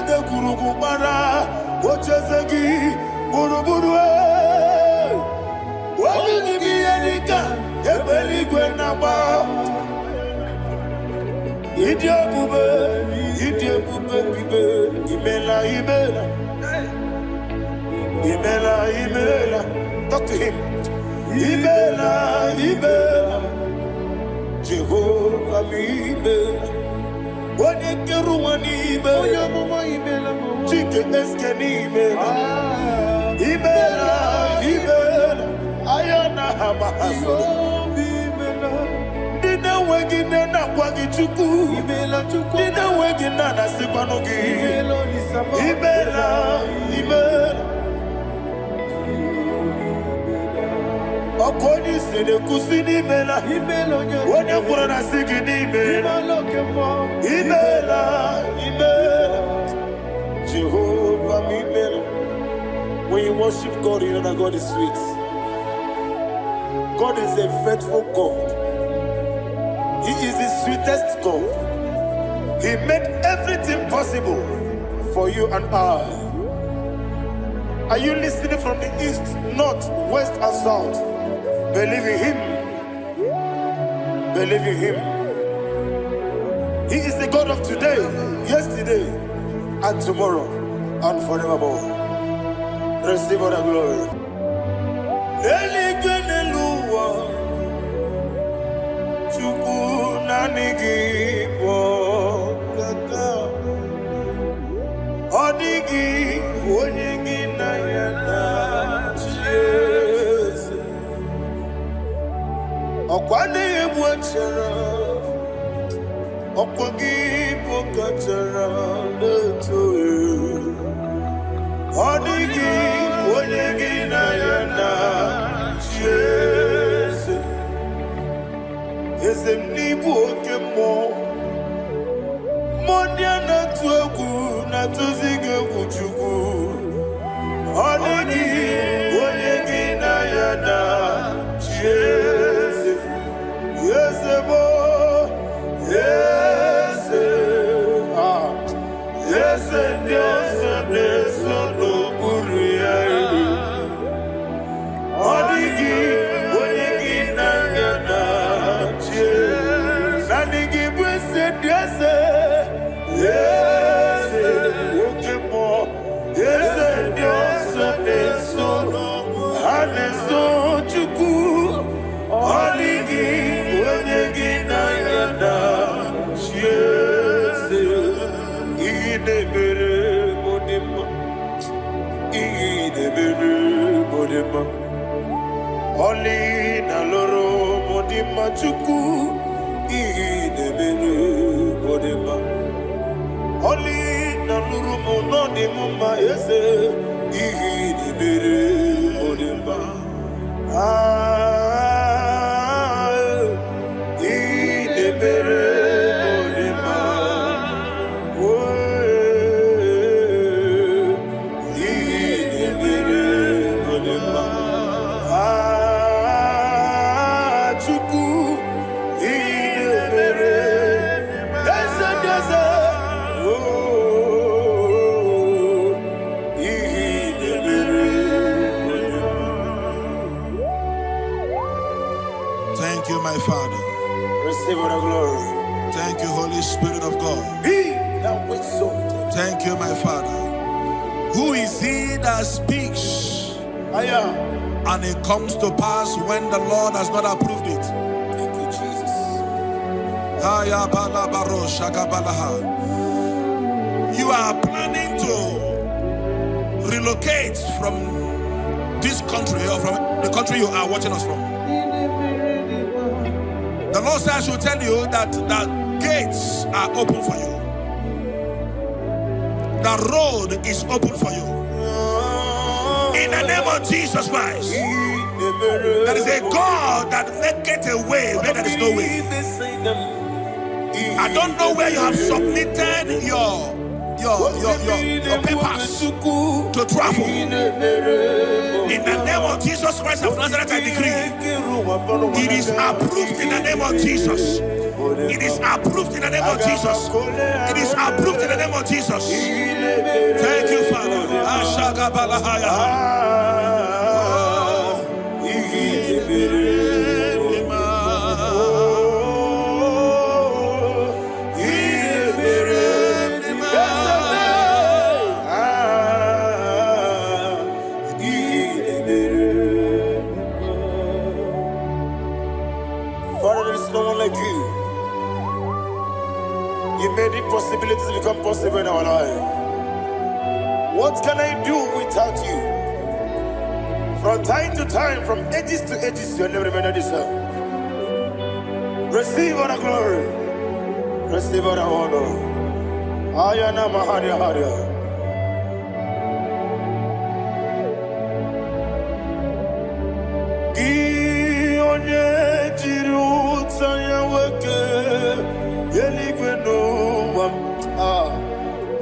Wege kurugu mara, ochezegi, buruburu. Wege nibienika, ebeli gwenaba. Idie bube bibe, imela. Imela. Talk to him. Imela. Jehovah Imela. Wanigeru Imela. Chike eske Imela. Ayana hamahaso. Dina wegine na kwagi chuku. Dina wegine na sipanogi. Imela. Okoni sede kusini Imela. Wone kurana sigini Imela. Jehovah Imela. When you worship God, you know that God is sweet. God is a faithful God. He is the sweetest God. He made everything possible for you and I. Are you listening from the east, north, west, and south? Believe in Him. Believe in Him. He is the God of today, yesterday, and tomorrow, and forevermore. Receive all the glory. Odigi onyegi na yana Jesus. Okwane ebu achara, okwagi pokachara leto. Odigi onyegi na yana Jesus. Ezemnibu okemo, modiana tuegu na tuzige kuchugu. Odigi onyegi na yana Jesus. Yesebo, Dios eso no ocurría. Odigi onyegi na yana Jesus. Nanigi bwese Dios. Okemo. Dios eso no haneso chuku. Odigi onyegi na yana Jesus. Idebere modema. Oli na loro modima chuku. Idebere modema. Oli na loro monodima ese. Idebere modema. Idebere modema. Thank you, my Father. Receive the glory. Thank you, Holy Spirit of God. Be thou exalted. Thank you, my Father. Who is he that speaks and it comes to pass when the Lord has not approved it? Thank you, Jesus. You are planning to relocate from this country or from the country you are watching us from. The Lord says I should tell you that the gates are open for you. The road is open for you. In the name of Jesus Christ. There is a God that maketh a way where there is no way. I don't know where you have submitted your papers to travel. In the name of Jesus Christ of Nazareth, I decree it is approved in the name of Jesus. It is approved in the name of Jesus. It is approved in the name of Jesus. Thank you, Father. Father, there is no one like you. You made impossibilities become possible in our life. What can I do without you? From time to time, from ages to ages, you never remain the same. Receive all the glory. Receive all the honor. Ayana Maharia Haria.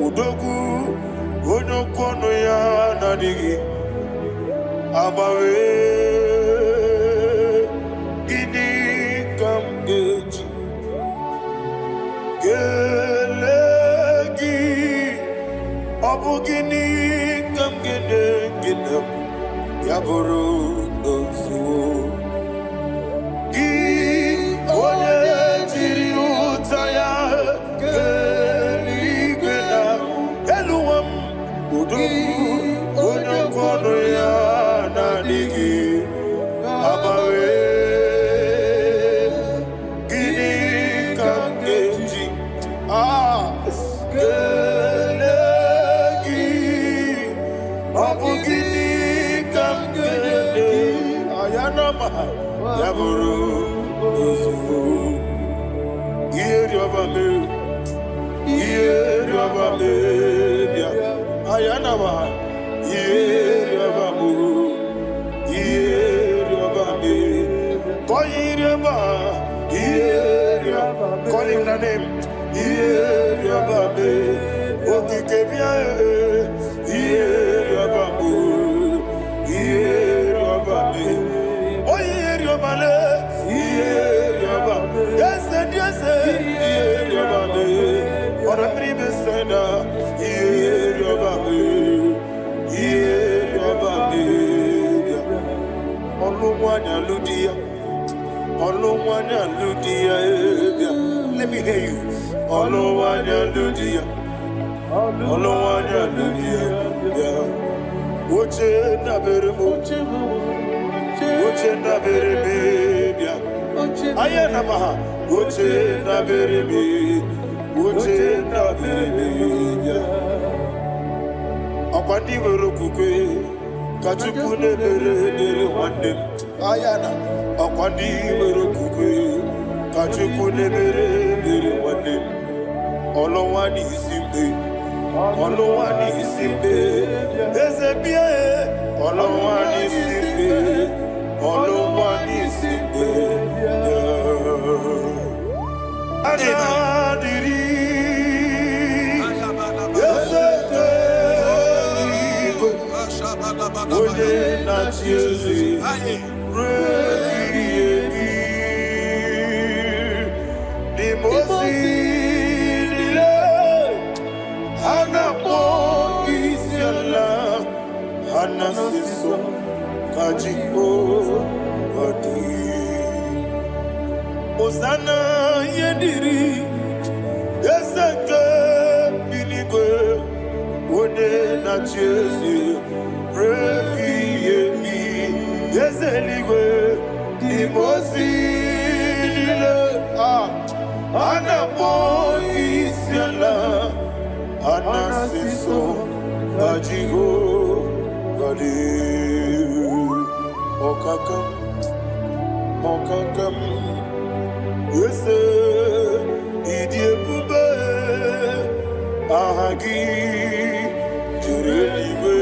Udogu onokono ya nadigi amawe gini kamgeji gelegi abu gini kamgene ginam yaburu dosu gi one jiri utaya onokono ya nadigi amawe gini kamgeji gelegi abu gini kamgene ayanama yaburu osufu yeri obame bia ayanama yeri obame koyirema yeri call him the name yeri obame okikebia yeri obame oyeri obale yeri obame yes yeri obame ora pribe senda yeri obame Ludia. Let me hear you. Oluwanya Ludia. Uche na beremo. Uche na bereme. Ayana maha. Uche na bereme. Uche na bereme. Akwandi werokukwe. Kachukune bere wande. Ayana. Akwandi werokukwe. Kachukune bere wande. Olowani isimbe. Olowani isimbe. Ezebie. Olowani isimbe. Olowani isimbe. Anadiri. Ezete. Ode na chiezi. Anasiso kajiko odi Osana yediri Yeseke binigwe Ode na chiezi Repi yemi Yezeligwe Imosi nile Anapo isiala Anasiso kajiko Okakam, yese, idiepube, ahagi, jurelibe,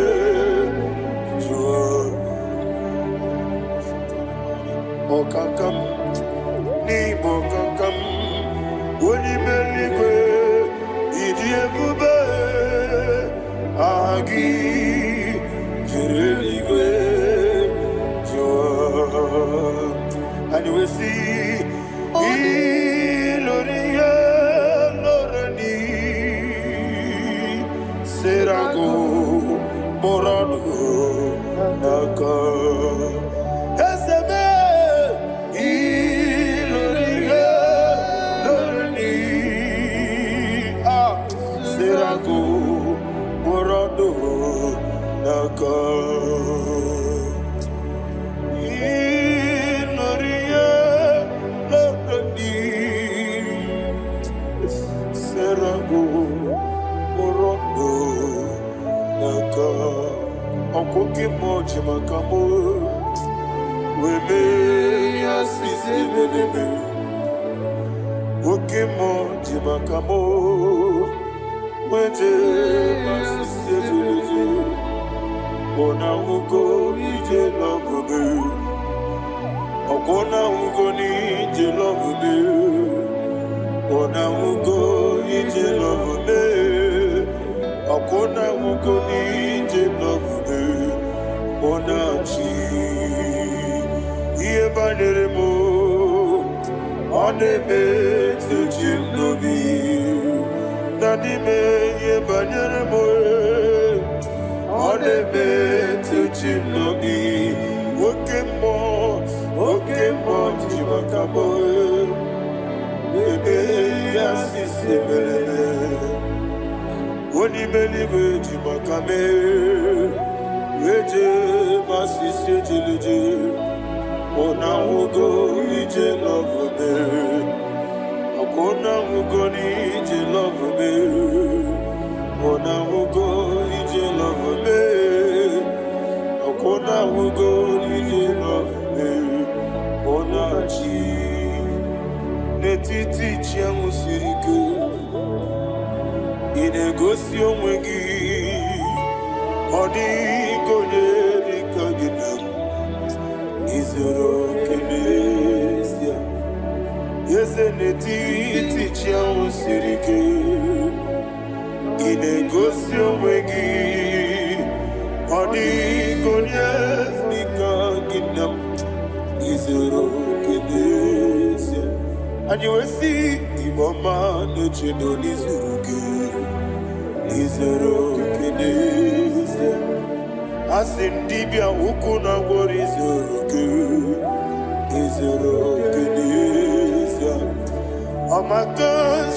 jua. Okakam, ni bokakam, unimeligwe, idiepube, ahagi. And you will see Ilo serago morodo naka inoria loradi serago morodo naka okoke moji makamo weme asisi belebe oke moji makamo wete masisi belebe ona ugo ije love me okona ugo ni ije love me ona ugo ije love me okona ugo ni ije love me ona chi iye banyere mo onebe tuji nobi nani me iye banyere mo onebe tuji nobi oke mo jimakamo ebe yasisi melele oni melibe jimakame weje masisi jilije ona ugo ije love me akona ugo ni ije love me ona ugo ije love me akona ugo ije love me ona chi netiti chiamu sirike inegosi onwe gị ọ dịghị onye dịka gị na izuru kenesia eze n'etiti chianwụ siri ike ị na-egosi onwe gị ọ dịghị onye dịka gị na izuru kenesia anyị wee sị Igbo ọma na-echedo n'izuru gị izuru kenesia asị dibịa ukwu na gwọrọ izuru kenesia ọmaka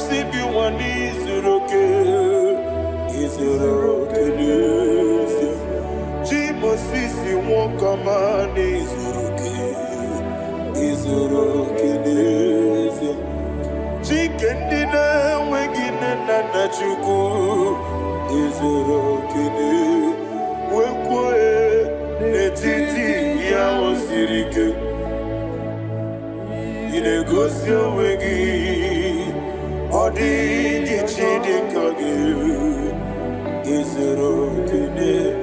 si bi nwa n'izuru kenesia chi Mosisi nwokọma n'izuru kenesia chike ndị na-enweghị nne na nna Chukwu izuru kenesia wekwue n'etiti ya o siri ike ị na-egosi onwe gị ọ dịghị chi dịka gị izuru kenesia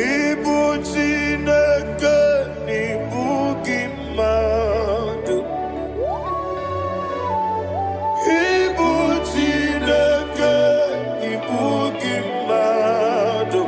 ịbụ Chineke n'ịbụ gị mmadụ ịbụ Chineke ịbụ gị mmadụ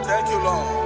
Thank you, Lord.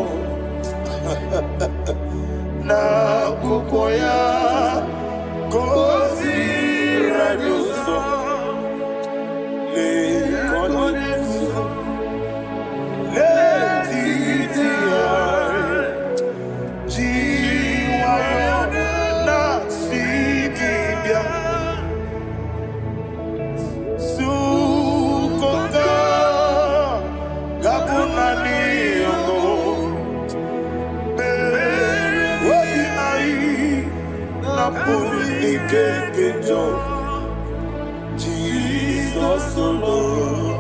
Jesus. Jesus alone.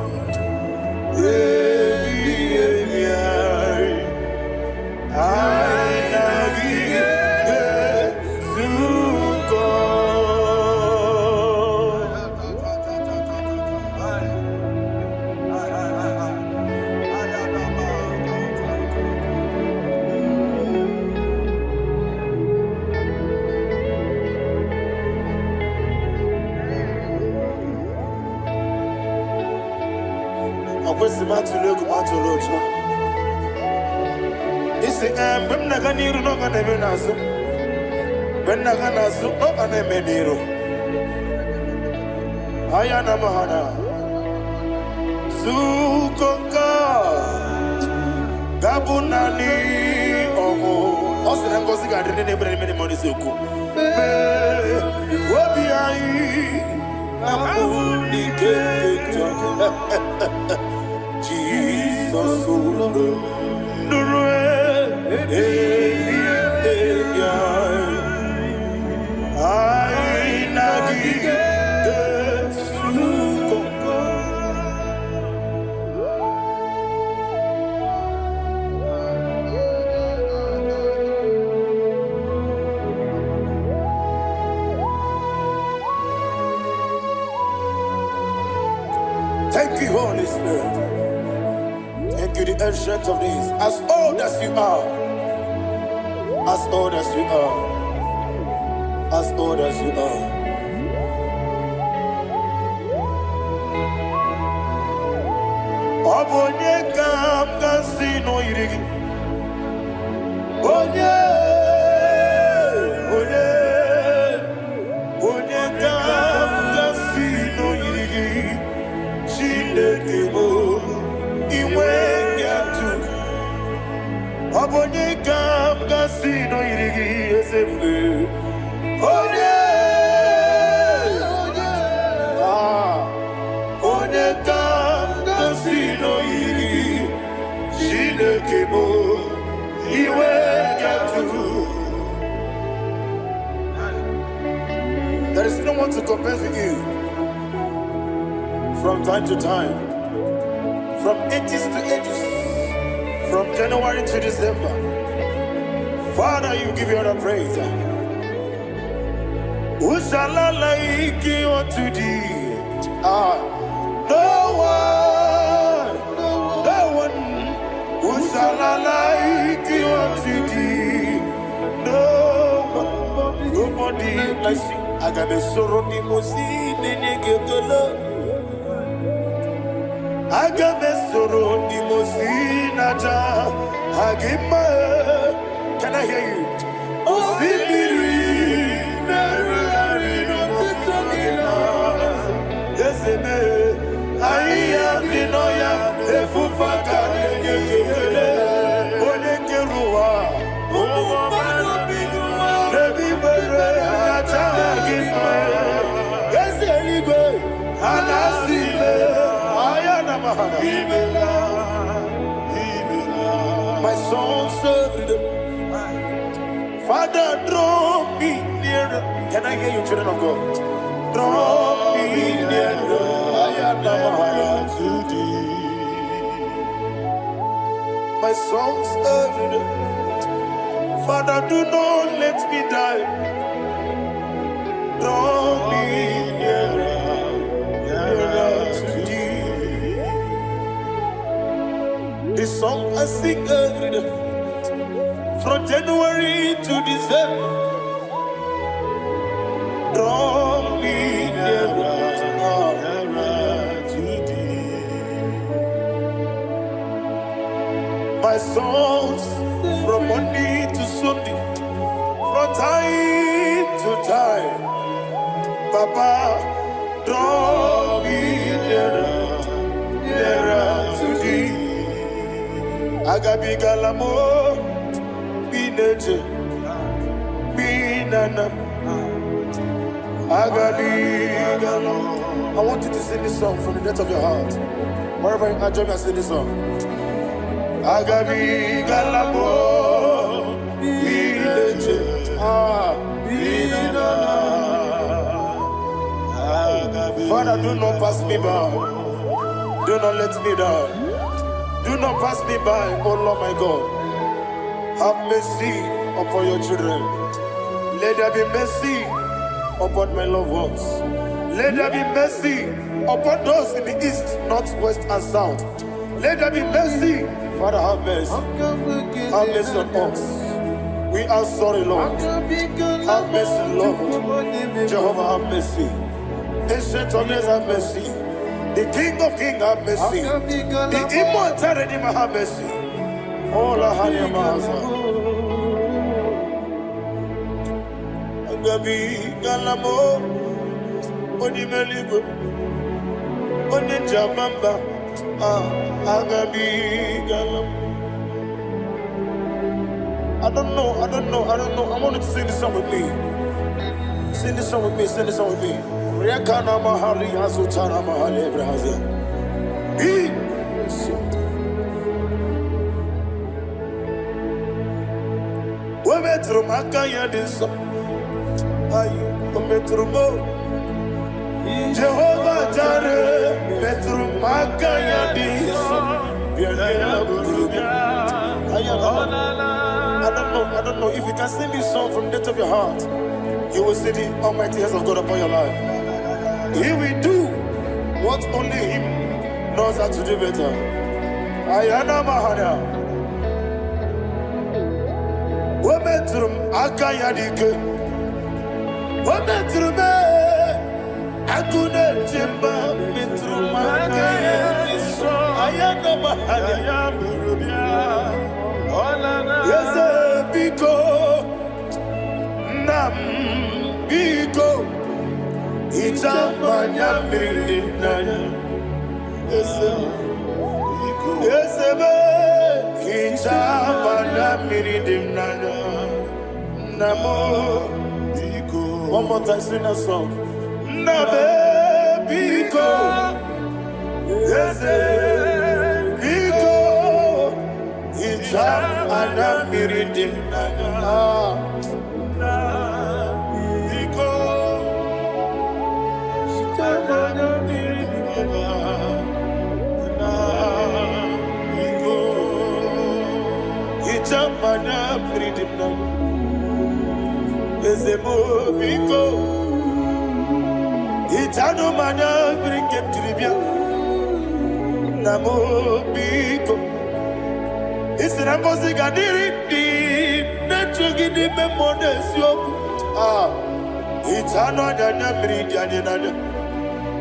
Ayana Mahana Sukonka Gabunani Omo Osina Ngozi Gadri Nebre Mene Monisuku Wabi Ai Amuni Kekeja Jesus Nurwe Ai Nagi Thank you, Holy Spirit. Thank you, the ancient of days. As old as you are, as old as you are, as old as you are. Obonye kam kasino irigi. Onye kam kasino irigi. Shindekemo iwe nyatu. Obonye kam kasino irigi esefu. Onye kam kasino irigi. Shindekemo iwe nyatu. There is no one to compare with you. From time to time, from ages to ages, from January to December, Father, you give you all the praise. Who shall I like you unto thee? No one. Who shall I like you unto thee? No one, nobody like you. I got a sorrow, the Agamesoro di Mosinata Agima. Can I hear you? Osibiri Yesene Aya Dinoya Efufaka Nekele Onekerua Rebi Bere Nata Agima Yeseligwe Anasile My soul served. Father, draw me nearer. Can I hear you, children of God? Draw me nearer. I am to thee. My soul served. Father, do not let me die. Draw me nearer. This song I sing every day, from January to December. Draw me nearer to thee. My songs from Monday to Sunday, from time to time. Papa, draw me nearer to thee. Agabi galamo, bineje, binana. Agabi galamo. I want you to sing this song from the depth of your heart. Wherever you are, join me and sing this song. Agabi galamo, bineje, binana. Do not pass me by. Do not let me die. Do not pass me by, oh Lord my God. Have mercy upon your children. Let there be mercy upon my loved ones. Let there be mercy upon those in the east, north, west, and south. Let there be mercy. Father, have mercy. Have mercy on us. We are sorry, Lord. Have mercy, Lord. Jehovah, have mercy. Ancient of days, have mercy. The King of Kings, have mercy. The immortal Redeemer, have mercy. All our honey, Master. Agabi Galamo, Onimeligo, Onijabamba, Agabi Galam. I don't know. I want you to sing this song with me. Sing this song with me. Sing this song with me. Riakana Mahali Azutana Mahali Brazil. We metro Makaya this. Metrumo Jehovah Jireh Metrum Makaya dis. I don't know if you can sing this song from the depth of your heart. You will see the almighty hands of God upon your life. He will do what only Him knows how to do better. Ayana Mahana Wometrum Akayadike Wometrum Akune Jimba Metrum Akayadike Ayana Mahana Yes, Biko Nam Biko Itamanya Mirinaya Yes, Itamanya Mirinaya Namo Biko. One more time, sing a song. Nabe Biko Yes, Biko Itamanya Mirinaya Mana freedom now. Ezemo biko. Itano mana bring him to the bien. Namo biko. It's an amazing adiri. Natural the memories yo. Itano dana bring dana.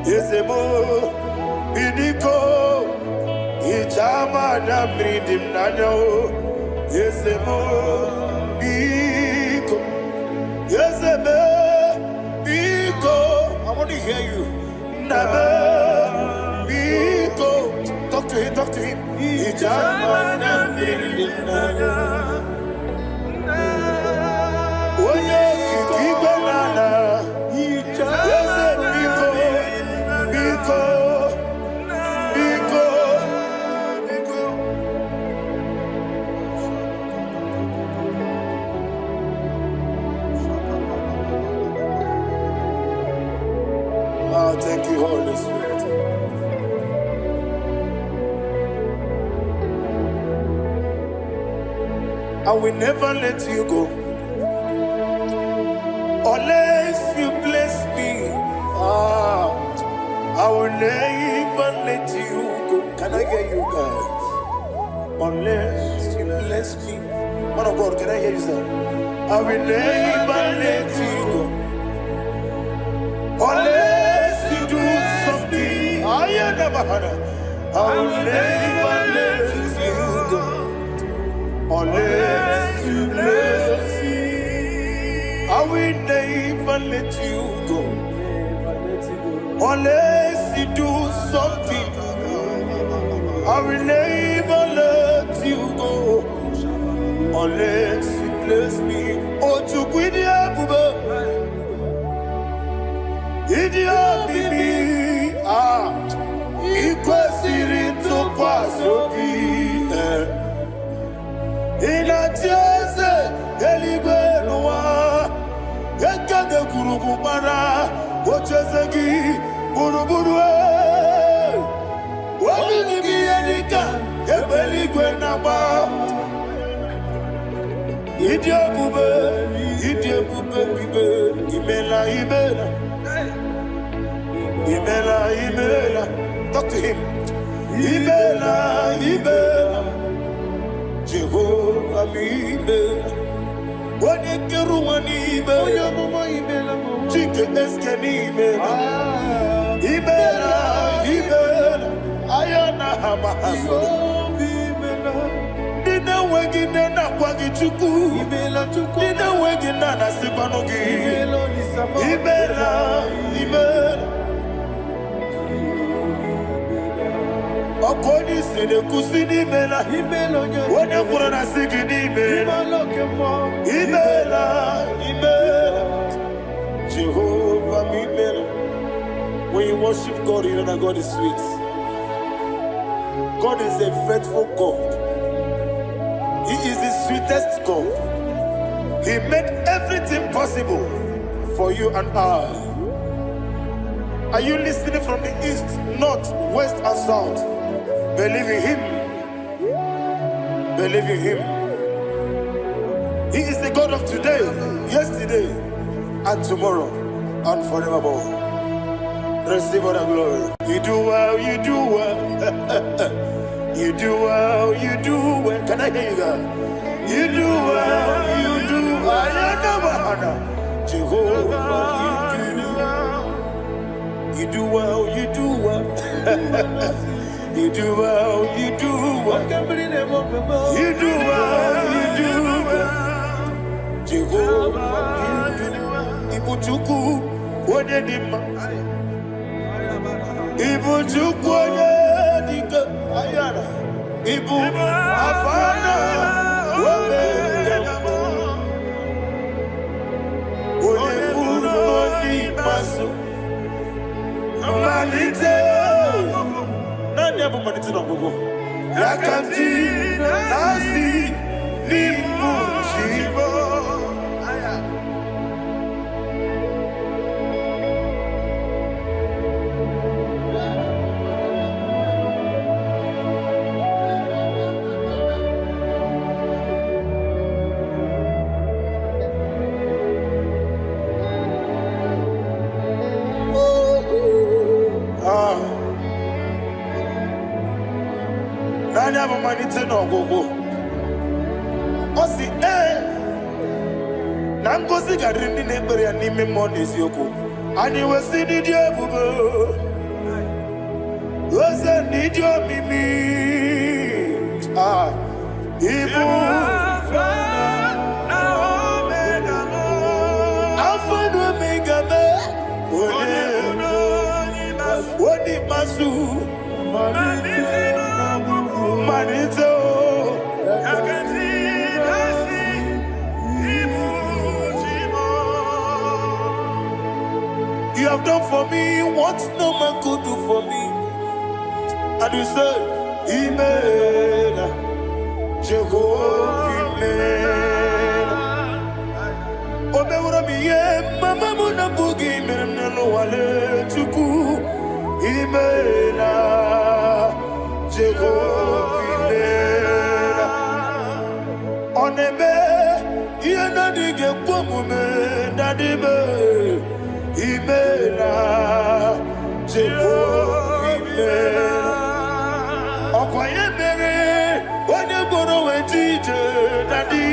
Ezemo biko. Itama na bring him nano. Yes, Biko. Yes, Biko. I want to hear you. Nabe Biko. Talk to him, talk to him. Thank you, Holy Spirit. I will never let you go unless you bless me. I will never let you go. Can I hear you guys? Unless you bless me. Man of God, can I hear you, sir? I will never let you go unless you do something. I will never let you go unless you bless me. I will never let you go unless you do something. I will never let you go unless you bless me. Oh, to quit Idia bibi ikwesiri tukwasobi inatieze eligwenwa yekade kurugumara ochezegi Buru buru wani biyanika ebeli gwena ba. Idia bube bibe imela. Talk to him. Imela. Jehovah mi imela. Wani keru wani imela. Chike eske ni imela. Ayana hamahaso. Nina wegine na kwagi chuku. Nina wegine na sipanogi. Imela. Okoni sine kusini imela. Wone kurana sigi ni imela. Jehovah mi imela. When you worship God, you know that God is sweet. God is a faithful God. He is the sweetest God. He made everything possible for you and I. Are you listening from the east, north, west, and south? Believe in Him. Believe in Him. He is the God of today, yesterday, and tomorrow, and forevermore. Receive all the glory. You do well, you do well. You do well, you do well. Can I hear you guys? You do well, you do well. Jehovah, you do well, you do well. You do well, you do well. You do well, you do well. Jehovah, you do well. Ibuchuku, what did Ibu chukwoye dika ayana. Ibu afana wame yambo. Onebu noni maso. Manite. Nani abu manite na gogo. Yakanti nasi nibu chibo. Nani abu manite na gogo. Osi nangozi garini nebere ya nime monezi yoko. Ani wesi nidio bubo. Wese nidio mimi. Ibu Alpha and Omega me. Odi masu. Manito. You have done for me what no man could do for me. And you said, Amen. Jehovah, Amen. Obewura miye, mama muna bugi mirnelo wale tuku. Amen. Jehovah, Amen. Onebe, yena dige kwamume, nadibe. Imela, Jehovah, Imela. Okoye mere, wanye boro wetije nadi.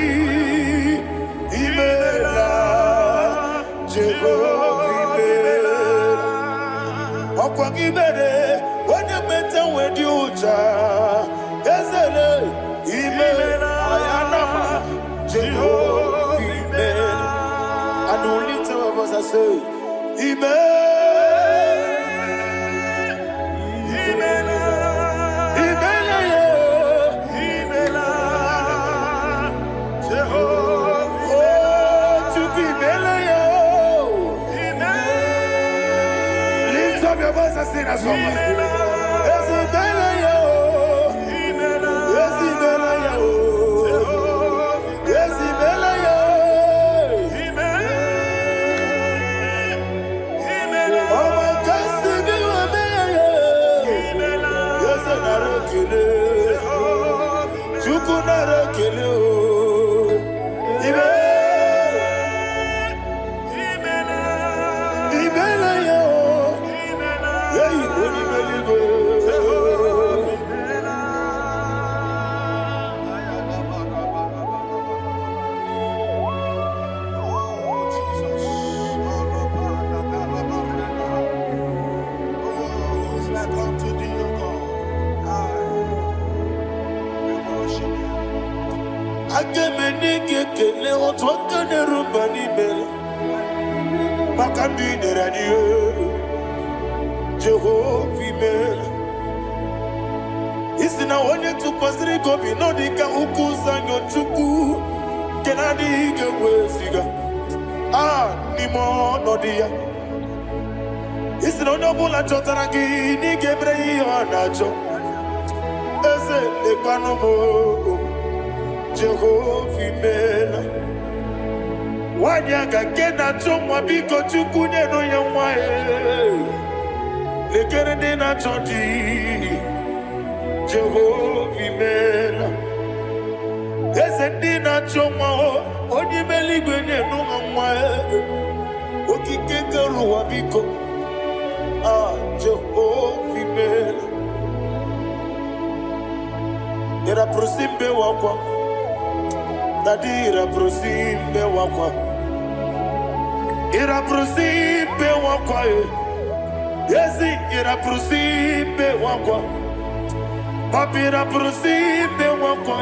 Imela, Jehovah, Imela. Okoye mere, wanye meta wedi uja. Ezele, Imela, ayanama, Jehovah, Imela. And only two of us are saved. Lift up your voice and sing a song. Oh my God, Agemenike kele otwaka nerumba nimele Makandi radio Jehovah imele Isina onye tukpasiri gobi n'odika ukuza nyochuku Kenadi gewesiga Nimo nodia Isina onye ọbụla chọtara gị n'ige mere ihe ọ na-achọ Eze lekwanụ m Jehovah imela Wanyanga kena chomwa biko chukwu nyeno ya nwa Lekere dị na chọdị Jehovah imela Eze ndị na-achọ nwa onye meligwe nyeno nwa Okike keruwa biko Jehovah imela Era prosimbe wakwa Dadira prosimbe wakwa Ira prosimbe wakwa Yesi ira prosimbe wakwa Papira prosimbe wakwa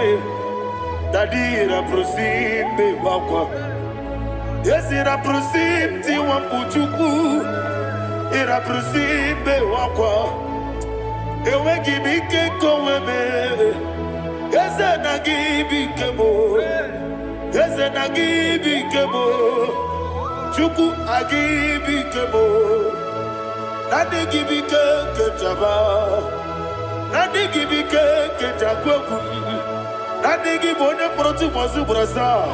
Dadira prosimbe wakwa Yesi ira prosimti wambuchuku Ira prosimbe wakwa Ewe gibike koweme Eze na gibike mo Eze na gibike mo Chuku agibike mo Nadi gibike kejaba Nadi gibike kejakweku Nadi gibone protu mozu brasa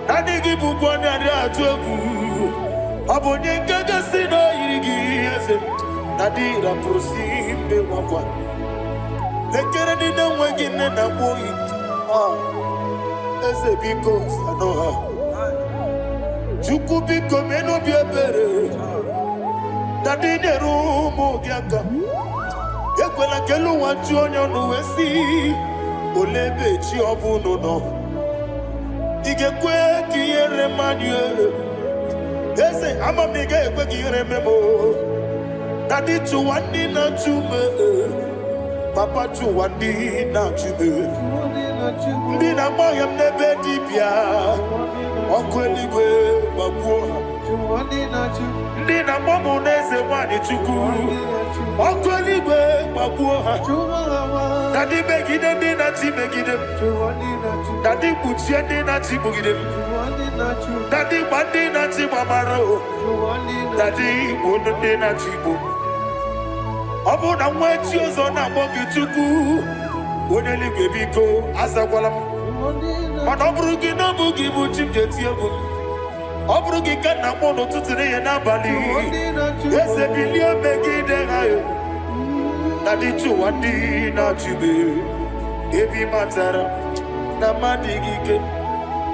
Nadi gibukwane adi atweku Abonye nkege sino irigi eze Nadi raprosimbe wakwa Lekere di na wegine na boyi Eze biko sanoha Chuku biko meno biebere Dadi neru mogiaka Ekwela kelu wanchu onyo nuwesi Olebe chi obuno no Igekwe kiyere manye Eze amamige ekwe kiyere memo Dadi chuwandi na chume Papa chuwandi na chume Ndi na moyam nebe dibia Okweligwe mabuha Ndi na momo neze wani chuku Okweligwe mabuha Dadi megide ndi na ti megide Dadi kuchie ndi na ti bugide Dadi bandi na ti mamaro Dadi bono ndi na ti bo Obu na mwechi ozo na mogi chuku Oneligwe biko azagwala Mana ọbụrụ gị n'ọbụ gị bụ chi m ga-eti egwu Ọ bụrụ gị ka nna mụ n'ụtụtụ n'ihe n'abalị Eze bilie megide ha Na dị chụwa ndị na-achụbe Ebi matara na mmadụ gị ike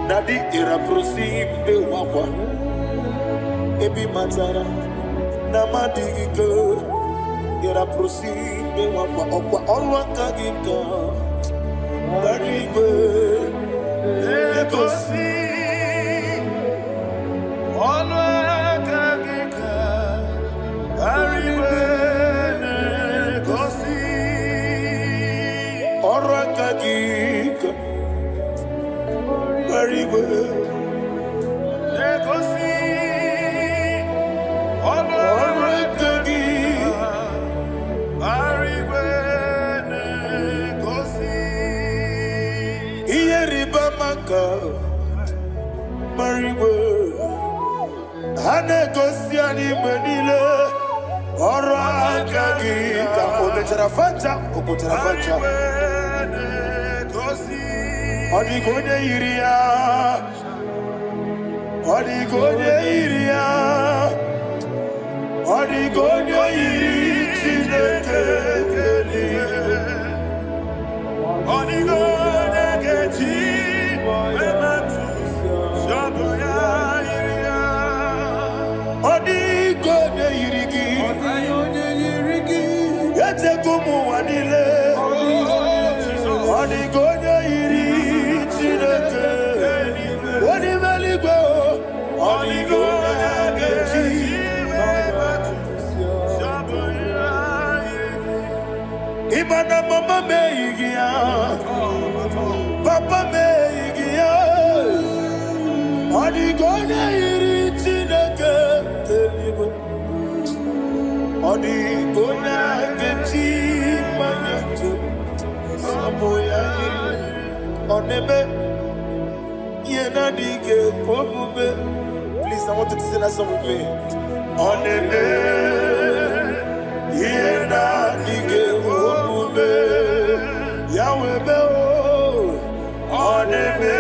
Na dị ịrapụrụsi mbe wakwa Ebi matara na mmadụ gị ike Ịrapụrụsi mbe wakwa Ọkwa ọrụ aka gị ka Barigwe Egosi Ọnụ aka gị ka Barigwe Egosi Ọrụ aka gị ka Barigwe Egosi Ọnụ aka gị Barigwe Marigwe Hanegosi anime nile Ọrụ aka gị ka o mechara facha o kwụchara facha Ọ dịghị onye yiri ya Ọ dịghị onye yiri ya Ọ dịghị onye yiri Chineke kelie Ọ dịghị onye ga-eji Odigo yirigi Yetekumu wanile Odigo yiri Chineke Odimeligwe Odigo yageji Imana mama meigia Papa meigia Adigona iritineke telibo. Adigona geti manyato. Saboya oneme yena dige komube. Please, I want you to sing that song with me. Oneme yena dige komube. Yahweh be oneme.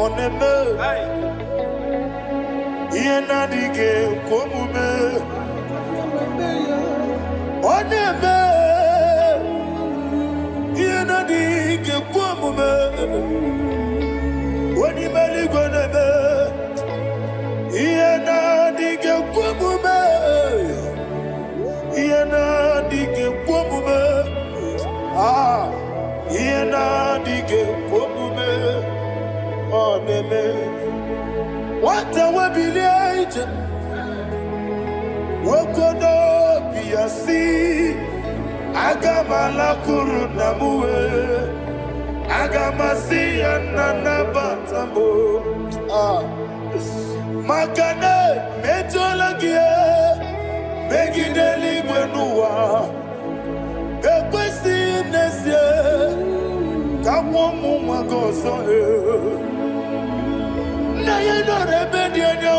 Oneme, yena dige komume. Oneme, yena dige komume. Wani mali goneme, yena dige komume. Yena dige komume. Ah, yena dige komume. Oneme, what a webillage, Wokodo Piasi, Agamala Kurunamue, Agamasi and Nanabatamo, Makane, Metolagia, Megideli Benua, Equesi Nesia, Kawamu Magoso. Na ye no rebediano,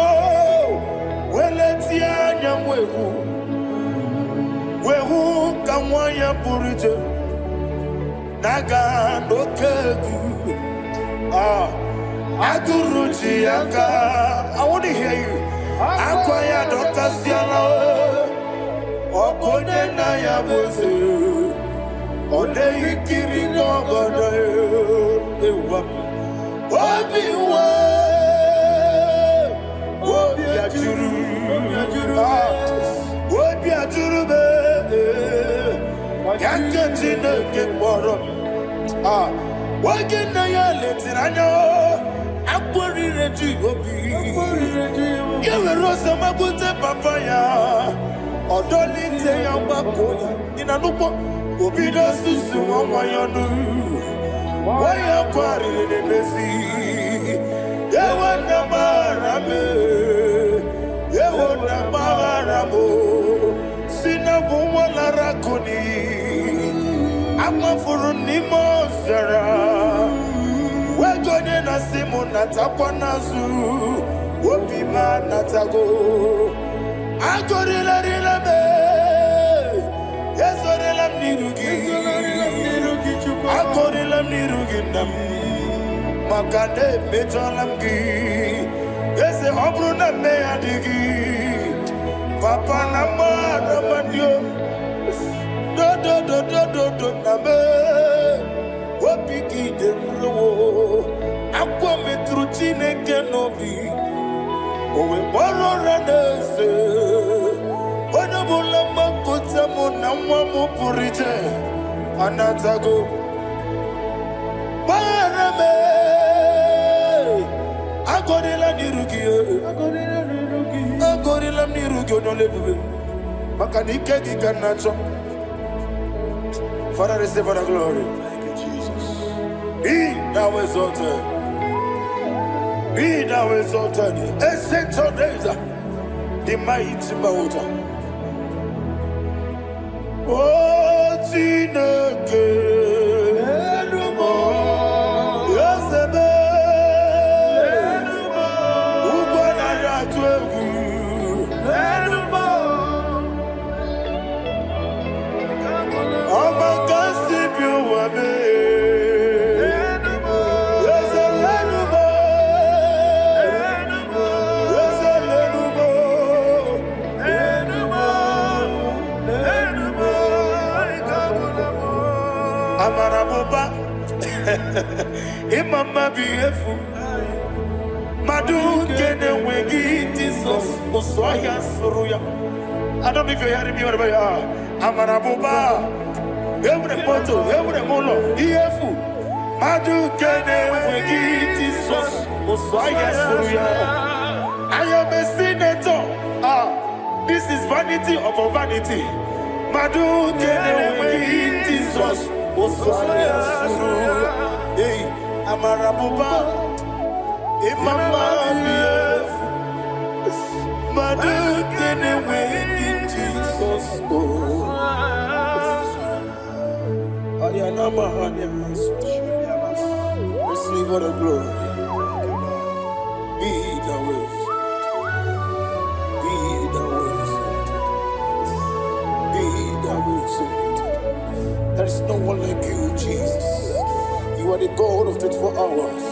weletia nyamwehu, wehu kamwaya purije, naga dokegu, aguruji aka. I want to hear you. Akwaya dokasiana, okone na ya boze, ode ikiri no godo, ewa, obiwa. Yewona maramo sina bumwala rakuni amafuruni mozara wegone na simu natakwa nazu wopima natago agorila rila me yesorila mnirugi agorila mnirugi nam makane metolamgi Yese obruna me adigi, Papa nama namanyo, do name, wapiki demro, akwa metruchine kenobi, owe boro ranese, wanabula makota mo namwa mo purije, anatago, barame. Agorila nirugi, agorila nirugi onolebe. Makanike gikanacho. Father, receive the glory. Thank you, Jesus. Be thou exalted. Be thou exalted. Ancient of days, the mighty mountain. Oh, Chineke. Amarabuba, Imama beautiful. Madu kene wegi Jesus Osoya Suruya. I don't know if you're hearing me wherever you are. Amarabuba, every photo, every molo, Iefu. Madu kene Jesus. I am a senator. This is vanity upon vanity. Madu Jesus. Hey, Amarabuba. Imama. Madu Jesus. Receive all the glory. Be the ways. Be the ways. Be the ways. There is no one like you, Jesus. You are the God of 24 hours.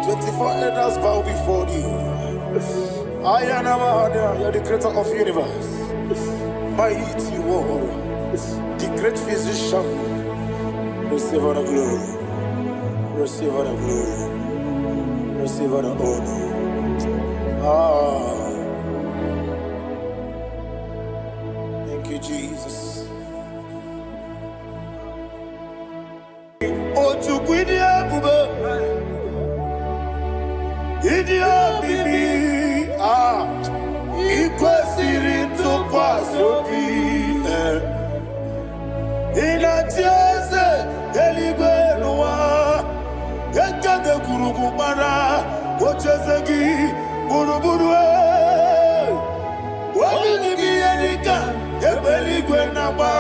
24 elders bow before you. You are the creator of the universe. Mighty warrior, the great physician. Receive all the glory. Receive all the glory. Receive all the honor. Thank you, Jesus. Oh, to Guidia Bube. Idia Bibi. Ikwesirito kwasopi. Inatieze eligwe noa. Ekade kurugumara. Ochezegi buruburue. Wabini biyenika. Ebeligwe naba.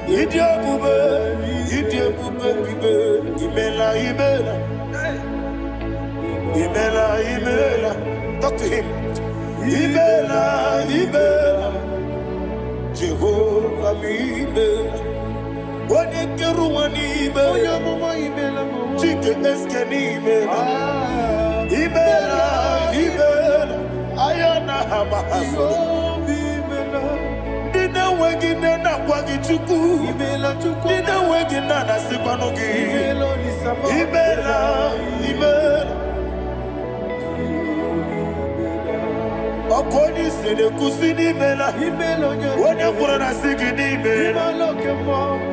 Idia bube bibe. Imela. Talk to him. Imela. Jehovah Imela. Wanekeruani Imela. Chicken eskeni Imela. Ayana hamahaso. Dina wegina na kwagi chuku. Dina wegina na sipanogi. Imela. Okoni sede kusini mela. Wone kurana sigini mela.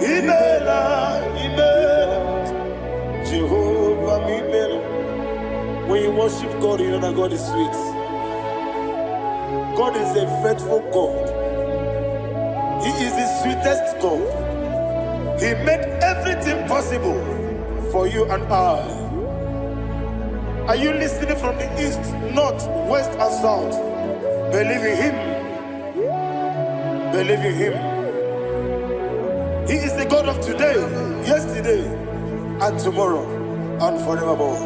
Imela. Jehovah Imela. When you worship God, you know that God is sweet. God is a faithful God. He is the sweetest God. He made everything possible for you and I. Are you listening from the east, north, west, and south? Believe in him. Believe in him. He is the God of today, yesterday, and tomorrow, and forevermore.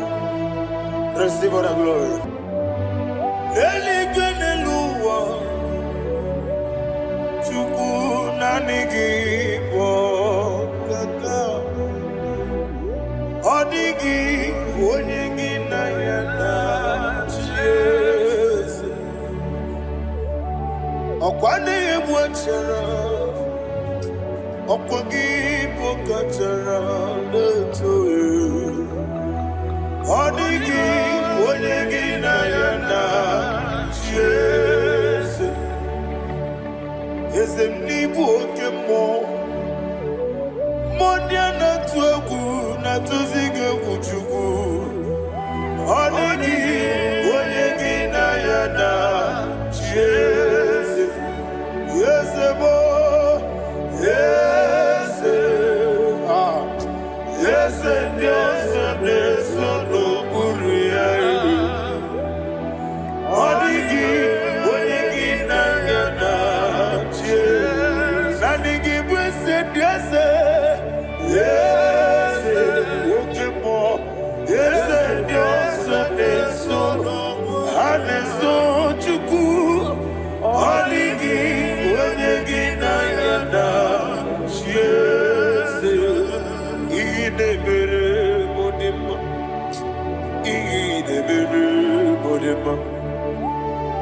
Receive all the glory. Okwane yebwachara Okwagi pokachara Letoye Odigi Onyegi na yana Jese Ezemnibu okemo Mondia na tuegu Na tuzige kuchugu Odigi Onyegi na yana Jese Yes,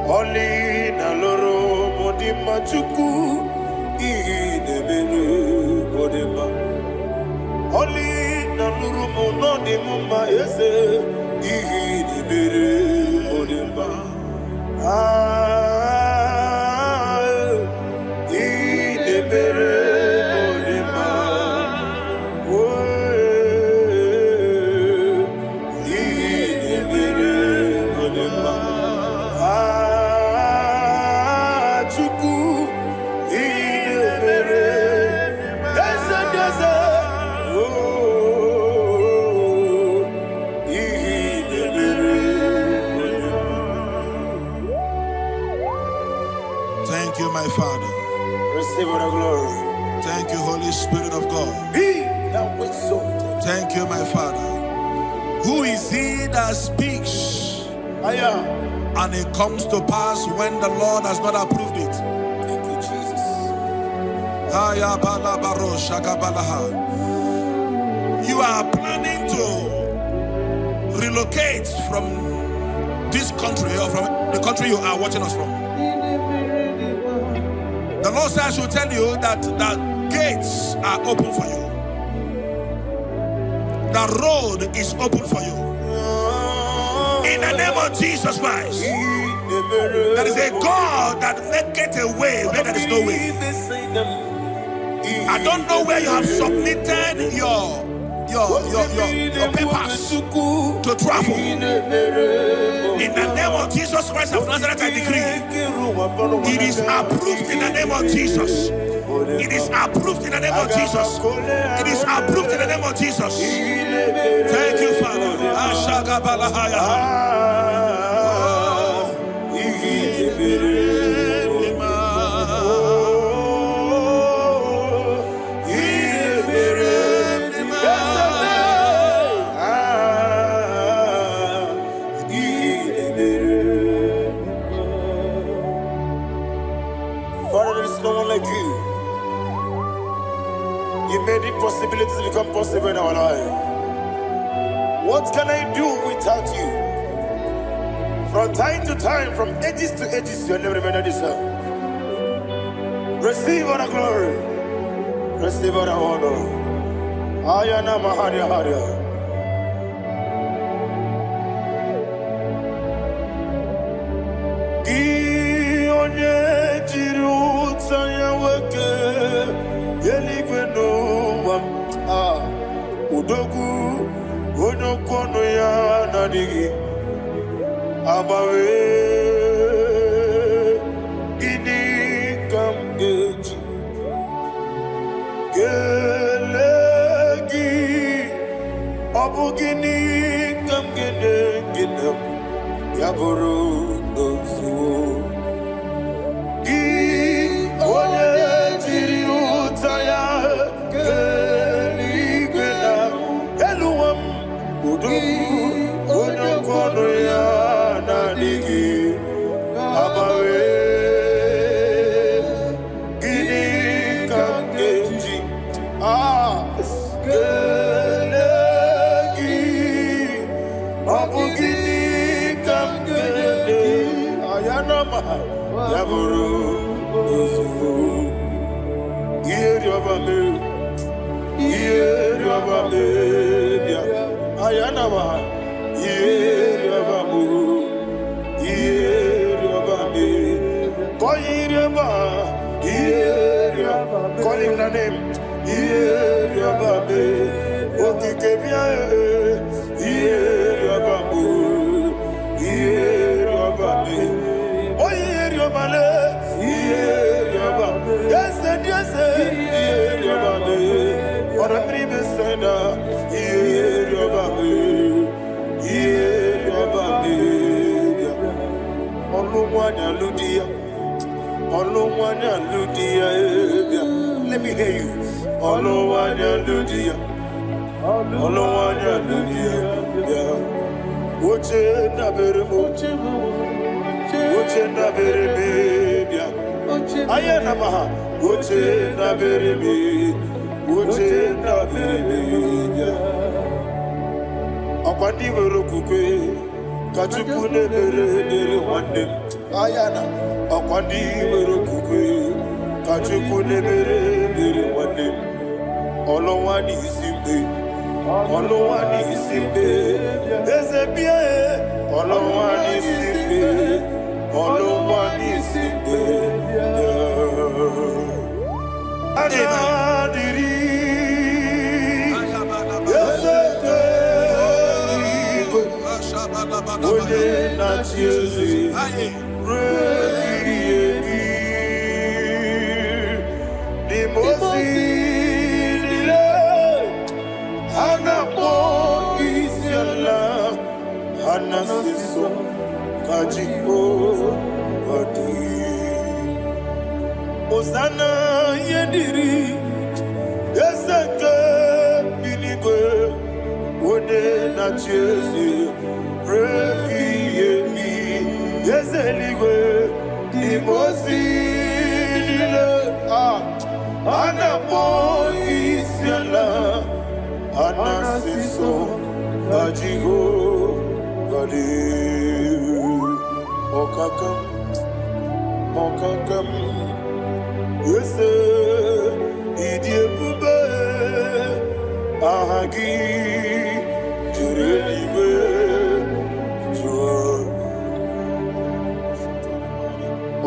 Oli na loro modima chuku idebere bodema. Oli na loro monodima ese idebere bodema. Idebere Receive all the glory. Thank you, Holy Spirit of God. He that exalted. Thank you, my Father. Who is he that speaks and it comes to pass when the Lord has not approved it? Thank you, Jesus. You are planning to relocate from this country or from the country you are watching us from. The Lord says I should tell you that the gates are open for you. The road is open for you. In the name of Jesus Christ. There is a God that maketh a way where there is no way. I don't know where you have submitted your papers to travel. In the name of Jesus Christ of Nazareth, I decree it is approved in the name of Jesus. It is approved in the name of Jesus. It is approved in the name of Jesus. Thank you, Father. Father, there is no one like you. You made impossibilities become possible in our life. What can I do without you? From time to time, from ages to ages, you have never remained the same. Receive all the glory. Receive all the honor. Ayana Maharia Haria. Udogu onokono ya nadigi abawe ini kamgeji gelegi abugini kamgene ginem yaburu dosu gi onye jiri utaya Call him the name. Let me hear you. Ayana akwandi merokukwe kachukune mere wane olowani isimbe ezebie olowani isimbe anadiri ezete oye nachiezi Hosanna yediri Ezeke binigwe One na chezi Repi yemi Ezeligwe Imozi nile Anamo isiala Anasiso Ajigo Gadi Okakam Okakam Yese Idiebube Ahagi Jureligwe Jua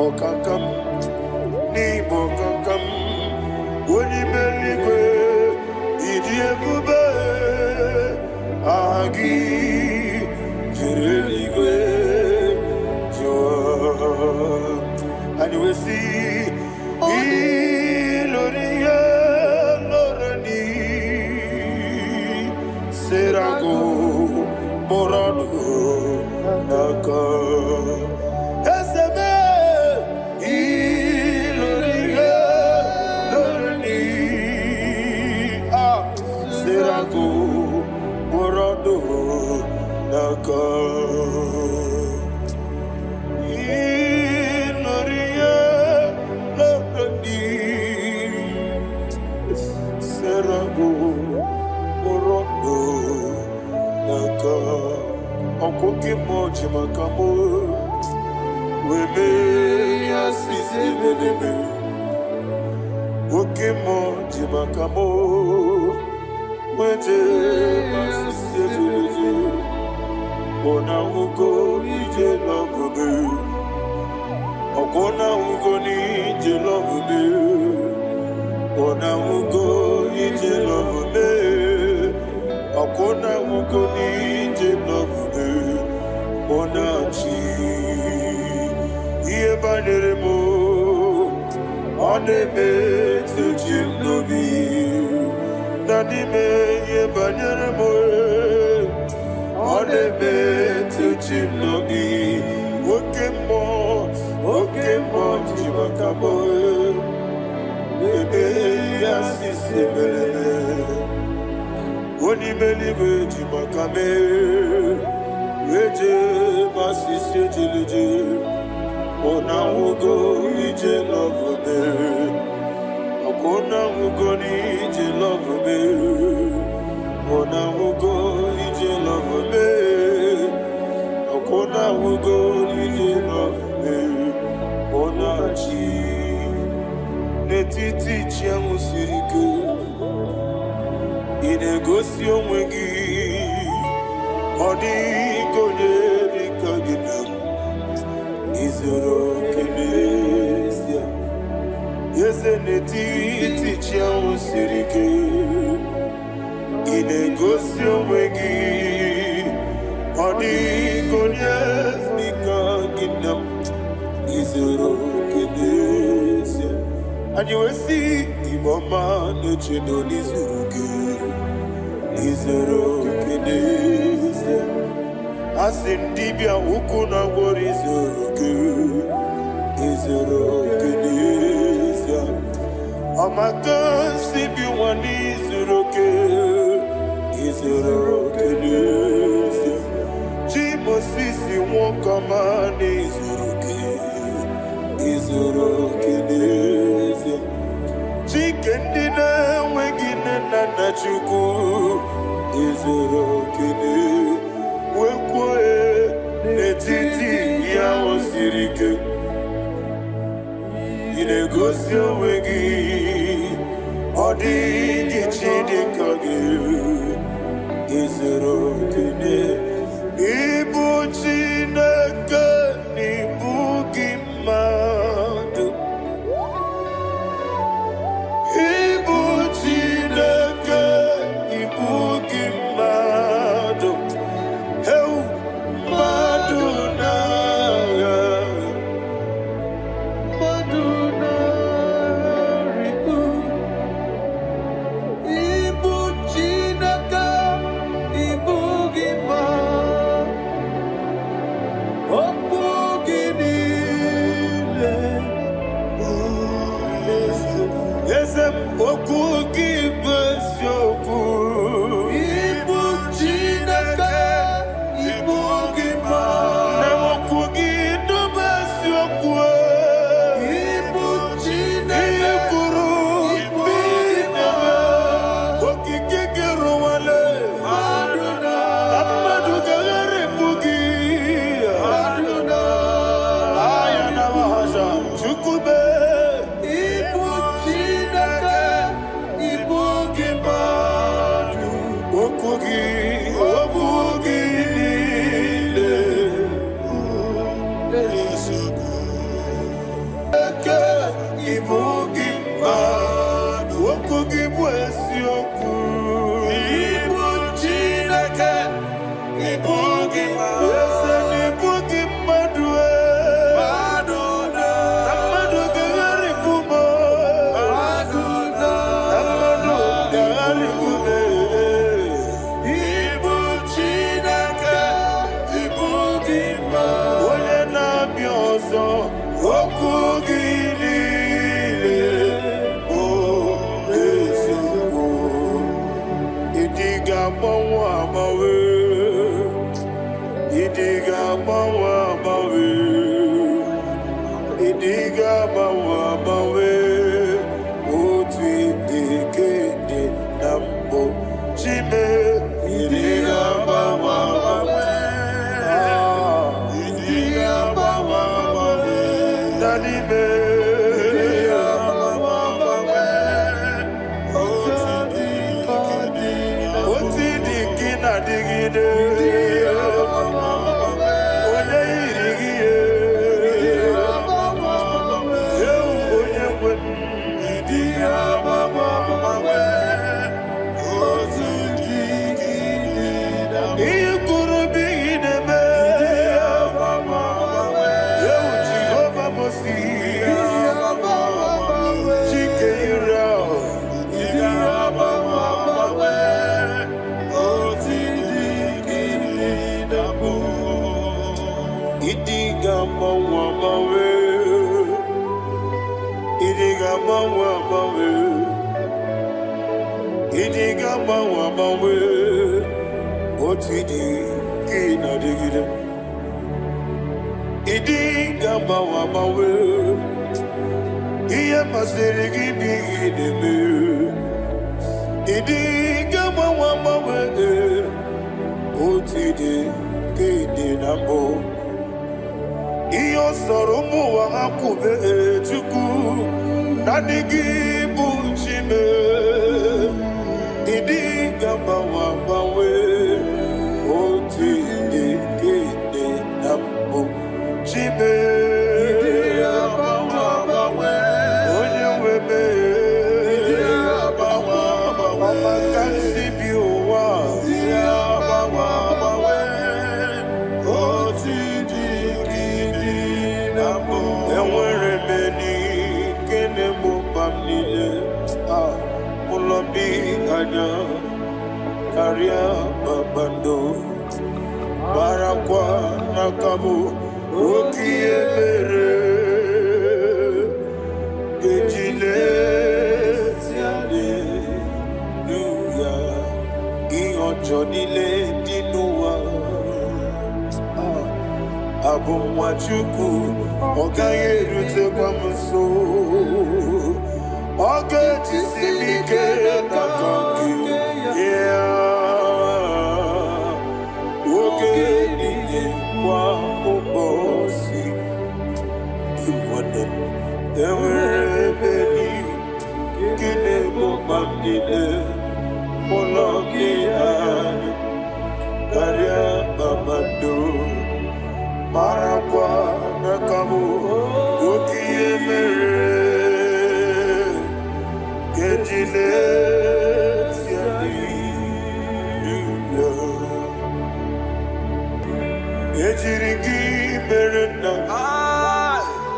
Okakam Ni Bokakam Unimeligwe Idiebube Ahagi Jureligwe and you will see Iloria Lorani Serago Morado Naka Esebe Iloria Lorani Serago Morado Naka Okoke moji makamo Weme yasisi meleme Oke moji makamo Weje masisi jeleje Ona ugo ije love me Okona ugo ni ije love me Ona ugo ije love me Okona ugo ni ije love me Onachi Iye banere mo Onebe Tejim nobi Nanime Iye banere mo Onebe Tejim nobi Oke mo Jimakamo Ebe Yasisi melele Onimeliwe Jimakame Weje masisi jilije Ona ugo ije love me Akona ugo ni ije love me Ona ugo ije love me Akona ugo ije love me Ona chi Netiti chiamu sirike Inegosi onwegi Odigonye dikagidam Izoro kenesia Yese netiti chiamu sirike Inegosi onwegi Odigonye dikagidam Izoro kenesia And you will see Imama nechido nizuruke Izoro kenesia Asindibia ukuna wori Izoro kenesia Amakan sibi wani Izoro kenesia Jimo sisi wakamani Izoro kenesia Chikendina wegine nana chuku Izoro kenesia Wekwe netiti ya osirike Inegosi onwegi Odigi chidikage Izoro kene Ibu Chineke Ibu Gimadu Ibu Chineke Ibu Gimadu Ezem oku gibesioku. Ibu Chineke, Ibu Gima. Nemoku gibesioku. Ibu Chineke, Ikuru, Ibu Gima. Oki kikiru wale. Aduna. Amadu gagare pugi. Aduna. Ayana mahasha. Chukube.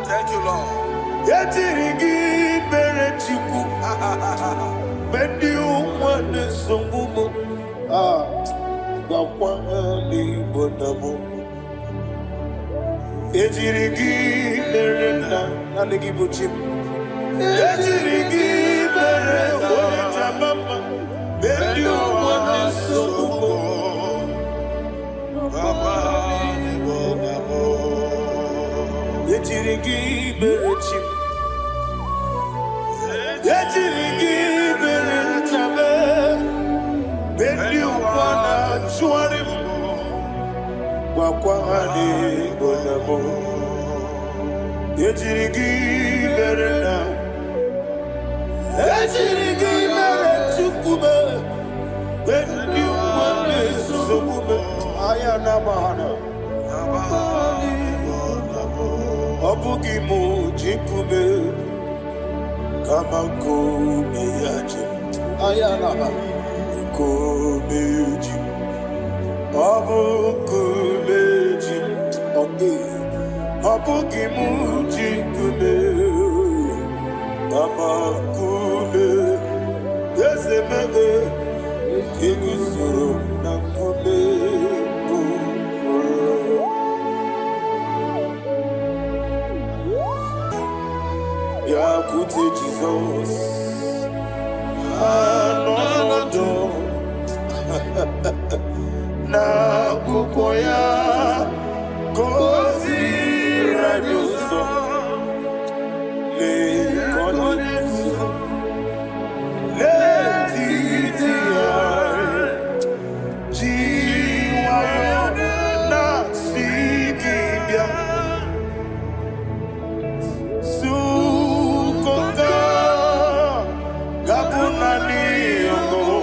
Thank you, Lord. Ejirigi merenda naligi buchim. Ejirigi Jesus, na kukoya kozi radioso le koneso le titia jiwa na sikibia sukonga gabuna niongo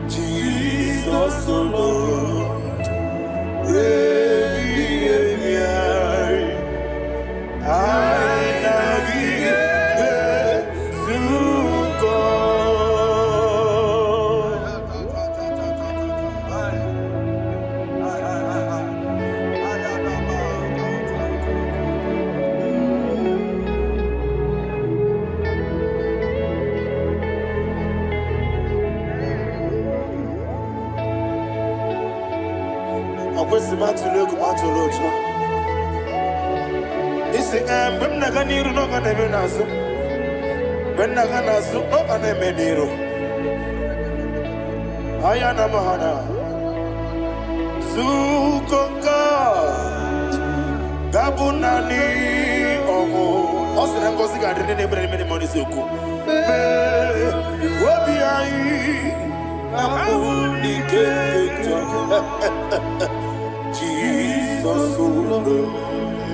Jesus alone, Gabunani omo osere ngozi ga dine nebre mene money soku obi ai abuni kekeja Jesus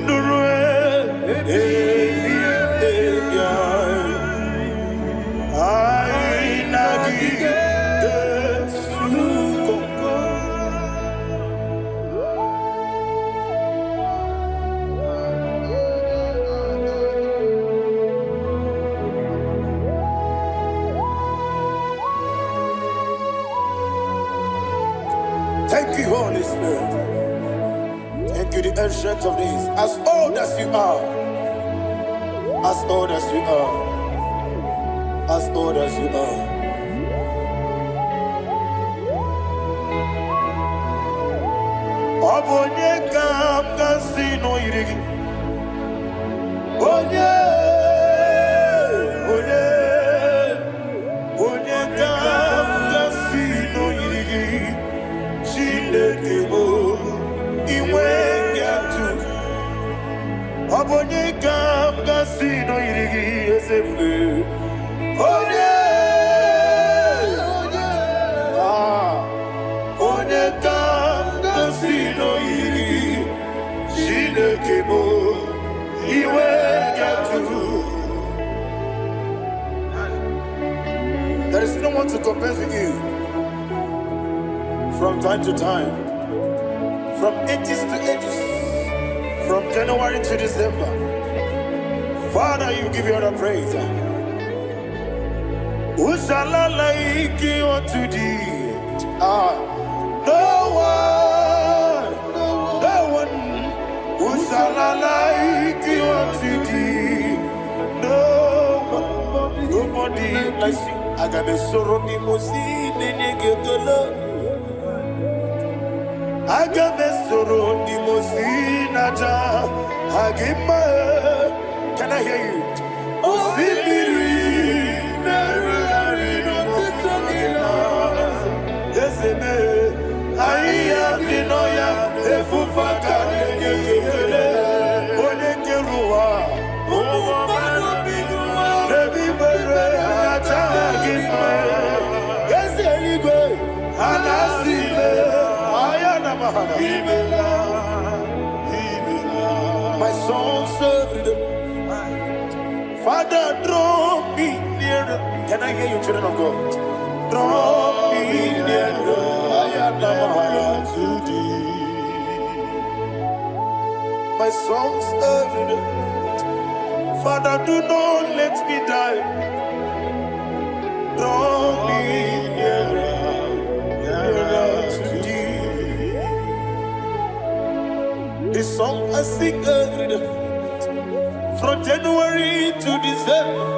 nurwe ai nagi Thank you, Holy Spirit. Thank you, the ancient of days. As old as you are, as old as you are, as old as you are. Obonye kam kasino irigi. Onye kam kasino irigi. Chinekebo iwe nyatu Abonye kam kasino irigi esefe Onye kam kasino irigi Chinekebo iwe nyatu. There is no one to compare with you. From time to time, from ages to ages, from January to December, Father, you give you all the praise. Who shall I like you unto thee? No one. Who shall I like you unto thee? No one, nobody like you. I got a sorrow in Agamesoro di Mosinaja Agima. Can I hear you? Osibiri Yes, I am the Noya songs every day. Father, draw me nearer. Can I hear you, children of God? Draw me nearer. I am to thee. My songs every day. Father, do not let me die. Draw me nearer, nearer to thee. This song I sing every day, from January to December.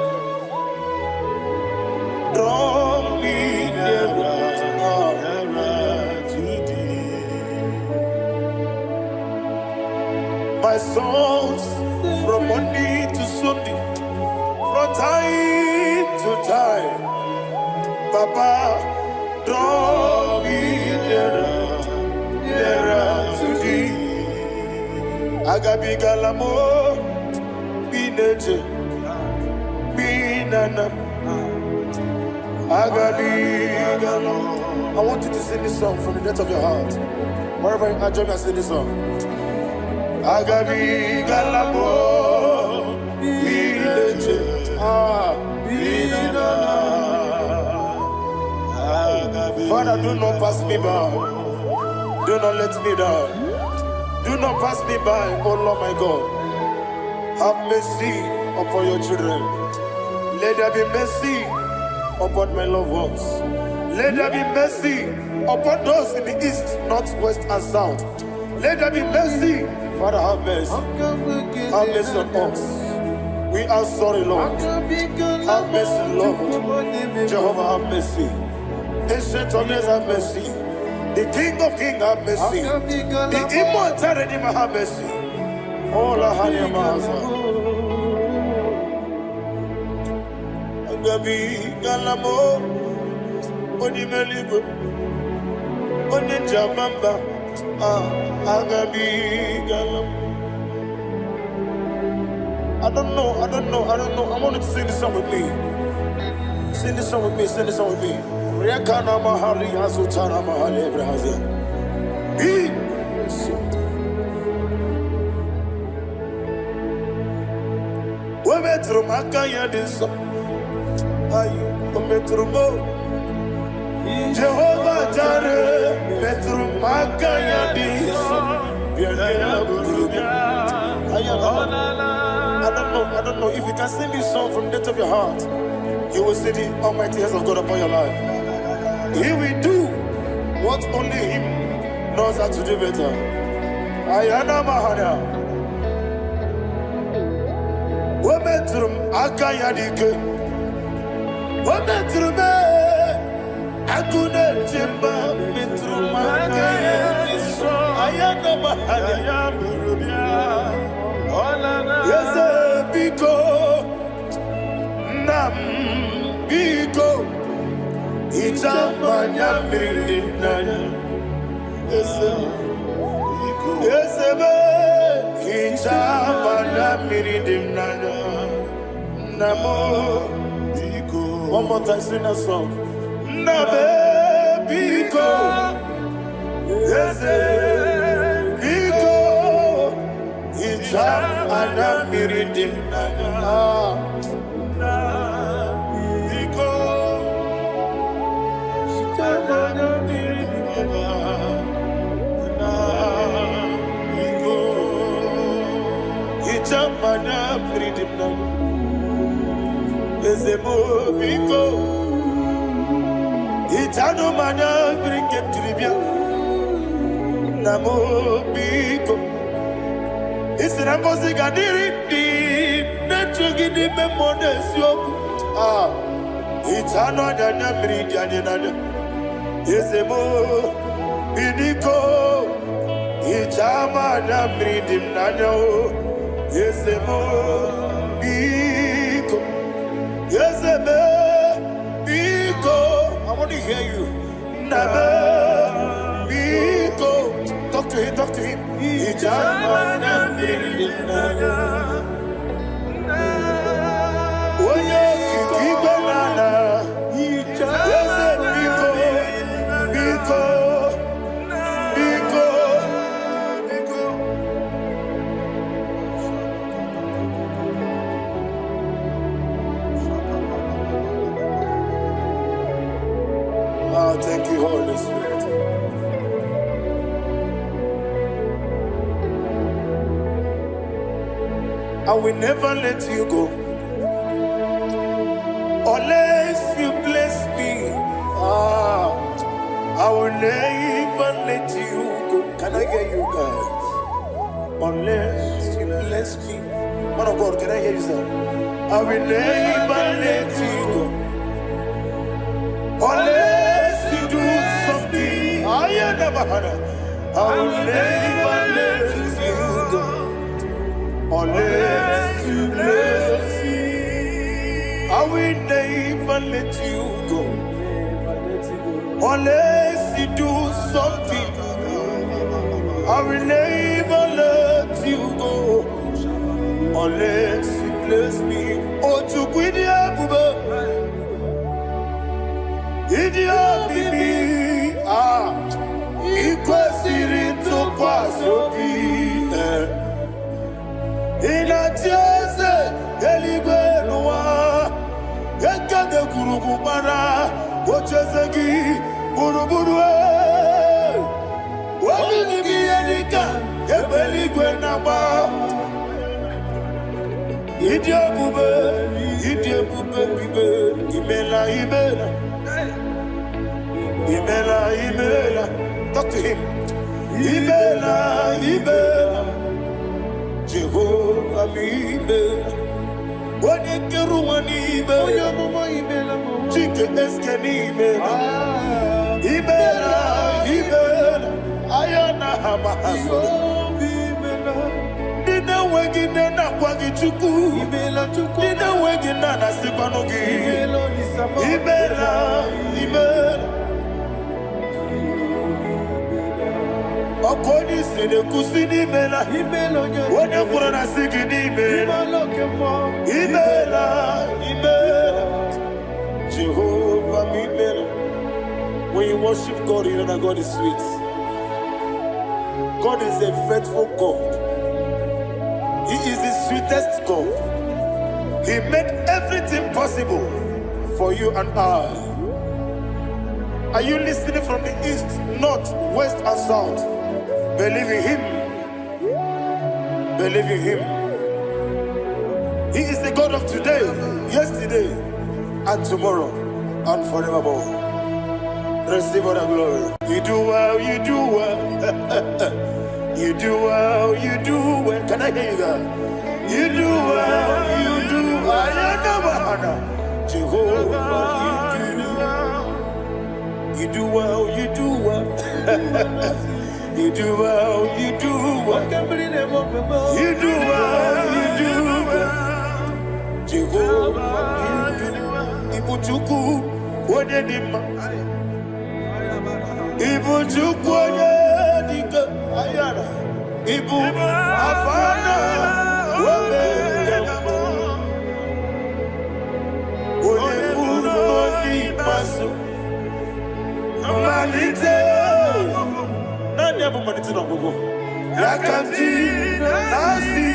Draw me nearer, nearer to thee. My songs from Monday to Sunday, from time to time. Papa, draw me nearer, nearer to thee. Agabi galamo, bineje, binana. Agabi galamo. I want you to sing this song from the depth of your heart. Wherever you are, join me and sing this song. Agabi galamo, bineje, binana. Father, do not pass me by. Do not let me down. Do not pass me by, oh Lord my God. Have mercy upon your children. Let there be mercy upon my loved ones. Let there be mercy upon those in the east, north, west, and south. Let there be mercy. Father, have mercy. Have mercy on us. We are sorry, Lord. Have mercy, Lord. Jehovah, have mercy. Ancient of days, have mercy. The King of Kings, have mercy. The immortal Redeemer, have mercy. Oh, la hania maza. Agabi galamo, oni meligo, oni jamamba. Agabi galamo. I don't know. I want you to sing this song with me. Sing this song with me. Sing this song with me. Rekana mahali azutana mahali Ebrahazia. Wemetru makaya diso. Ayu, wemetru mo. Jehovah Jireh, metru makaya diso. I don't know if you can sing this song from the depth of your heart. You will see the almighty hands of God upon your life. He will do what only Him knows how to do better. Ayana Mahana. Wometrum Akayadike. Wometrum Akuna Jimba Metrum Akayadike. Ayana Mahana. Yes, Biko Nam Biko. Ichamanya mirinaya, esebe. Ichamanya mirinaya, namo biko. One more time, sing a song. Nabe biko, ese biko. Ichamanya mirinaya. Mana freedom now. Ezemo biko. Itano mana bring him to Libya. Namo biko. Isirakosi gadiri di. Nechugi di memones yoku. Itano dana bring yanina. Ezemo biko. Ichama na bring him nano. Yesemo biko, yeseme biko. I want to hear you. Nabe biko. Talk to him. Ijama na brinana. Oye kiki banana. Yese biko, biko. Oh, thank you, Holy Spirit. I will never let you go unless you bless me. I will never let you go. Can I hear you guys? Unless you bless me. Man of God, can I hear you, sir? I will never let you go unless you do something. I will never let you go unless you bless me. I will never let you go unless you do something. I will never let you go unless you bless me. Oh, to Guidia Buba, Idia Bibi, Equasiri to Quasopi, in a Tiasa, Elibenua, Yaka de Kurubara, Ochazagi, Buruburu. What did you be Edika? Ebeligwenaba. Idia Bube, Imela, Imela. Talk to him. Imela, Jehovah, Imela. What did you do? Imela, Chicken Escanimela. Imela. Ayana Hamahaso. Dina Wagina Wagichuku. Dina Wagina Nasipanogi. Imela. Okoni Sine Kusini Mela. When you put on a Sigini Mela. Imela. Jehovah Mimela. When you worship God, you know that God is sweet. God is a faithful God. He is the sweetest God. He made everything possible for you and I. Are you listening from the east, north, west, and south? Believe in Him. Believe in Him. He is the God of today, yesterday, and tomorrow, and forevermore. Receive all the glory. You do well, you do well. You do well, you do well. Can I hear you that? You do well, you do well. Jehovah, you do well, you do well. You do well, you do well. You do well, you do well. Jehovah, you do well. Ibuchuku, what did him? Ibu chukwoye dika ayana. Ibu afana wame yambo. Onebu noni masu. Manite. Nani abu manite na gogo. Yakanti nasi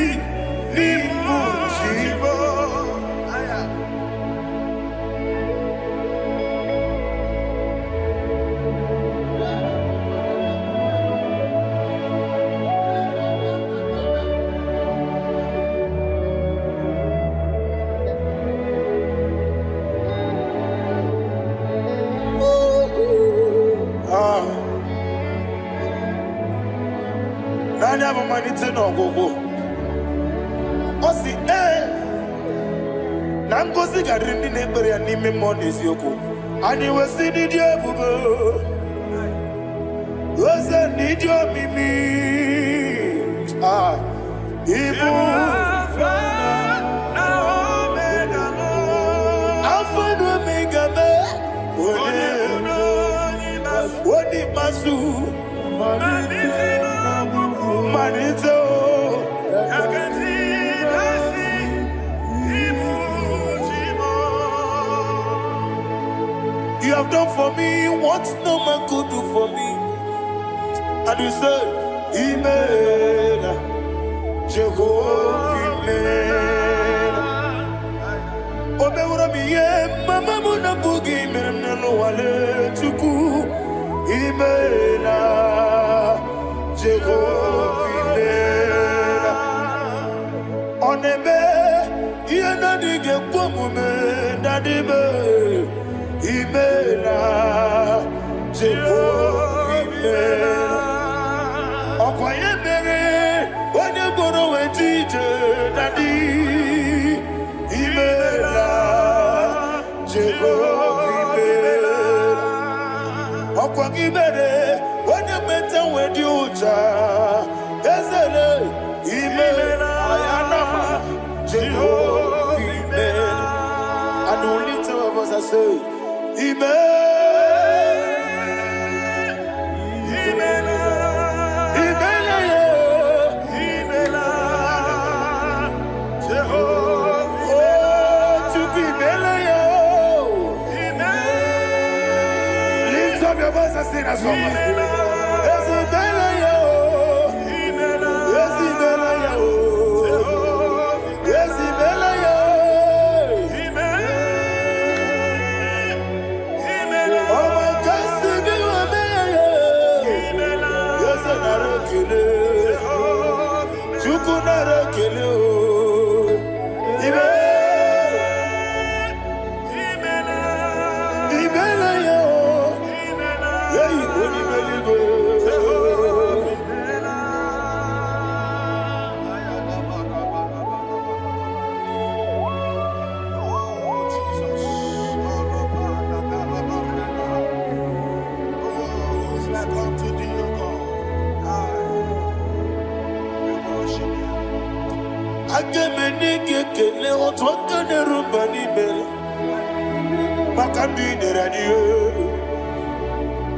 nibu chibo. Nani abu manite na gogo. Osi na ngozi garindi n'ekpere ya n'ime mmụọ n'eziokwu. Anyị wesi n'ịdị ebube. Oze n'ịdị omimi. Ibu Alpha na Omega me. Odi masu. Manito. You have done for me what no man could do for me. And you said, Imela, Jehovah, Imela. Obe ura miye, mama muna bugi, meremne no wale chuku. Imela, Jehovah Imela. Onebe, Iena dige kumume, Nadibe, Imela, Jehovah Imela. Okwaye mere, onye goro wetije, Nadi, Imela, Jehovah Imela. Okwangi mere, onye meta wedi ucha, Ezele, Imela, Ayanama, Jehovah Imela. And only two of us are say, Imela. Sing a song.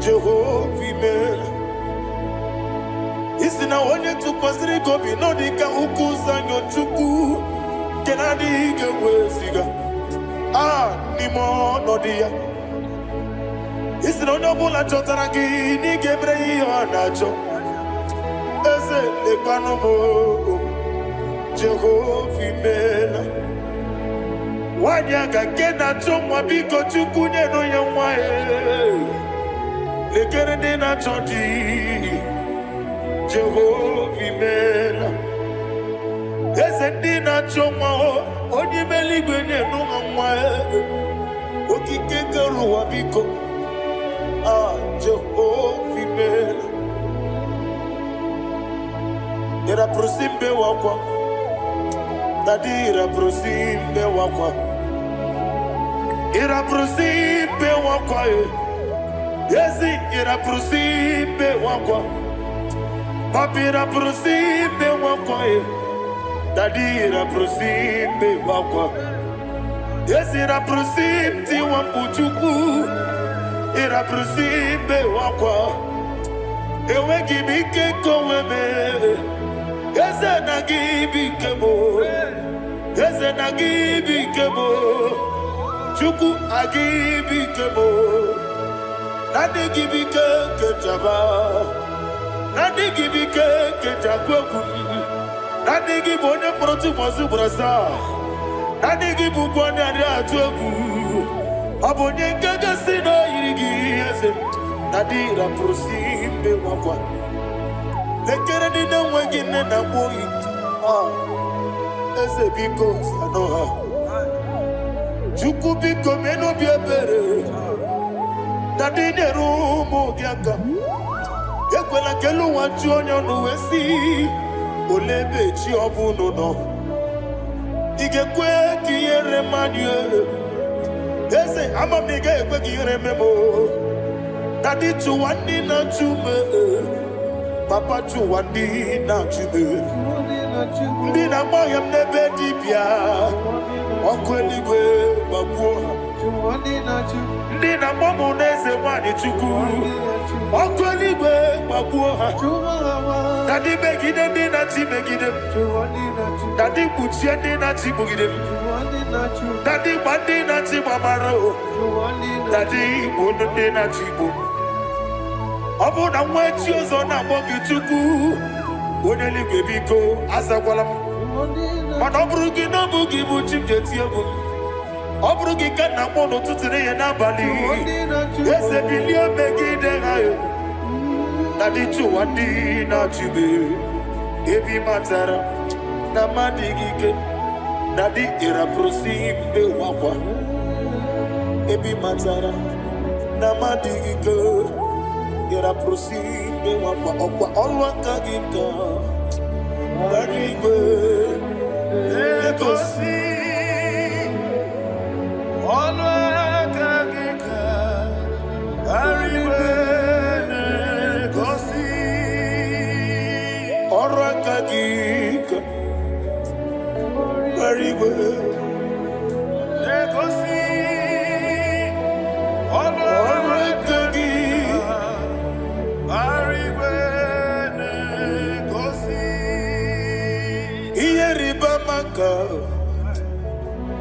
Jehovah Imela. Isina onye tukosiri gobi no dika ukuza nyochuku kenadi gewesiga nimo no dia. Isina onye bula chotara gi ni gebre iyo nacho eze lekwano mo Jehovah Imela. Wanyaga kena chomwa biko chukunye no ya mwae lekere de na chodi Jehovah Imela. Eze ndi na chomwa onye meligwe ne no mwae okike keruwa biko Jehovah Imela. Era prosimbe wakwa Dadira prosimbe wakwa Ira prosimbe wakwa Yesi ira prosimbe wakwa Papira prosimbe wakwa Dadira prosimbe wakwa Yesi ira prosimti wakuchuku Ira prosimbe wakwa Ewe gibike koweme Yese na gibike mo Yese na gibike mo Chuku agibike mo Nadi gibike kejaba Nadi gibike kejakweku Nadi gibone proti mozu brasa Nadi gibukwane ade atweku Abonye ngege sino irigi yese Nadi raprosimbe wakwa Lekere dine wengine na boyi Eze biko sanoha Chuku biko meno biebere Dadine rumu gyaka Yekwela kelu wanchi onyo nuwesi Olebe chi obuno no Igekwe kiyere manye Eze amamige ekwe kiyere memo Dadi chuwandi na chume Papa chuwandi na chume Ndi na moyam nebe dibia Okweligwe babuha Ndi na momo neze wani chuku Okweligwe babuha Dadi megide ndi na ti megide Dadi kuchie ndi na ti bugide Dadi bandi na ti mamaro Dadi bono ndi na ti bo Obu na mwechi ozo na mogi chuku Oneligwe biko azakwala Mana oburu gị n'obu gị bụ chi m ji eti egwu ọ bụrụ gị ka nna m n'ụtụtụ n'ihe n'abalị eze bilie megide ha Nadi chuwadi na chibe. Ebi matara na madigike. Nadi ira prosimbe wakwa. Ebi matara na madigike. Ira prosimbe wakwa. Okwa olwa kagika. Barigwe. Ekosi. Olwa kagika. Barigwe. Ekosi. Olwa kagika. Barigwe. Ekosi. Olwa kagika. Barigwe. Ekosi. Iyeriba maka.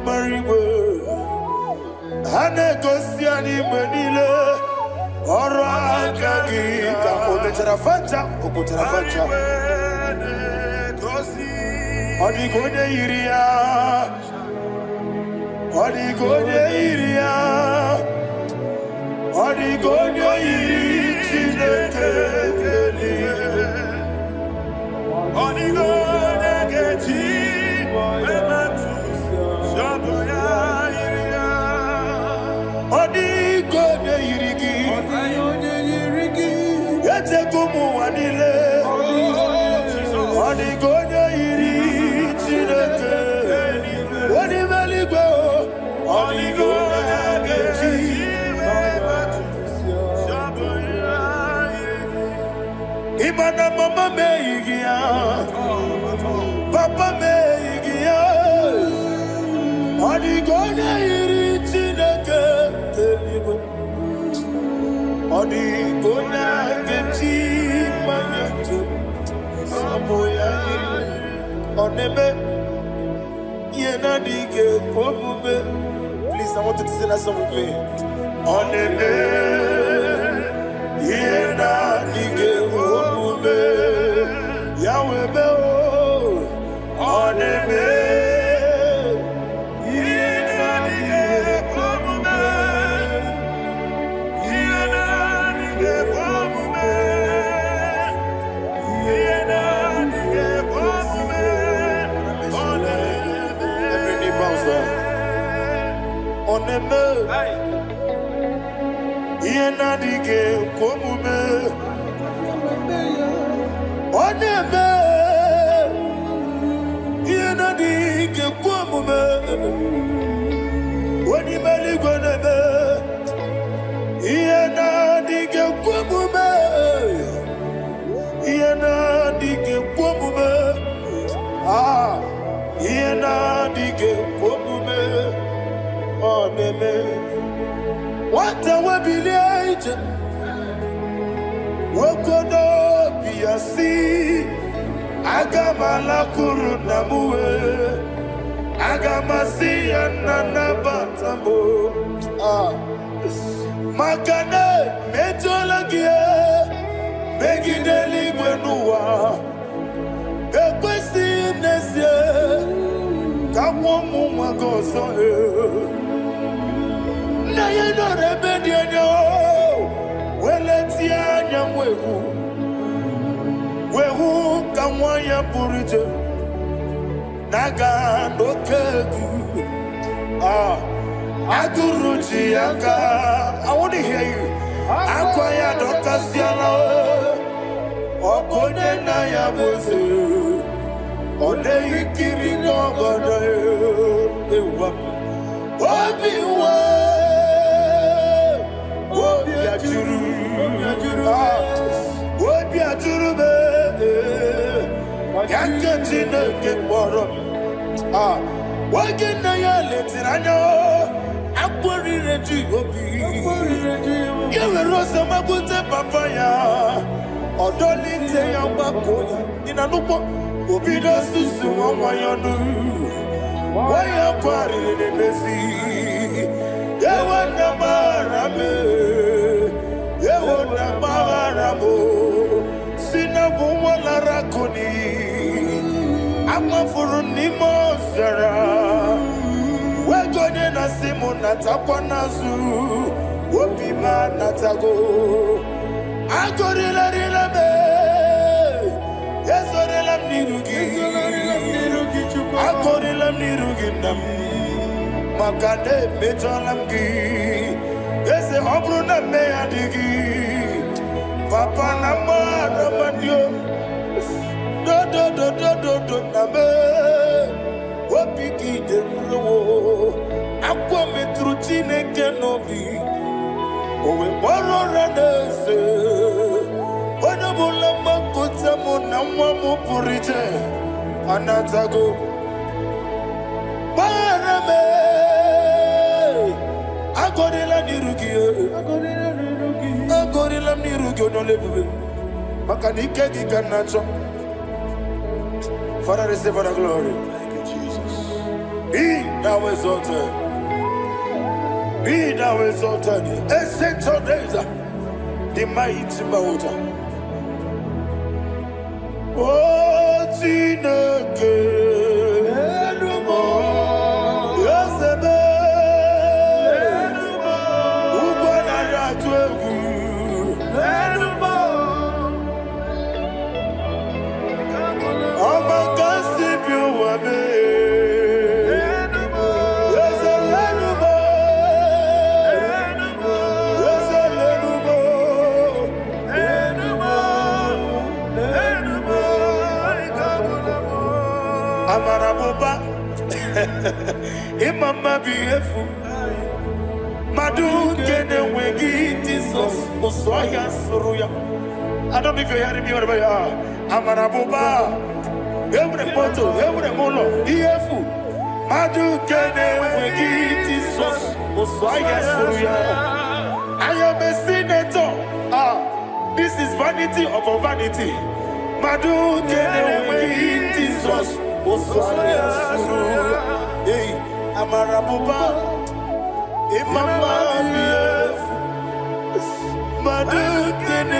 Barigwe. Hane gosi ani menile. Oro akagika. Ometarafacha. Okotarafacha. Odigonye iria. Odigonye iria. Odigonye iri chineke. Odigonye geji. Odigonye irigi. Etekumu wanile. Odigonye iri chineke. Odimeligwe. Odigonye geji. Imana mama meigia. Papa meigia. Odigonye iri chineke. Odigonye geji manyetu. Samoya iri. Oneme. Yenadige komume. Please, I want you to sing that song with me. Oneme. Yenadige komume. Yahweh me o. Oneme. Yenadige komume. Yenadige komume. Yenadige komume. Every knee bows down. Oneme. Yenadige komume. Oneme. Yenadige komume. Onimeligwe neme. Yenadige komume. Yenadige komume. Ah. Yenadige komume. Oneme. Wata wabileje. Wokodo biasi. Agamala kurunamue. Agamasi ananabatamo. Ah. Makane metolagie. Megideli gwenua. Ekwesi nesie. Kamwomu magoso na yeno rebedienyo. Weletia nyamwehu. Wehu kamwaya purije. Naga dokegu. Ah. Aguruji aka. I want to hear you. Akwaya dokasiana. Okonye na ya boze. Ode yikiri nogoda. Ewa. Obiwa. Obiajuru. Obiajuru be. Yakachine kekboro. Ah. Wagina ya letiranya. Akwari reji obi. Yewe rosa magute papaya. Odolite ya bakoya. Inanupo. Obido susu wawayonu. Waya kwari nebezi. Yewa nabarame. Yewa nabaramo. Sina buwala rakoni. Amafuru ni mozara. Wegone na simu natakwa nazu. Wopima natago. Agorila rila me. Yesorila nirugi. Agorila nirugi nam. Makane mejolamgi. Yese obruna me adigi. Papa nama namadio. Do name. Wapiki de mlo. Akwa metruchine kenobi. Owe boro ranese. Wanabula makuta muna mwamu purije. Anatago. Barame. Agorila nirugi. Agorila nirugi onolebube. Makanike gikanacho. Father, receive the glory. Thank you, Jesus. Be thou exalted. Be thou exalted. Ancient of days, the mighty mountain. Oh, Chineke. Yes, Amaraboba, Imama beautiful. Madu kene wegi Jesus, Oswaya Suruya. I don't know if you're hearing me wherever you are. Amaraboba, every photo, every molo, beautiful. Madu kene wegi Jesus, Oswaya Suruya. I am a senator. This is vanity of a vanity. Madu kene wegi Jesus. Hey, Amarabuba, Imama, Madu, can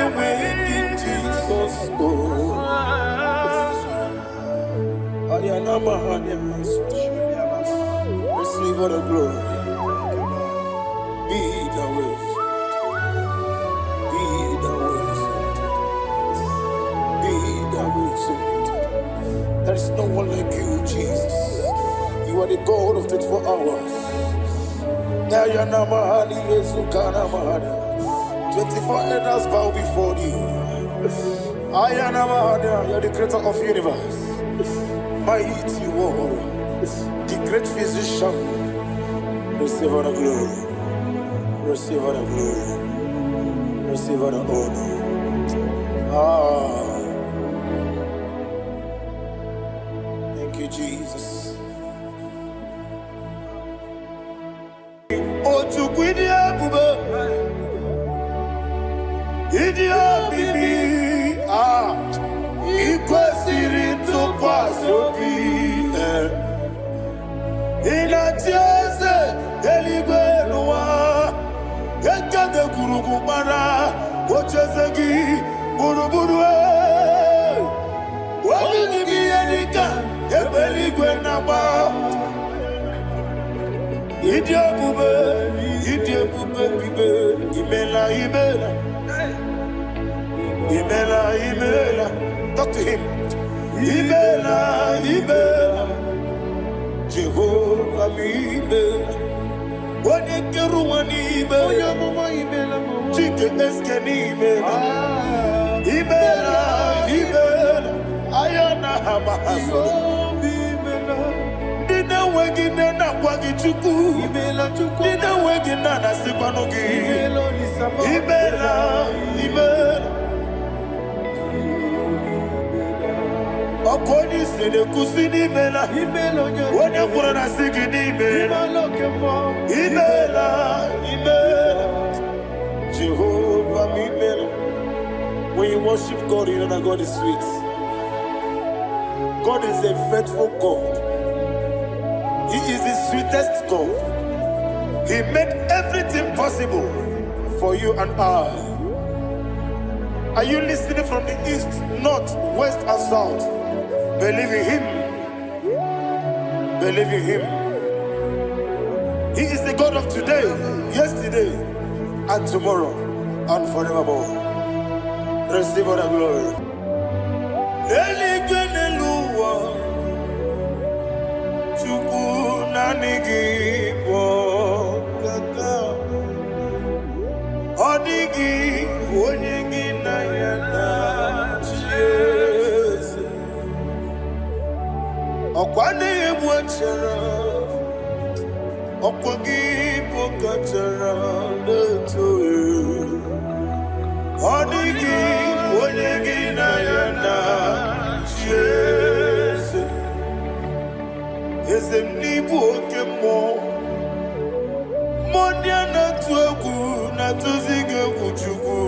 Jesus. Receive all the glory. Be the way. Be the way. Be the way. There is no one like you, Jesus. You are the God of 24 hours. 24 elders bow before you. You are the creator of the universe. Mighty warrior, the great physician. Receive all the glory. Receive all the glory. Receive all the honor. Thank you, Jesus. Oh, to Guidia Buba, Idia Bibi, Equasirin to Quasopi, in a Tiaze, Elibenua, Eka de Kurugumara, Ochazagi, Buruburu, what did you be any gun? Ebeligwenaba Idia Bube Bibe Imela Talk to him. Imela Jehovah Imela Wanekeruani Imela Chicken Eskeni Imela Ayana Hamahaso Dina Wagina Wagichuku Dina Wagina Nasipanogi Imela Okoni Sede Kusini Mela Wanya Purana Sigini Mela Imela Jehovah Imela. When you worship God, you know that God is sweet. God is a faithful God. He is the sweetest God. He made everything possible for you and I. Are you listening from the east, north, west, and south? Believe in Him. Believe in Him. He is the God of today, yesterday, and tomorrow, and forevermore. Receive all the glory. Eligwenelua, Chukwu nanigi bo kaka, odigi onyegi na yana Jesu. Okwani ebwachara, okwagi bokachara leto. Odigi onyegi na yana Jesu. Ezemnibu okemo Modia na tuegu na tuzige kuchugu.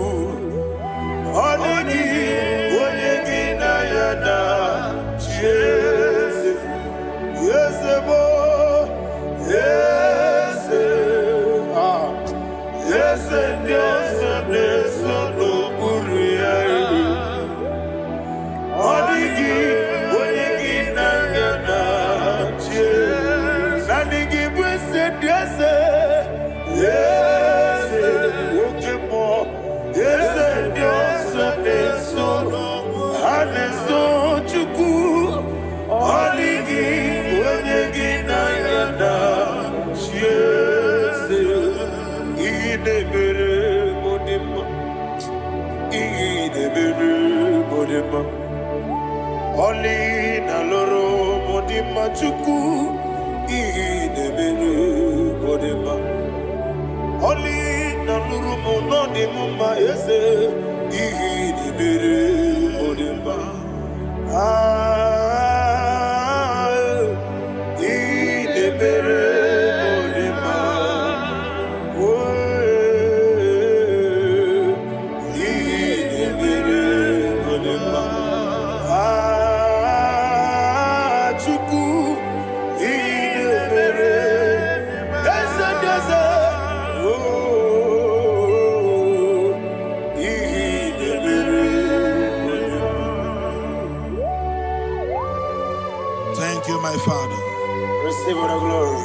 Odigi onyegi na yana Jesu. Yesebo Yese Yese Yese Yese no Buria. Odigi onyegi na yana Jesu. Nanigi bwese Yese Yese Okemo Yese Yese Yese no Haneso Chuku. Odigi onyegi na yana Jesu. Idebere modima, idebere modima. Oli na loro modima chuku. Idebere modima. Oli na loro modima ese. Idebere modima. Idebere modima. Thank you, my Father. Receive all the glory.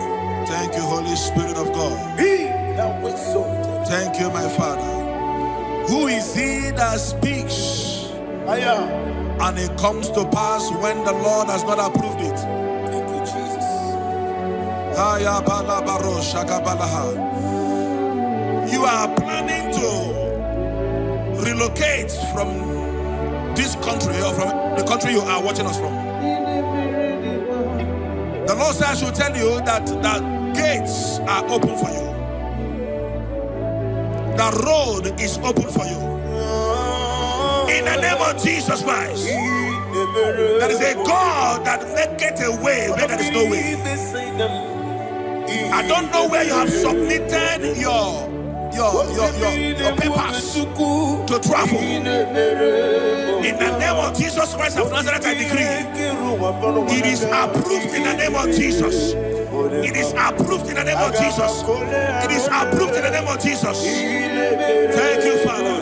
Thank you, Holy Spirit of God. He that exalted. Thank you, my Father. Who is he that speaks and it comes to pass when the Lord has not approved it? Thank you, Jesus. You are planning to relocate from this country or from the country you are watching us from. The Lord says I should tell you that the gates are open for you. The road is open for you. In the name of Jesus Christ. There is a God that maketh a way where there is no way. I don't know where you have submitted your papers to travel. In the name of Jesus Christ of Nazareth, I decree it is approved in the name of Jesus. It is approved in the name of Jesus. It is approved in the name of Jesus. Thank you, Father.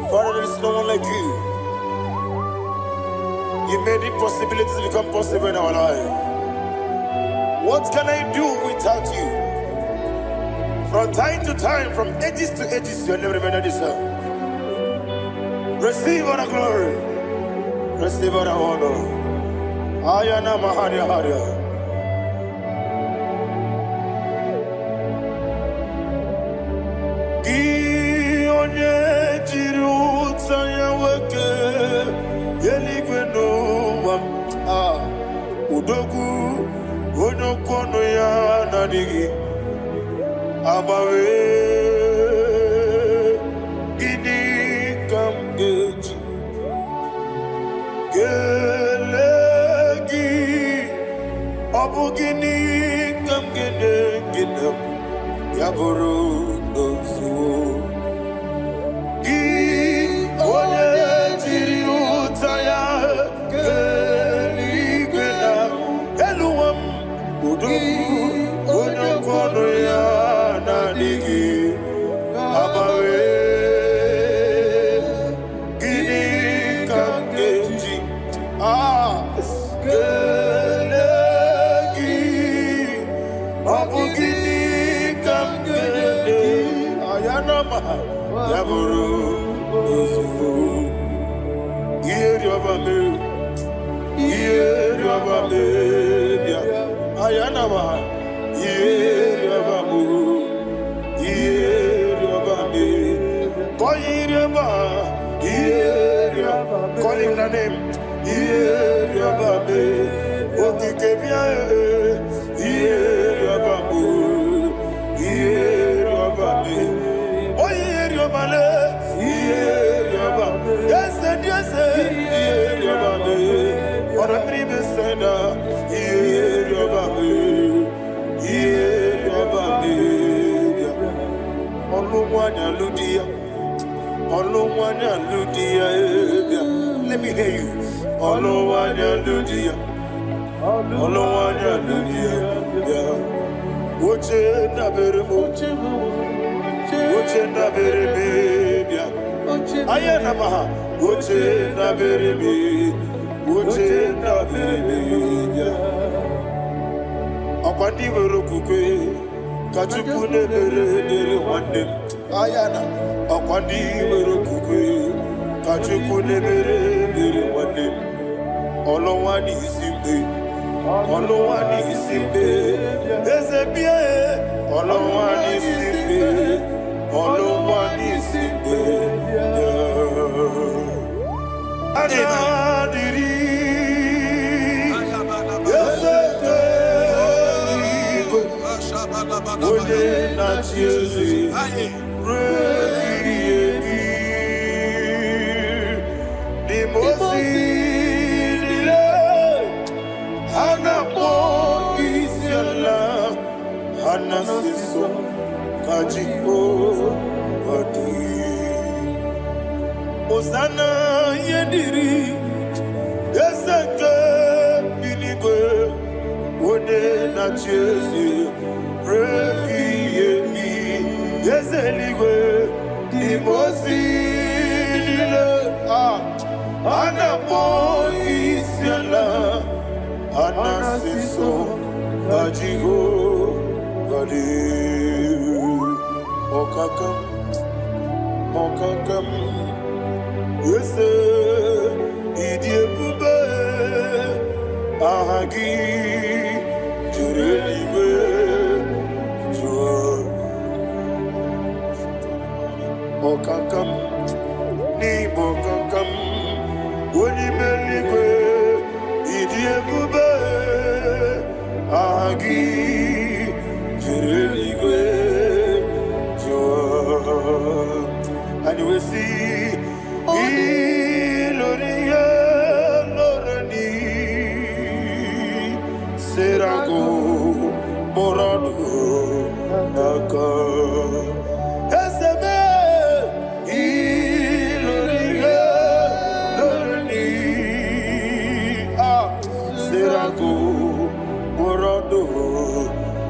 Father, there is no one like you. You made impossibilities become possible in our life. What can I do without you? From time to time, from ages to ages, you never remain the same. Receive all the glory. Receive all the honor. Ayana Maharia Haria. Udogu onokono ya nadigi abawe ini kamgeji gelegi abugini kamgene ginem yaburu dosu gi onye jiri utaya Udogu, Onokono Yaburu Ozufu Iyeriobame Iyeriobame Ayanama Iyeriobame Iyeriobame Koyiriba Iyeriobame Call him the name Iyeriobame Okikebia Iyeriobame Iyeriobame Oyeriobale Iyeriobame Yes, Iyeriobame Oramribe Senda Iyeriobame Iyeriobame Olumwanya Ludia Olumwanya Ludia Let me hear you Olumwanya Ludia Olumwanya Ludia Uche na beremo Uche na bereme Ayana maha Uche na bereme Uche na bereme Akwandi berokukwe Kachuku ne bere wande Ayana Akwandi berokukwe Kachuku ne bere wande Olowani isimbe Olowani isimbe Ezebie Olowani isimbe Olowani isimbe Anadiri Ezeke Ode na chiezi Rebi Nimosi Nile Anapo Isiala Anasiso Kajiko Wadi Osana Yediri Ezeke Binigwe Ode na chiezi Rebi Yemi Yezeligwe Nimosi Nile Anapo Isiala Anasiso Kajigo Gadi Okakam Yese Idiebube Ahagi Jurelibe Jua Okakam Ni Bokakam Unimeligwe Idiebube Ahagi Jurelibe and you will see Iloria Lorani Serago Morado Naka Ezebe Iloria Lorani Serago Morado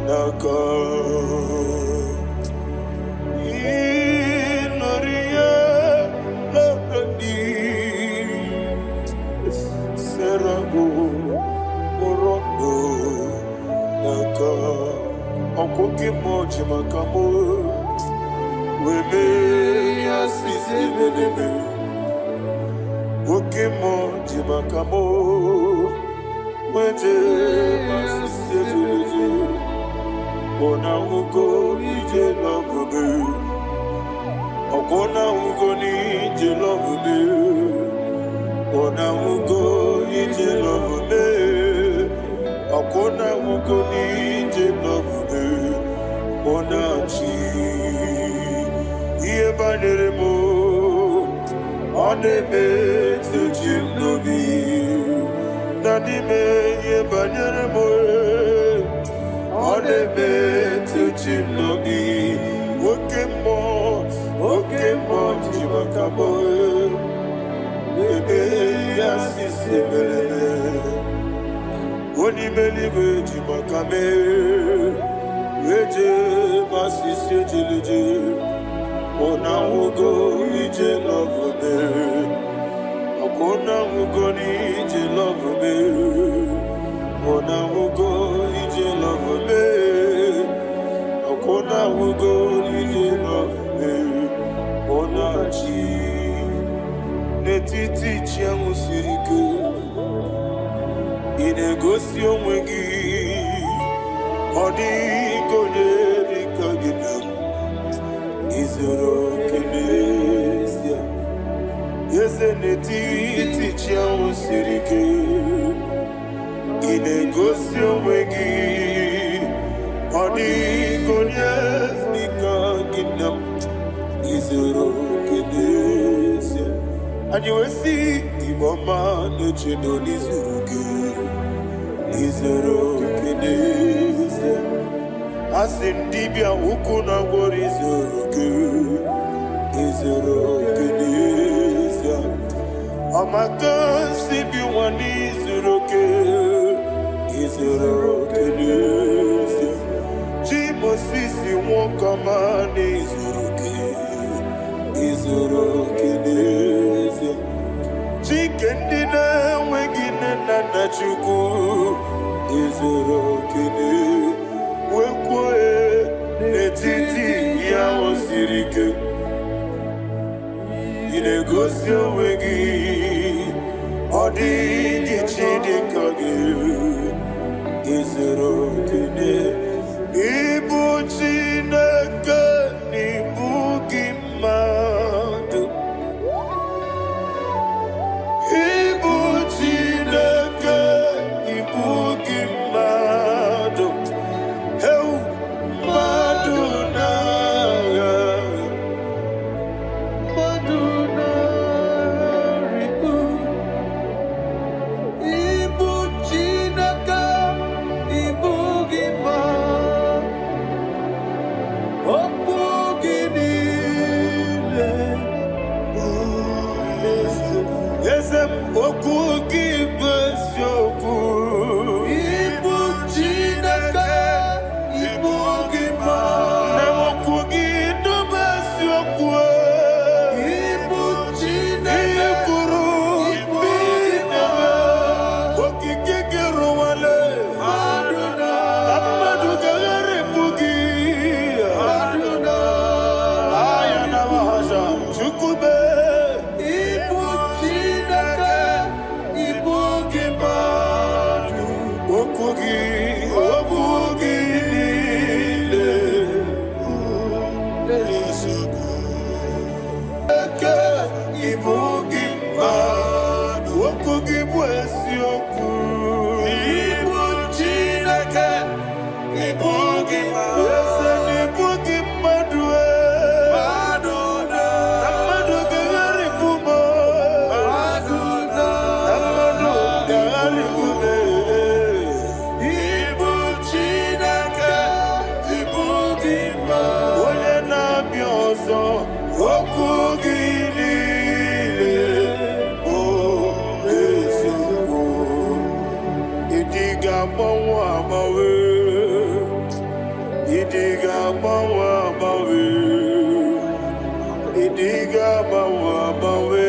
Naka Okoke moji makamo Weme yasisi meneme Oke moji makamo Weje masisi jeje Ona ugo ije lovebe Okona ugo ni ije lovebe Ona ugo ije lovebe Okona ugo ni ije lovebe Ona chi Iye banere mo One me te chimnobi Nani me iye banere mo One me te chimnobi Oke mo chimakamo Ebe yasisi melele Oni meliwe chimakame Eje masisi jeleje Ona ugo ije love me Akona ugo ni ije love me Ona ugo ije love me Akona ugo ije love me n'etiti chiamu sirike inegosi onwe gị ọ dịghị onye dịka gị na izuru oke n'ezie eze n'etiti chiamu sirike inegosi onwe gị ọ dịghị onye dịka gị na izuru oke n'ezie anyị wee sị Igbo ọma na-echedo n'izuru gị izuru oke n'ezie asị ndị bịa ukwu na-agwọrọ izuru gị izuru oke n'ezie ọmaka si bi nwa n'izuru oke izuru oke n'ezie chi Mosisi nwoke ọma n'izuru gị izuru oke n'ezie chike ndị na-enweghị nne na nna Chukwu izuru oke wekwuo n'etiti ya o siri ike ị na-egosi onwe gị ọ dịghị chi dịka gị izuru oke ịbụ Chineke n'ịbụ gị mmadụ ịbụ Chineke ịbụ gị mmadụ mmadụ n'agha mmadụ n'arịkụ ịbụ Chineke ịbụ gị mmadụ okwu gị niile eze m okwu gị bụ eziokwu ịbụ Chineke ịbụ gị mmadụ okwu gị dube eziokwu ịbụ Chineke kwuru ịbụ gị mmadụ okike gị rụwale mmadụ ga-agharịpụ gị aya na mahasha Chukwube ịbụ Chineke ịbụ gị mmadụ okwu gị niile eke ịbụ gị mmadụ okwu gị bụ eziokwu ịbụ Chineke ịbụ gị mmadụ eze na ịbụ gị mmadụ mmadụ na mmadụ ga-agharịpụ m mmadụ na mmadụ ga-agharịpụ m ịbụ Chineke ịbụ gị mmadụ onye na-abịa ọzọ okwu gị niile bụ eziokwu ịdị ga-agbanwe agbanwe ịdị ga-agbanwe agbanwe ịdị ga-agbanwe agbanwe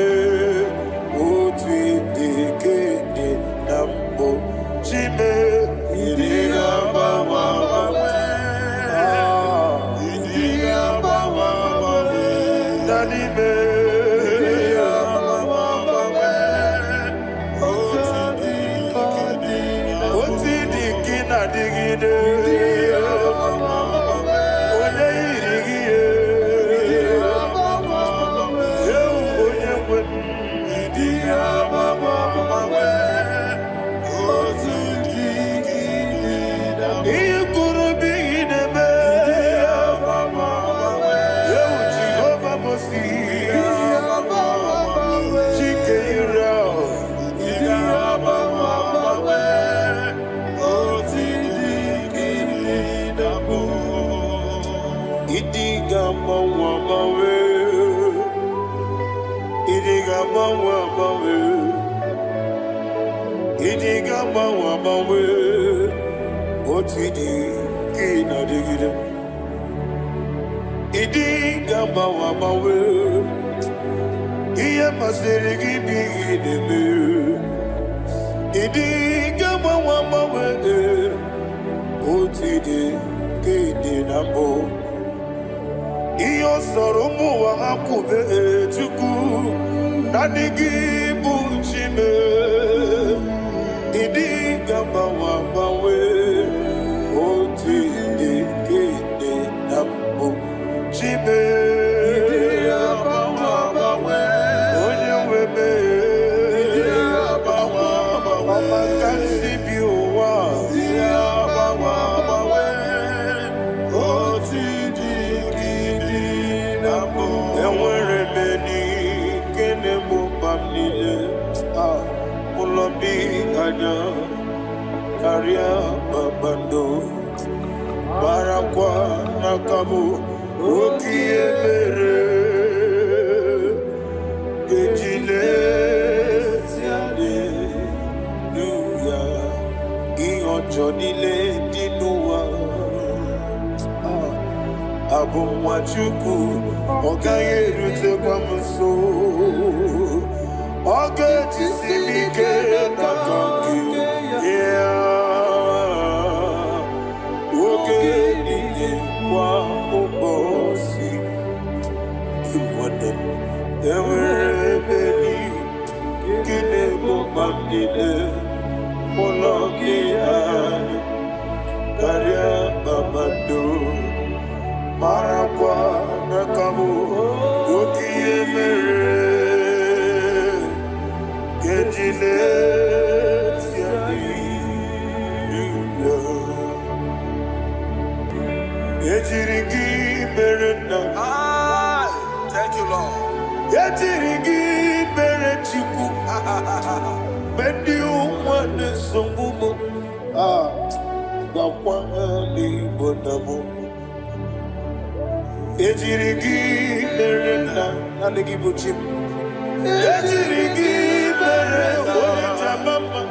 otu ịdị ke dị na mbụ Chime ịdị ga-agbanwe agbanwe ịdị ga-agbanwe agbanwe na n'ime ịdị ga-agbanwe agbanwe otu ịdị gị na-adịgide onye yiri gị ewu onye nwe m ịdị ga-agbanwe agbanwe otu ịdị gị na-adịgide ihe kwuru bụ ihe na-eme ewu Jehova Mosisi chike ire ahụ ịdị ga-agbanwe agbanwe otu ịdị gị na-abụ ịdị ga-agbanwe agbanwe ịdị ga-agbanwe agbanwe ịdị ga-agbanwe agbanwe otu ịdị gị na-adịgide ịdị ga-agbanwe agbanwe ihe masịrị gị bụ ihe na-eme ịdị ga-agbanwe agbanwe otu ịdị gị dị na mbụ ihe ọ sọrọ ụmụ ụwa ha kwube Chukwu Nanigi Buchime, Idiga Bawe, Oti Dikede Nambu, Chime, Bawe, Onyewebe, Mama Kansi Biwa, Bawe, Oti Dikede Nambu, Eweremeni. Mulobi Anya Karia Babando Barakwa Nakabu Okie Mere Gejile Siane Nuya Iyo Jonile Dinua Abu Machuku Okaye Rute Kwamuso Oge Tisimike Nakanki Yeah Oge Niye Kwa Obosi Tuwade Ewere Beni Kine Mubamdile Mologi Ani Karia Babando Marakwa Nakabu Okie Mere Gejile Siani Ejirigi Merena. Thank you, Lord. Ejirigi Merechiku Mendiu Mwane Sumumu Gakwani Bonamu Ejirigi Merena Nalegi Buchim Ejirigi Mere Onita Mama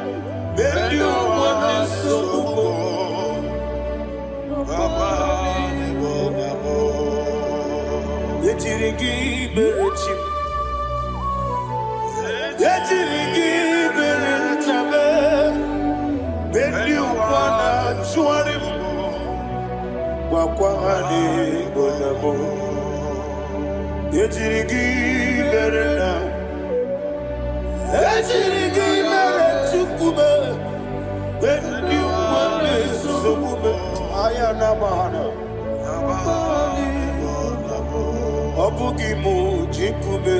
Mendiu Mwane Sumumu Gakwani Bonamu Ejirigi Merechim Ejirigi Merechabe Mendiu Mwana Chuarim Wakwani Bonamu Ejirigi Merena Ejirigi Merechukube Mendiu Mwana Sumume Ayana Mahana Obugi Mujikume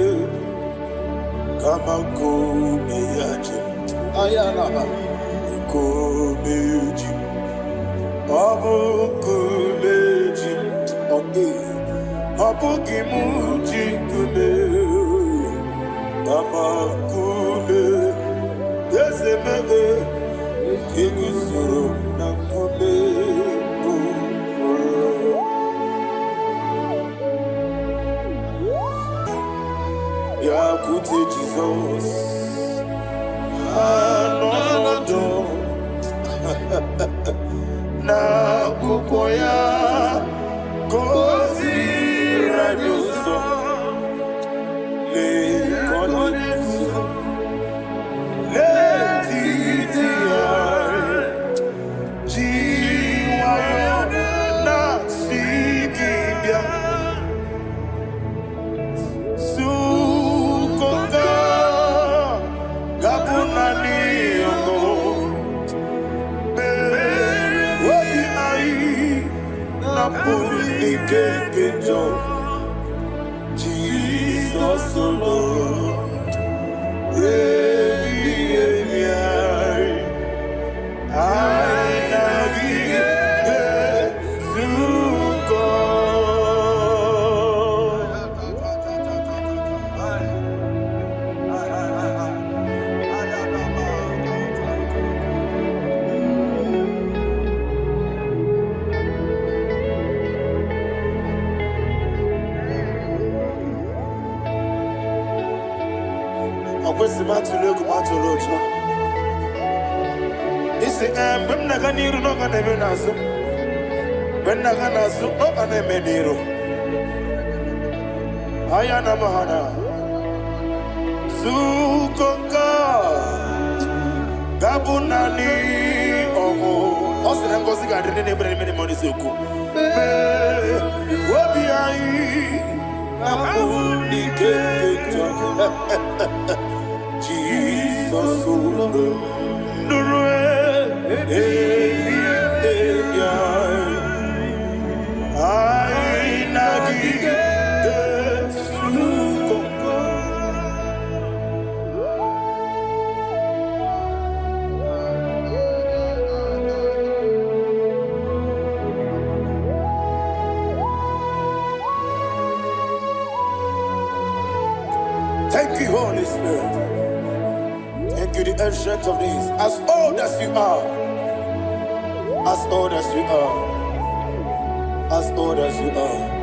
Kamako Meyaji Ayana Komeji Obukumeji Obugi Mujikume Kamakume Yezebebe Kigusuru Nakume Yakute Jesus Anodo Na kukoya Kozi Raduso Le Konesu Le Titiare Jiwayo Na Sikibia Jesus alone, I This is when Naganiru no Ganevenazo. When Naganazo, no Ganemeniro. Ayana Mahana Sukoka Gabunani Omo. Also, I'm going to get any money. Suku. Wabi I Abuni Kekita. Jesus, thank you, Holy Spirit. Thank you, the ancient of days. As old as you are, as old as you are, as old as you are.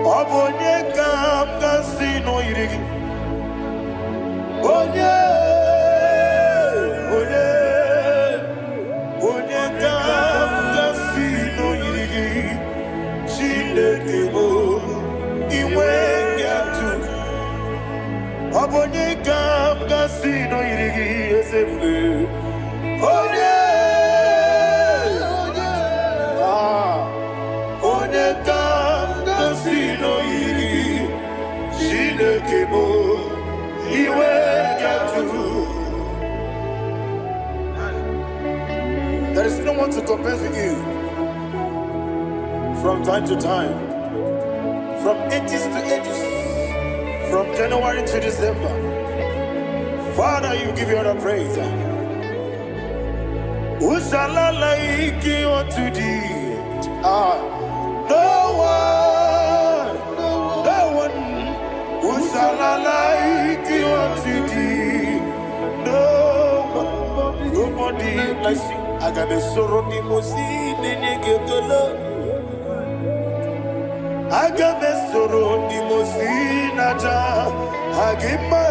Obonye kam kasino yirigi. Onye kam kasino yirigi. Chineke mo iwe nyatu. Obonye kam kasino yirigi esefu. Onye kam kasino yirigi. Chineke mo iwe nyatu. There is no one to compare with you. From time to time, from ages to ages, from January to December, Father, you give you all the praise. Who shall I like you unto thee? No one. Who shall I like you unto thee? No one, nobody like you. I got a sorrow, the most in Agamesoro di Mosinaja Agima.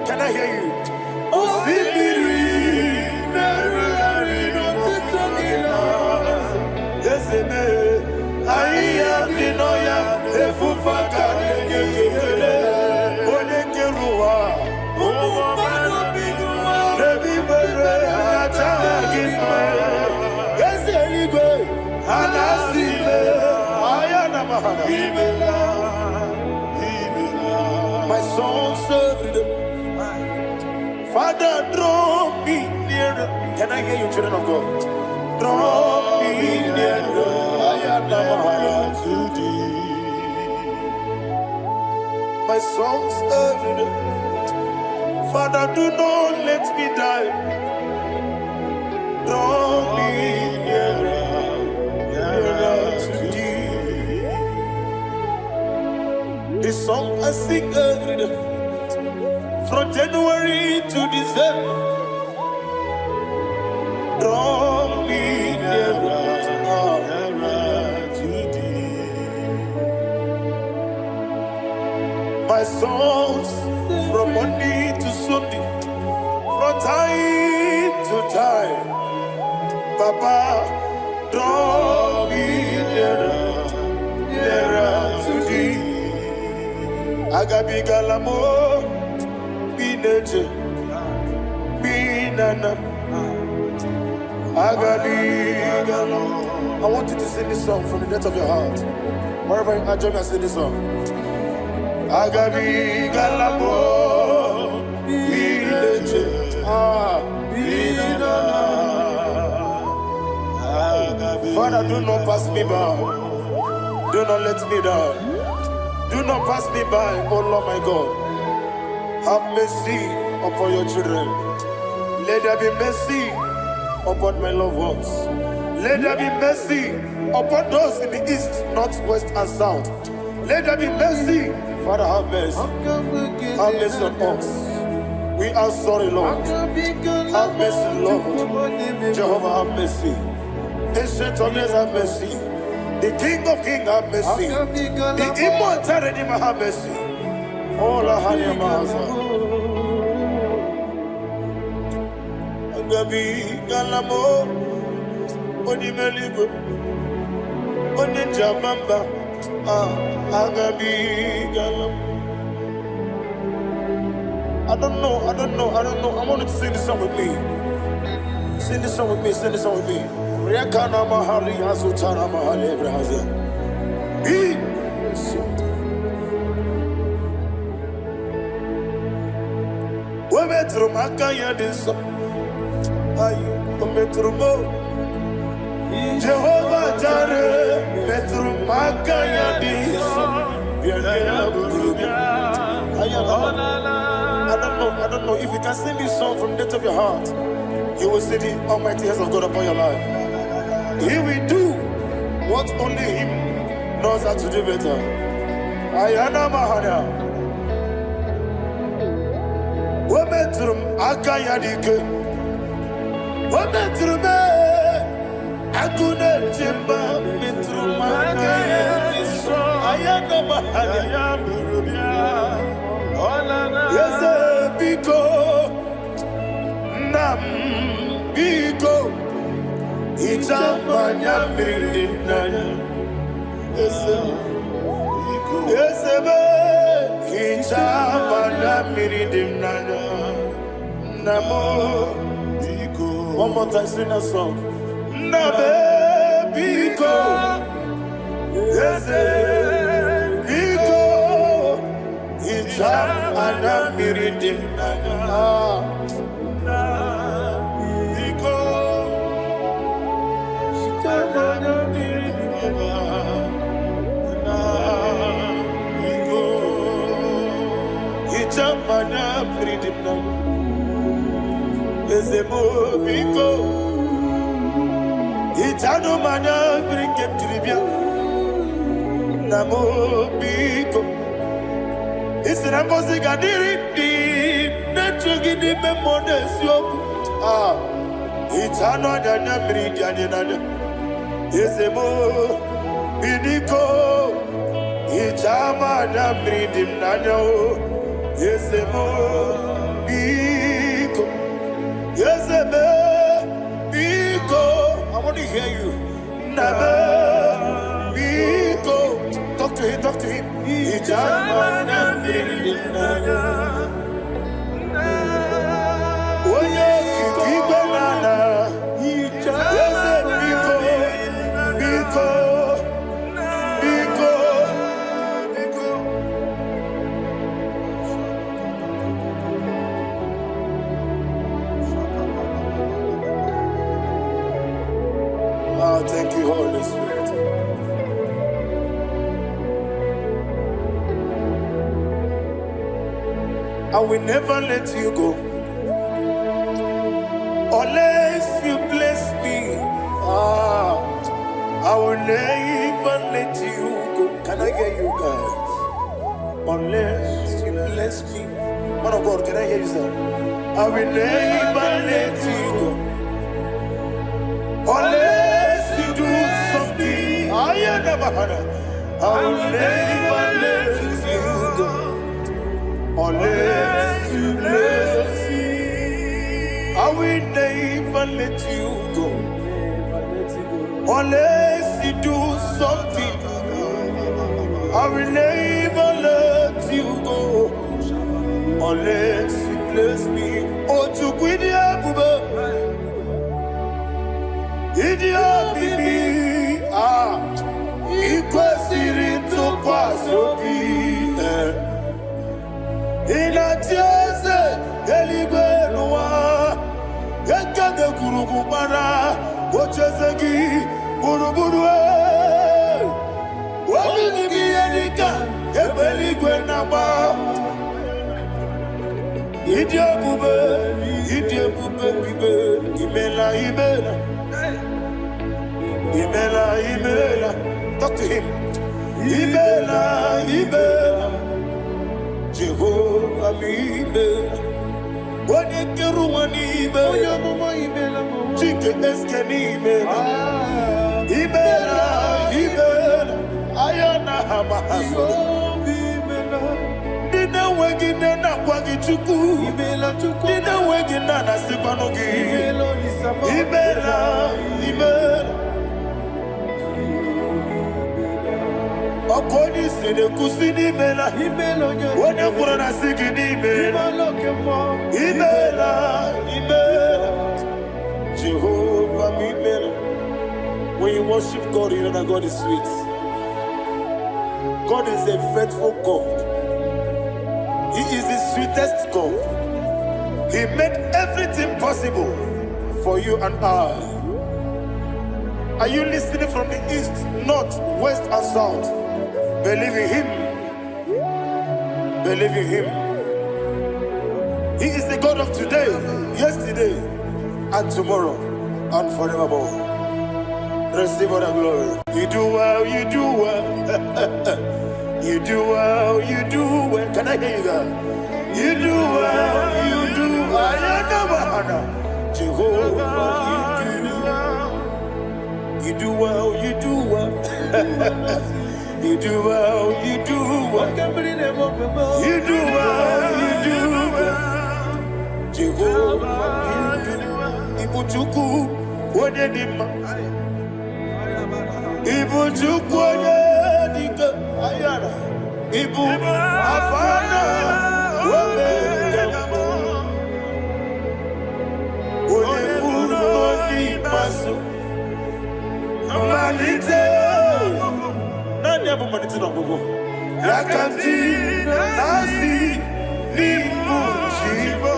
Can I hear you? Osibiri Yeseme Aya Dinoya Efufaka Onekerua Rebi Bere Achagima Yeseligwe Anasile my soul served. Father, draw me nearer. Can I hear you, children of God? Draw me nearer. To thee. My soul served. Father, do not let me die. Draw me nearer to thee. This song I sing every day, from January to December. Draw me nearer to thee. My songs from Monday to Sunday, from time to time. Papa, draw me nearer to thee. Agabi galamo, bineje, binana. Agabi galamo. I want you to sing this song from the depth of your heart. Wherever you are, join me and sing this song. Agabi galamo, bineje, binana. Father, do not pass me by. Do not let me down. Do not pass me by, oh Lord my God. Have mercy upon your children. Let there be mercy upon my loved ones. Let there be mercy upon those in the east, north, west, and south. Let there be mercy. Father, have mercy. Have mercy on us. We are sorry, Lord. Have mercy, Lord. Jehovah, have mercy. Ancient of days, have mercy. The King of Kings, have mercy. The immortal Redeemer, have mercy. Oh, la hania maza. Agabi galamo, oni meligo, oni jabamba. Agabi galamo. I don't know. I want you to sing this song with me. Sing this song with me. Riakana mahali azutana mahali Ibrahim. metro makaya diso. Ayo, metro mo. Jehovah Jireh, metro makaya diso. I don't know if you can sing this song from the depth of your heart. You will see the almighty hands of God upon your life. He will do what only Him knows how to do better. Ayana Mahana. Wometrum Akayadike. Wometrum Akuna Jimba Metrum Akayadike. Ayana Mahana. Yes, Biko. Nam Biko. Ichamanya Mirinaya. Yes, Biko. Ichamanya Mirinaya. Namo Biko. One more time, sing a song. Nabe Biko. Yes, Biko. Ichamanya Mirinaya. Mana pridimna ezemo biko itano mana brikem tribia namo biko isira ngozi gadiri di netugi di memodesio itano dana bridiani nana ezemo biniko itama na bridimna no. Yes, Biko. Yes, Biko. I want to hear you. Nabe Biko. Talk to him, talk to him. Ijamana Mirinaya. Oye Kiki Banana. Yes, Biko. Biko. Thank you, Holy Spirit. I will never let you go unless you bless me. I will never let you go. Can I hear you guys? Unless you bless me. Man of God, can I hear you, sir? I will never let you go unless you do something. I will never let you go unless you bless me. I will never let you go unless you do something. I will never let you go unless you bless me. Oh, to Guidia Buba. Idia Bibi, Ikwasirito Kwasobi, Inatiase, Elibenua, Yakade Kurugumara, Ochezegi, Buruburu, Wabini Edika, Ebeligwenaba, Idia Bube, Bibe, Imela, Imela, talk to him. Imela, Jehovah, Imela. What you do, Imela, chicken eskeni, Imela, Ayana Hamahaso. Dina wegina na kwagichuku, Dina wegina na sipanogi, Imela. Akoni sede kusini mela, wone kurana sigini mela, Imela, Jehovah Imela. When you worship God, you know that God is sweet. God is a faithful God. He is the sweetest God. He made everything possible for you and I. Are you listening from the east, north, west, and south? Believe in him. Believe in him. He is the God of today, yesterday, and tomorrow, and forevermore. Receive all the glory. You do well, you do well. You do well, you do well. Can I hear you guys? You do well, you do well. Jehovah, you do well, you do well. You do well, you do well. You do well, you do well. Jehovah, you do well. Ibuchuku, Wodedima. Ibuchuku, Wodedika. Ayana. Ibu, Afana. Wodedima. Wodedima, Wodimasu. Manite. Nani hapo manite na gogo? Yakanti, nasi, nimu, chibo.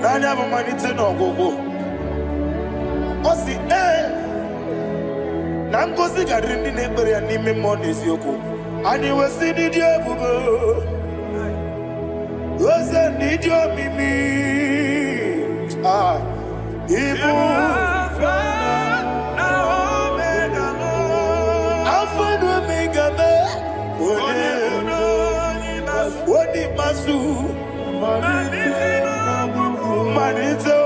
Nani hapo manite na gogo? Osi na ngozi garindi n'ekpere ya n'ime mmụọ n'eziokwu. Anyị wesi n'ịdị ebube, oze n'ịdị omimi. Ibu Alpha na Omega me. Odi masu manito.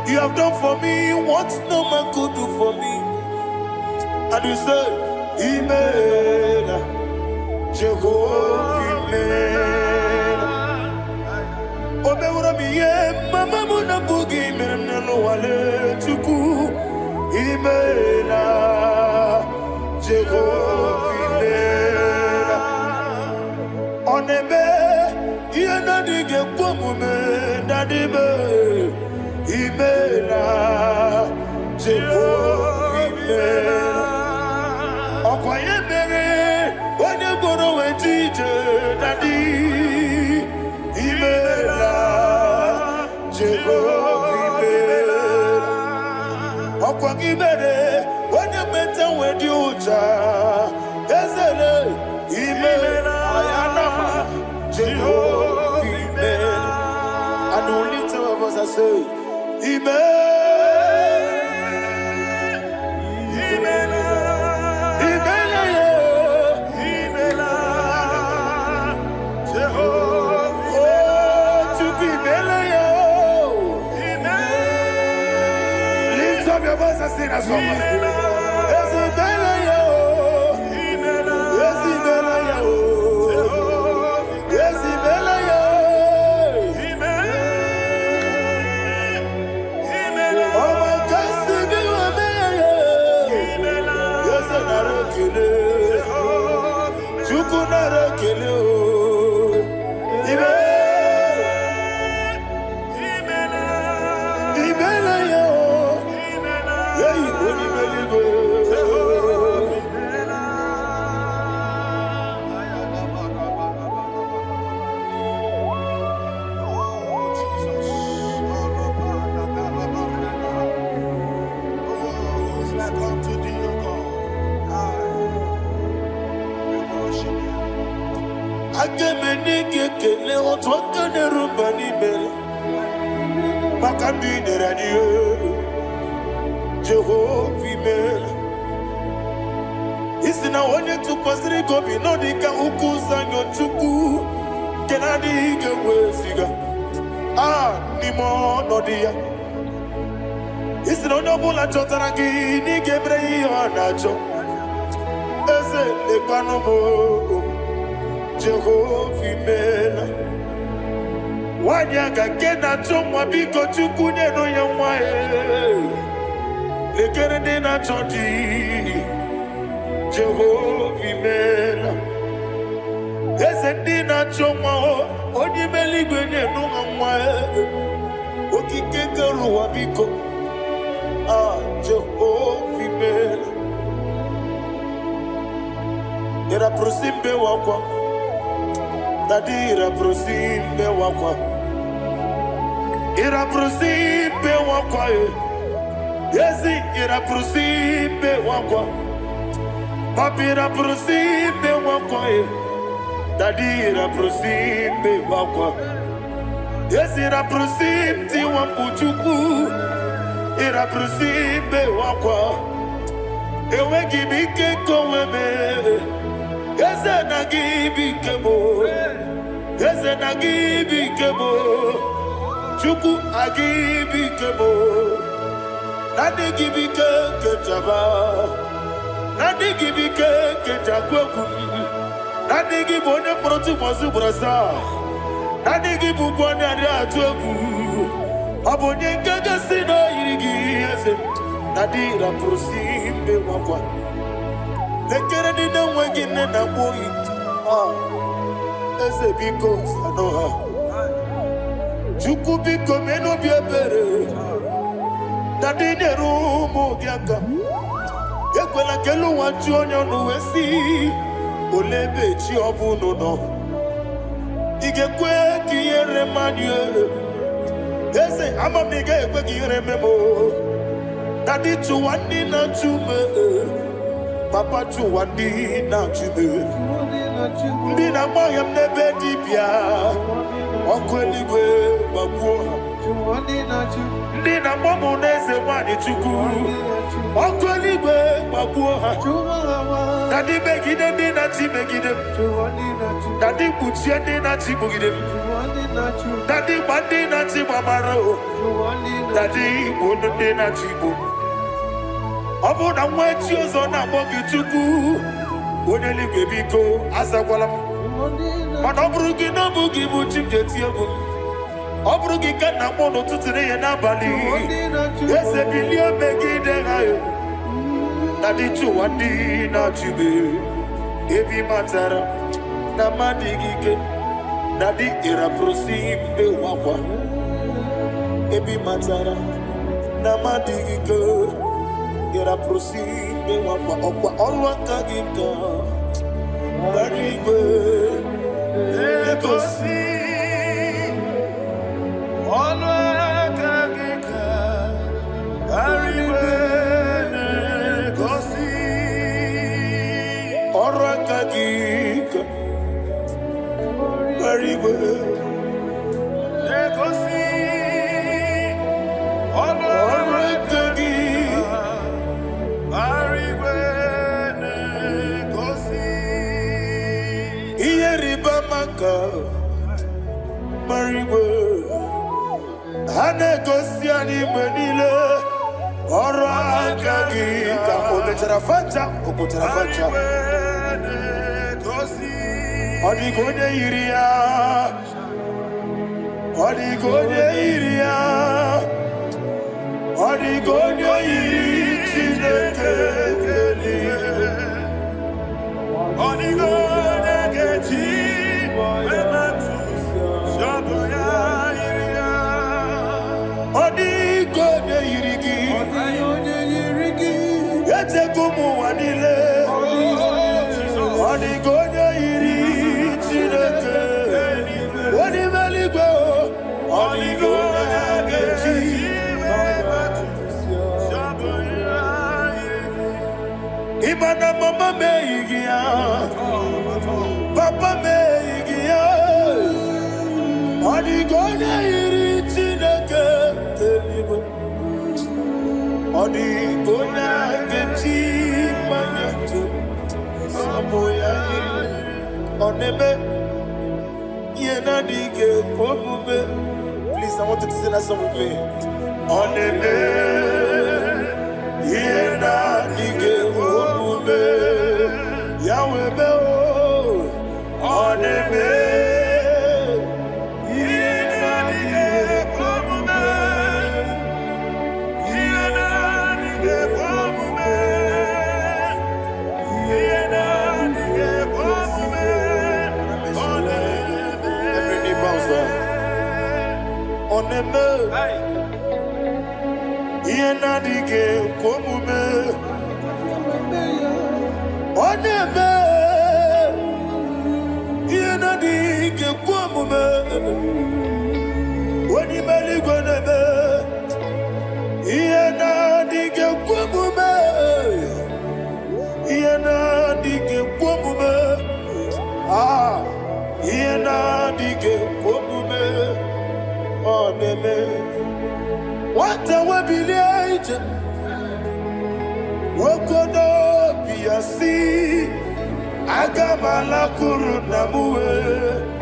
You have done for me what no man could do for me. And you say, Amen. Jehovah, Amen. Obeura miye, mama muna bugi, menano wale tuku. Amen. Jehovah, Amen. Onebe, yena dige kwamume, dadibe. Imela, Jehovah, Imela. Okoye mere, onye goro wetije, Daddy. Imela, Jehovah, Imela. Okoye mere, onye meta wedi uja, Ezele, Imela, Ayanama, Jehovah, Imela. And the only time of us I say, lift up your voice and sing a song. Kele otwaka nerumba nimele Makambi radio Jehovah imele Isina onye tupasiri gobi Nodika ukuza nyochuku Kenadi gewesiga Nimo nodia Isina onobula chotarangi Nigebrei anacho Eze lekwanomo Jehovah imela Wanyaka kena chomwa biko chukunye no yamwae. Lekere dena chodi. Jehovah imela. Eze dina chomwa o. Oni meligwe ne no yamwae. Okike keruwa biko. Jehovah imela. Ira prosimbe wakwa. Dadira prosimbe wakwa. Ira prosimbe wakwa. Yesi ira prosimbe wakwa. Papi ira prosimbe wakwa. Dadira prosimbe wakwa. Yesi ira prosimti wambuchuku. Ira prosimbe wakwa. Ewe gibike kowebe. Eze na gibike mo. Eze na gibike mo. Chuku agibike mo. Nadi gibike kejaba. Nadi gibike kejakweku. Nadi gibone proti mozu brasa. Nadi gibukwane atuegu. Abonye gaga sino irigi eze. Nadi raprosimbe wakwa. Lekere dina wengine na boy. Eze biko sanoha. Chuku biko meno biebere. Dadi nerumu diaka. Yekwela kelu wanchonyo nuwesi. Olebe chi obuno no. Igekwe kiyere manye. Eze amamige ekwe kiyere memo. Dadi chuwani na chume. Papa chuwani na chume. Ndina moyam nebe dibia. Okweligwe babuha. Ndina momo neze wani chuku. Okweligwe babuha. Dadi begide ndina chi begide. Dadi kuchie ndina chi bugide. Dadi bandi na chi mamaro. Dadi bunu ndina chi bu. Obu na mwechi ozo na mogi chuku. Oneligwe biko asagwalam. Mana obrugi no bugi buchim jeti ogu. Obrugi kana mono tutire ye na bali. Ese bilio megide hayo. Nadi chuwandi na chibe. Ebi matara na madigike. Nadi ira prosimbe wakwa. Ebi matara na madigike. Ira prosimbe wakwa. Okwa olwa kagika. Barigwe Legosi Olwa kagika. Barigwe Legosi Olwa kagika. Barigwe Legosi Olwa kagika. Barigwe Iyeriba maka Marigwe Hanegosi animenile Ora akagika Ometerafacha Okoterafacha Odigonye iria Odigonye iria Odigonye iri Chineke Odigonye kechi Odigonye irigi Yete kumu wanile Odigonye iri Chineke Odimeligwe Odigonye kechi Imana mama meigia Papa meigia Odigonye iri Chineke Odigonye kechi manyetu Samoya iri Oneme Yenadike Omume. Please, I want you to sing that song with me. Oneme Yenadike Omume Yahweh Beo Oneme Yenadike komume. Oneme. Yena dike komume. Oni meli goneme. Yena dike komume. Yena dike komume. Ah. Yena dike komume. Oneme. What a wabilage, Wokodo Biasi, Agamala Kurunamue,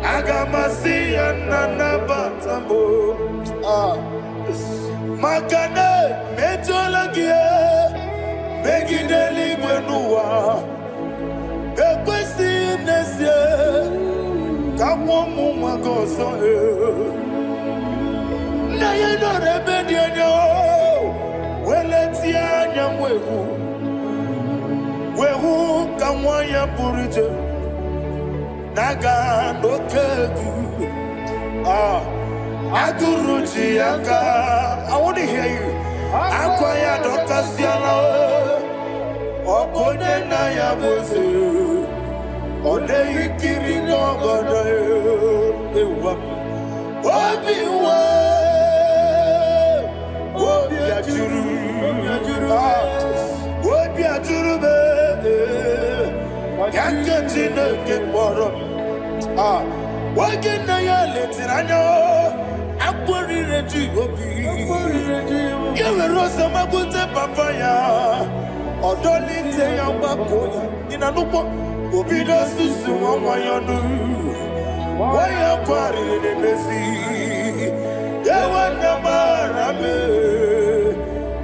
Agamasi and Nanabatamo, Makane, Metolagia, Megideli Benua, Equesi Nesia, Kamomu Magoso. Na ye no rebellion yo, weletia nyamwehu, wehu kamwaya purije, naga no kegu, aduruji aka. I want to hear you. Akwaya doka siala, okone na ya boze, one ikiri no goda ewa, obiwa. What be a jurube? Yankatina get bottom. What can I let it? I know. I'm worried to you. You will roast some good papaya. Or don't need to your baboya. In a look, Obida Susu, why you do? Why you quarrying in the sea? You want the barame.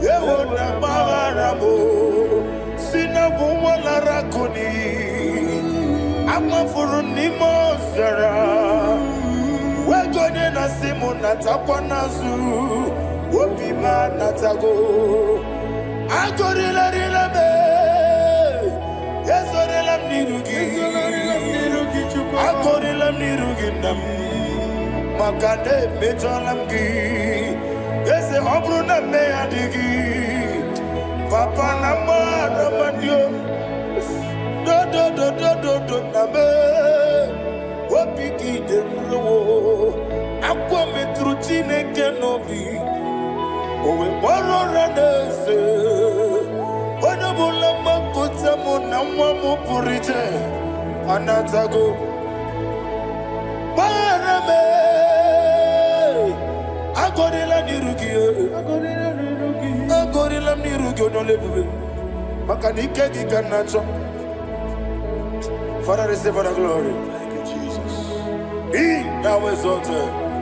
Yewona magarabo sinabu wala rakoni amafuru ni mozara wegone na simu natakwa nazu opima natago agorila rila me yezorela mnirugi agorila mnirugi nam makande mejolamgi. Ese obru na me adigi, papa na ma na mandio, do na me, wapiki de bro, akwa me truchine kenobi, owe boro ranese, wana bula makuta mo na mwamu purije, anatago, barame. Agorila nirugi, agorila nirugi onolebe. Makanike gikanacho. Father, receive the glory. Thank you, Jesus. Be thou exalted.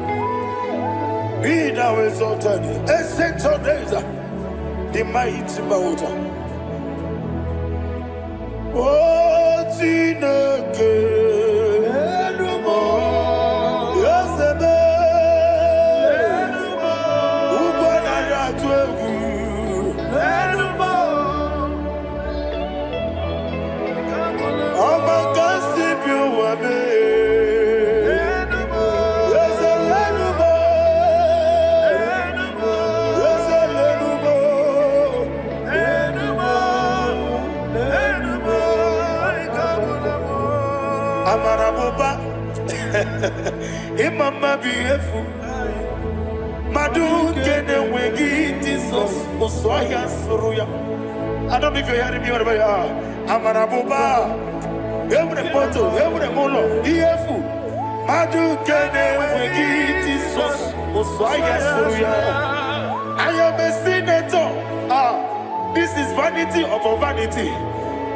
Be thou exalted. Ancient of days, the mighty mountain. Oh, Tineke. Imama biyefu Madu kene wegi Jesus Uswaya suruya. I don't know if you're hearing me wherever you are. Amarabuba Every photo, every molo Iyefu Madu kene wegi Jesus Uswaya suruya. I am a senator. This is vanity of a vanity.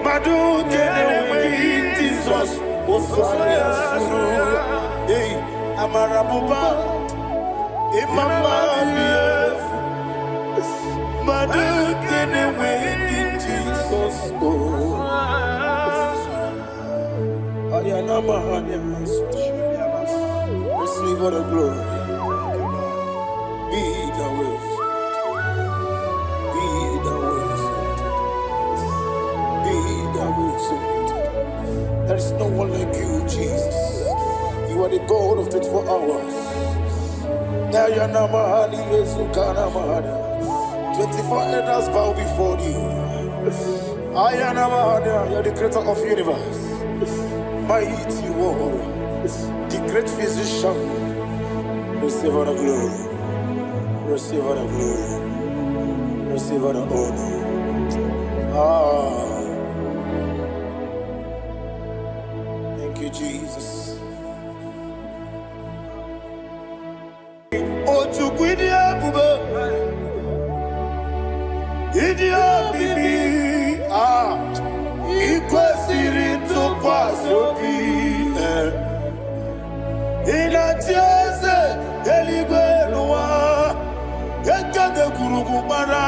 Madu kene wegi Jesus Uswaya suruya. Hey, Amarabuba, Imama Biyefu, Madu kene wegi Jesus. Ayana Mahanya, receive all the glory. Be thou exalted. Be thou exalted. Be thou exalted. There is no one like you, Jesus. You are the God of 24 hours. 24 elders bow before thee. I am you're the creator of the universe. Mighty warrior, the great physician. Receive all the glory. Receive all the glory. Receive all the honor. Thank you, Jesus. Idia bibi ikwesiri ntụkwasị obi ịna-achị eze eluigwe n'ụwa ekede kwurugwu gbara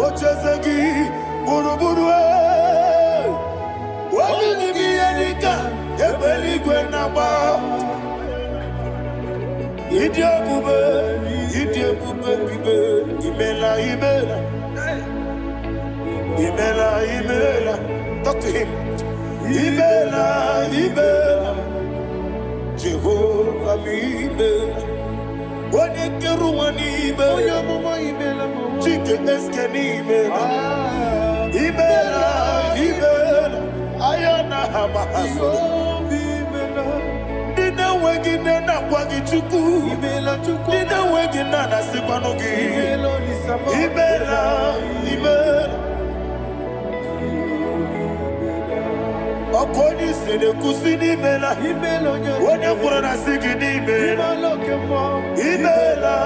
ocheeze gị gburugburu obibi gị ihe dịka ebe eluigwe na-agba ịdị ebube bibe imela imela Imela, Imela, talk to him. Imela, Imela, Jehovah, Imela. Wanikeru Imela, Chicken Escanimela, Imela, Imela, Ayana Hamahaso. Dina wegina na wagi chuku, Dina wegina na sipanogi. Imela, Imela. Okoni sede kusini mela, wone kurana sigini mela, imela,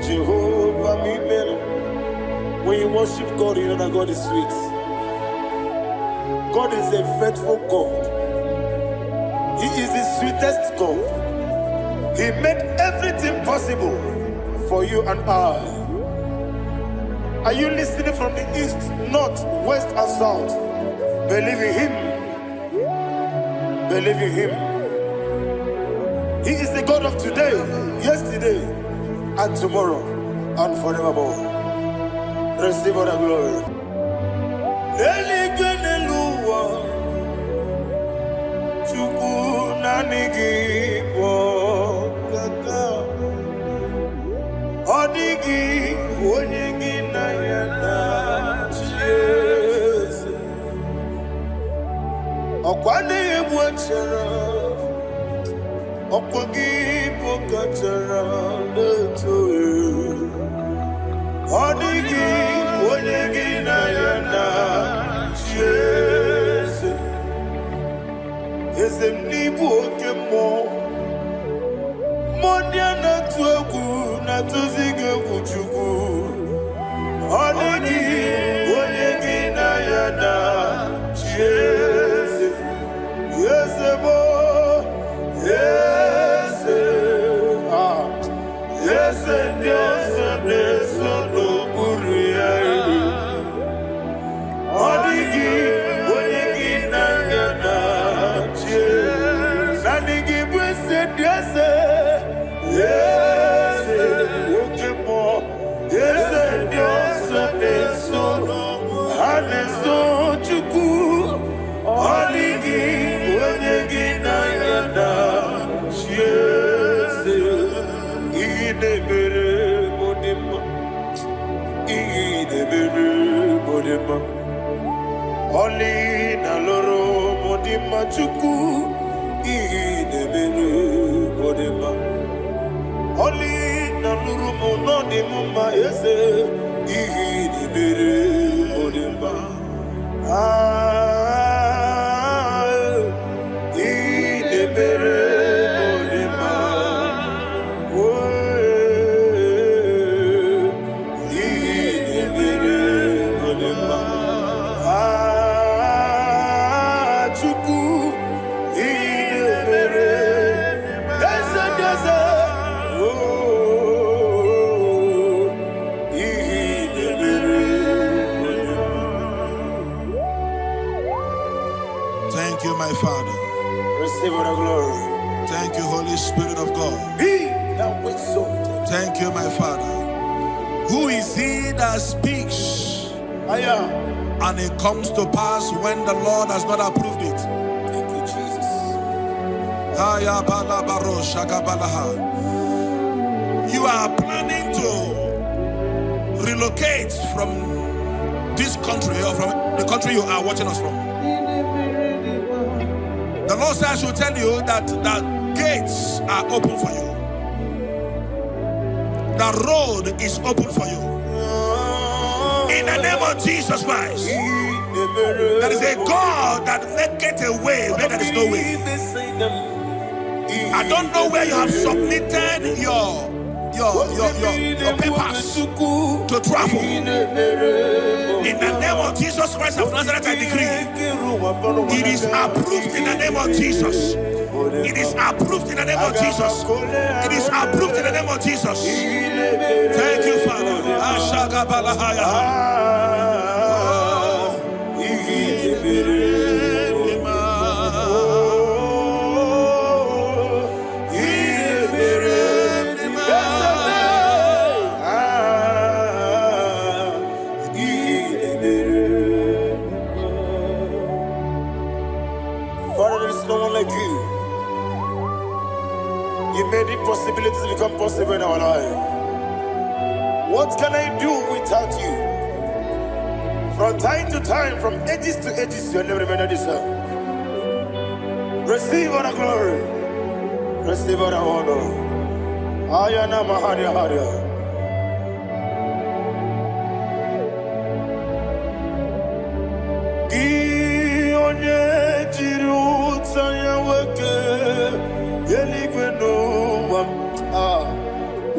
Jehovah imela. When you worship God, you know that God is sweet. God is a faithful God. He is the sweetest God. He made everything possible for you and I. Are you listening from the east, north, west, and south? Believe in him. Believe in him. He is the God of today, yesterday, and tomorrow, and forevermore. Receive all the glory. Okwane ebwachara okwagi pokachara leto odigi onyegi na yana Jesus ezemnibu okemo monia na tuegu na tuzige kuchugu odigi onyegi na yana Jesus. Yes, boy. Yes, yes, yes, yes, no buria. Odigi, odigi na yana, yes. Nandigi blessed, yes, yes, okay more. Yes, yes, yes, no, and so chuku, odigi. Oli na loro modima chuku idebere modima Oli na luru monodima ma ese idebere modima idebere modima idebere modima Thank you, my Father. Receive all the glory. Thank you, Holy Spirit of God. Be thou exalted. Thank you, my Father. Who is he that speaks? I am. And it comes to pass when the Lord has not approved it. Thank you, Jesus. You are planning to relocate from this country or from the country you are watching us from, the Lord says I should tell you that the gates are open for you. The road is open for you. In the name of Jesus Christ. There is a God that maketh a way where there is no way. I don't know where you have submitted your papers to travel. In the name of Jesus Christ of Nazareth, I decree it is approved in the name of Jesus. It is approved in the name of Jesus. It is approved in the name of Jesus. Thank you, Father. Father, there is no one like you. You made impossibilities become possible in our life. What can I do without you? From time to time, from ages to ages, you never remain the same. Receive all the glory. Receive all the honor. Ayana Maharia Haria.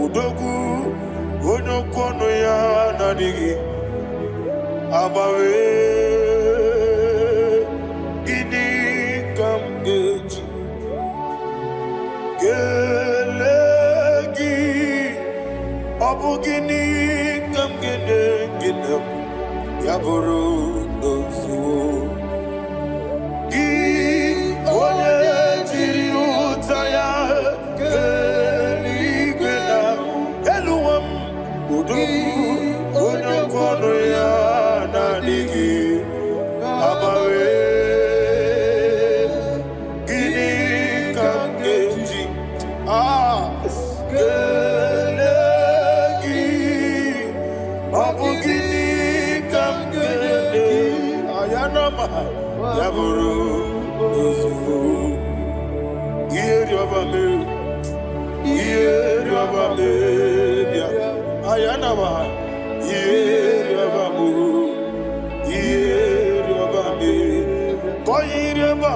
Udogu onokono ya nadigi abawe ini kamgeji gelegi abugini kamgene ginem yaburu dosuo gi one jiri utaya onokono ya nadigi abawe gini kamgeji gelegi abugini kamgene ayanama yaburu uzufu yeri obame bia ayanama Yeriabamu, Yeriabame, Koyiriaba,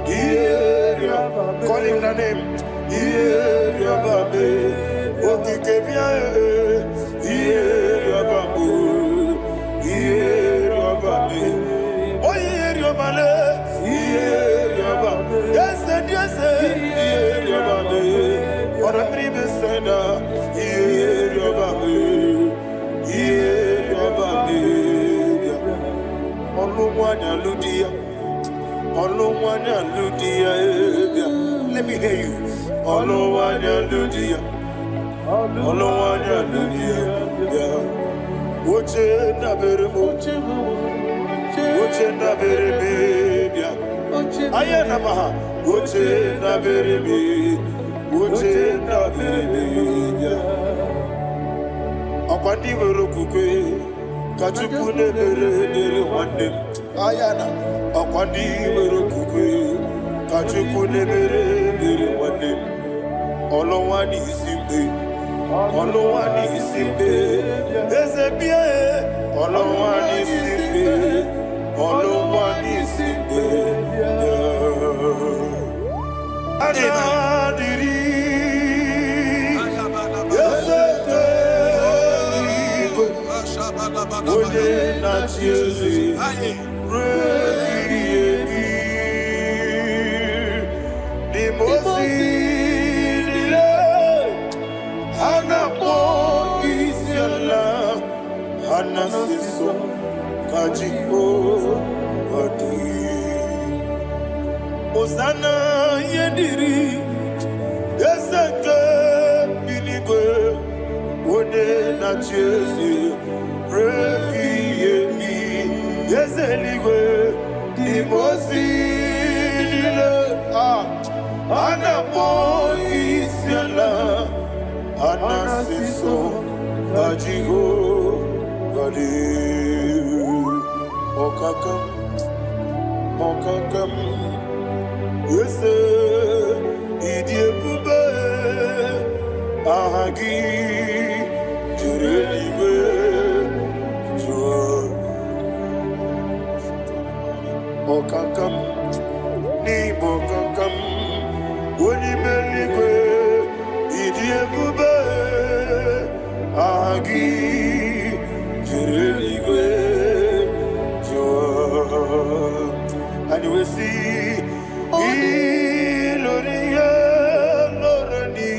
Yeriaba, call him the name, Yeriabame, Okikebia, Yeriabamu, Yeriabame, Oyeriabale, Yeriaba, yes, Yeriabame, or a previous sender, Yeriabame. Let me hear you. Akwandi werokukwe kachukune mere wande ayana akwandi werokukwe kachukune mere wande olowani isimbe ezebie olowani isimbe adiri Oye na chiezi, revivi, ni mosi nile, anapo isiala, anasiso, kajiko, wadi. Osana yediri, yeseke binigwe, one na chiezi, Repiemi, yezeligwe, imosi nile, anapo isiala, anasiso, ajigo. Okakam, yes, Idiabube, Ahagi, Jurelibe, Okakam, Nibokakam, Wonimeligwe, Idiabube, Ahagi, Jurelibe, and you will see Iloria Lorani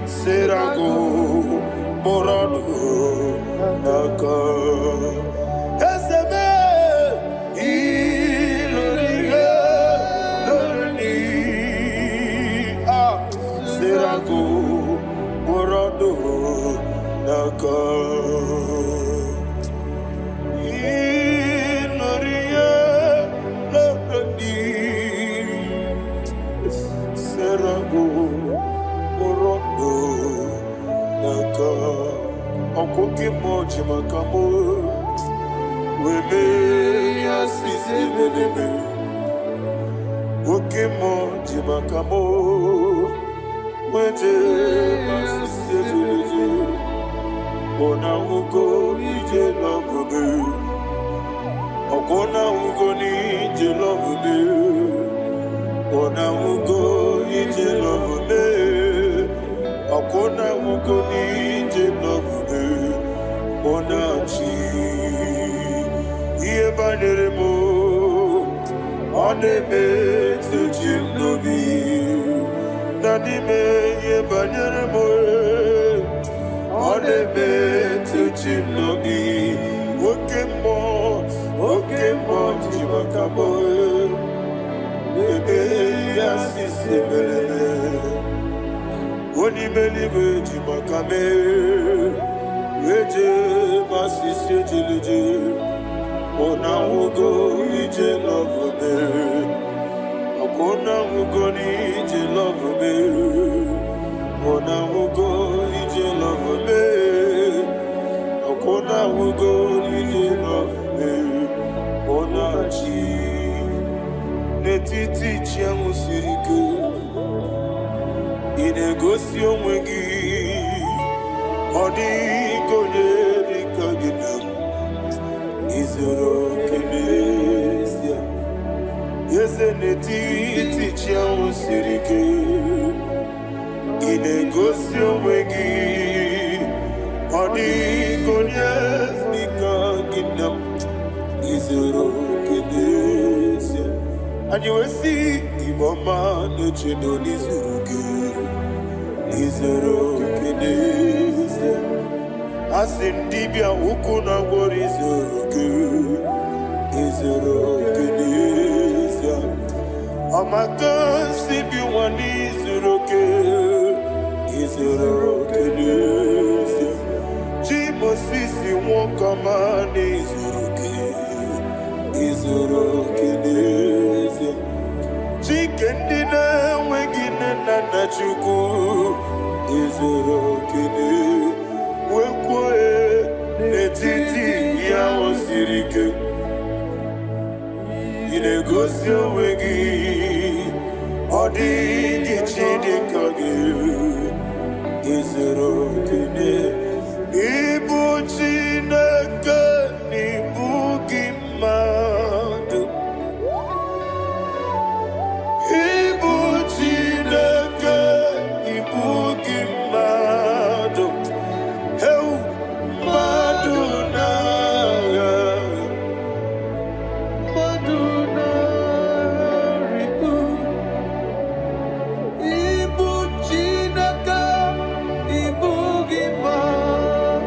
Serago Morado Naka Esebe Iloria Lorani Serago Morado Naka Okoke moji makamo weme yasisi meleme Oke moji makamo wete masisi meleme Ona ugo ije love me Okona ugo ni ije love me Ona ugo ije love me Okona ugo ni ije love me Onachi Iye banere mo Onebe tujim nobi Nadime iye banere mo Onebe tujim nobi Okemo jimakamo Bebe yasisi melele Onimelibe jimakame Eje masisi ejeleje Ona ugo ije love me Okona ugo ni ije love me Ona ugo ije love me Okona ugo ni ije love me Ona chi Netiti chiamu sirike Inegosi onwegi Odigonye dikaginam Izoro kenesia Yezeneti tichiamu sirike Inegosi onwegi Odigonye dikaginam Izoro kenesia And you will see Imama nechino nizuruke Izoro kenesia Asindibia ukuna gori Izoro kenesia Amakansi biwani Izoro kenesia Chimo sisi wakamani Izoro kenesia Chicken dinner wegine na chuku Izoro kenesia Wekwe netiti ya osirike Inegosi onwegi Odigi chidikage Izoro kenesia Ibu Chineke n'ibu gị mmadụ Ibu Chineke n'ibu gị mmadụ Heu mmadụ n'agha Mmadụ n'arịgo Ibu Chineke n'ibu gị mmadụ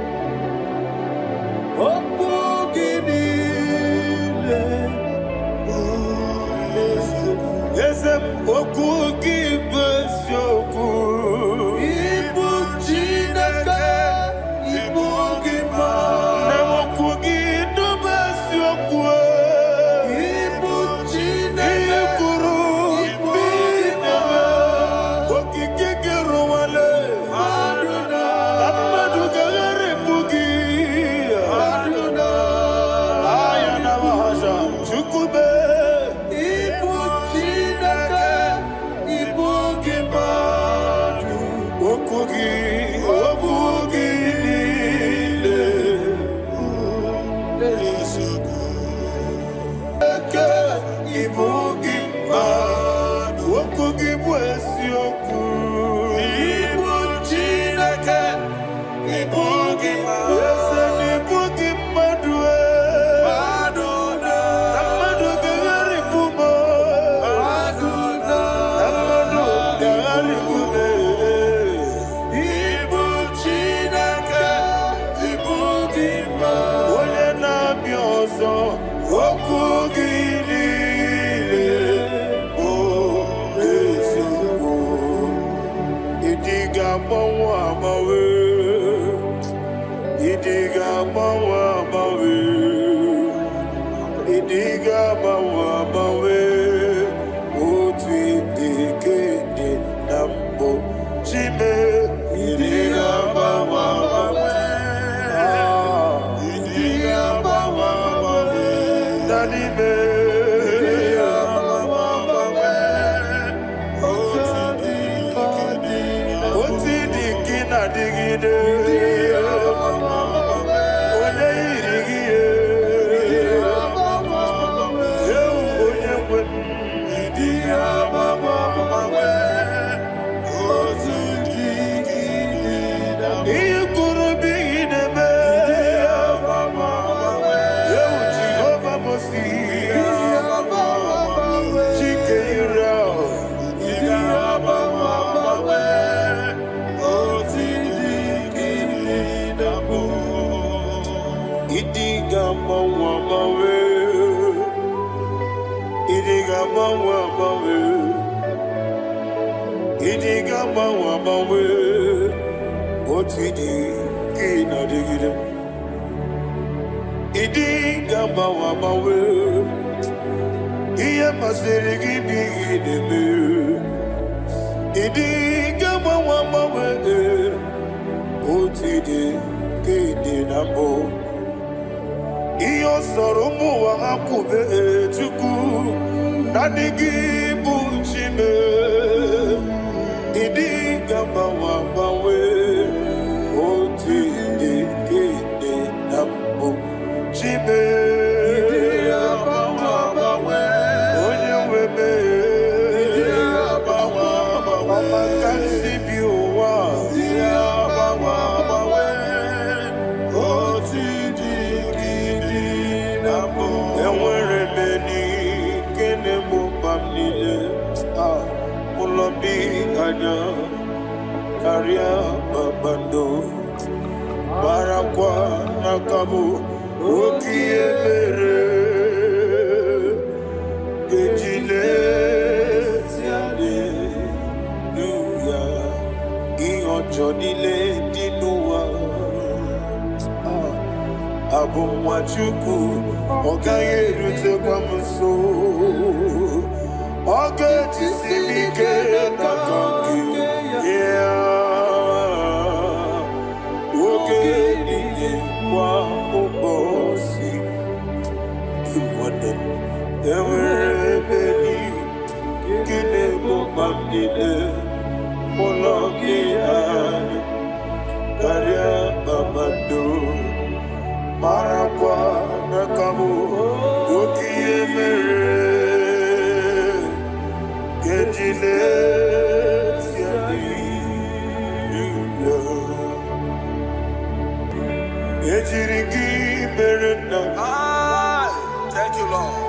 Thank you, Lord.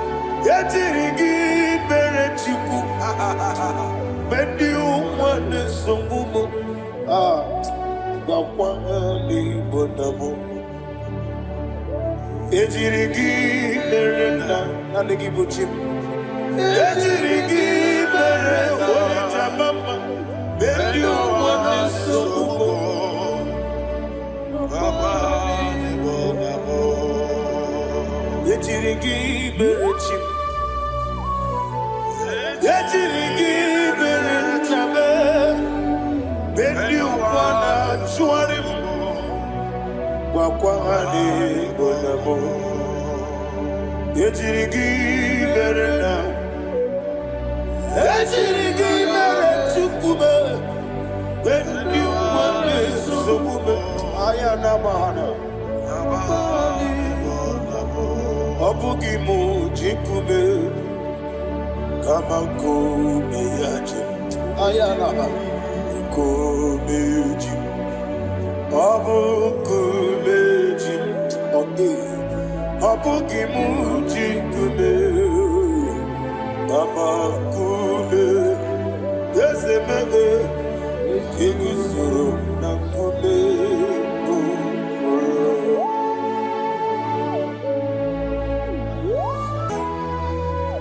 Obugi mujikume kama kumeyaji ayana kumeji obukumeji obugi mujikume kama kume yeseme igusuru na kume.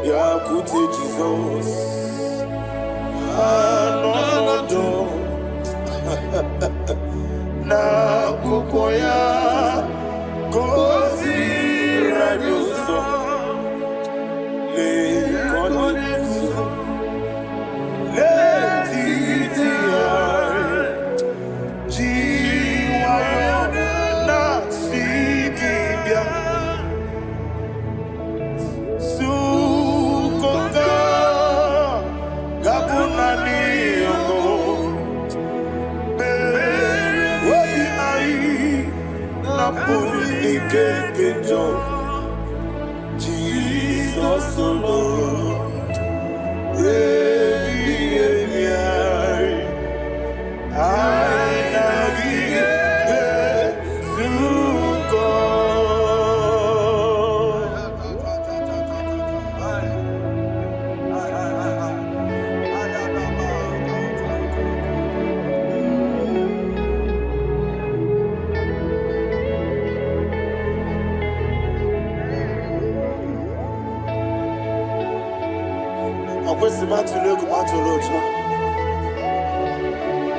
Yakute Jesus, anodo na kukoya kozi radioso le koniso le titiare jiwayo na sikibia. Jesus alone,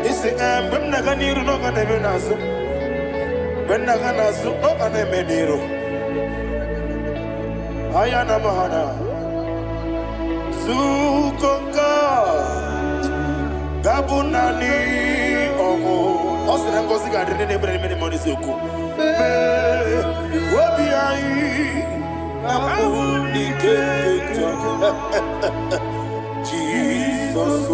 This is when Naganiru no Ganeminazo. When Naganazo, no Ganemeniro. Ayana Mahana Sukoka Gabunani Omo. Also, I'm going to get many money. Suku. Wabiai Abuni Kejo. Jesus,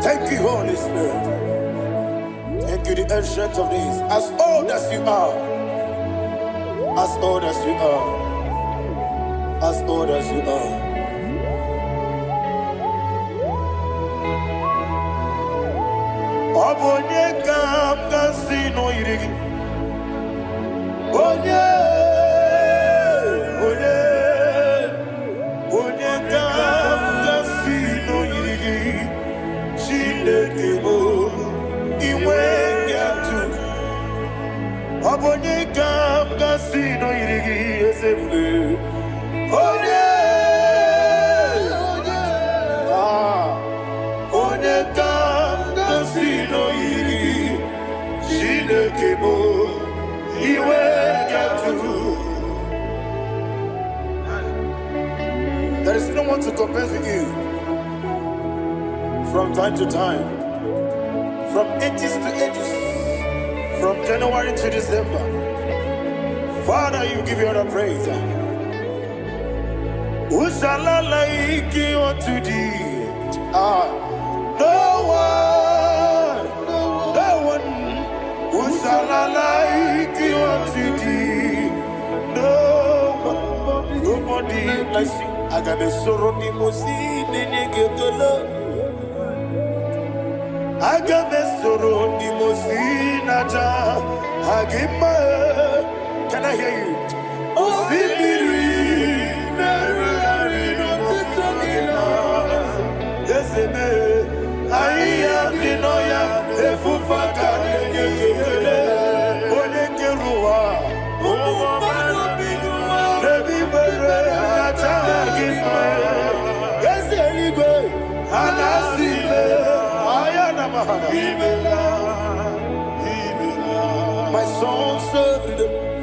thank you, Holy Spirit. Thank you, the ancient of days. As old as you are, as old as you are, as old as you are. Obonye kam kasino irigi. Onye kam kasino irigi. Shindekebo iwe gatu. Obonye kam kasino irigi esefu. Onye kam kasino irigi. Shindekebo iwe gatu. There is no one to compare with you. From time to time, from ages to ages, from January to December, Father, you give your praise. Who shall I like you unto thee? No one. Who shall I like you unto thee? Nobody like you. I got a sorrow in Agamesoro di Mosinata Hagima. Can I hear you? Osibiri Deseme Aya Dinoya Efufaka Nekele Onekerua Nebi Bere Natagima Yeseligwe Anasile my soul served them.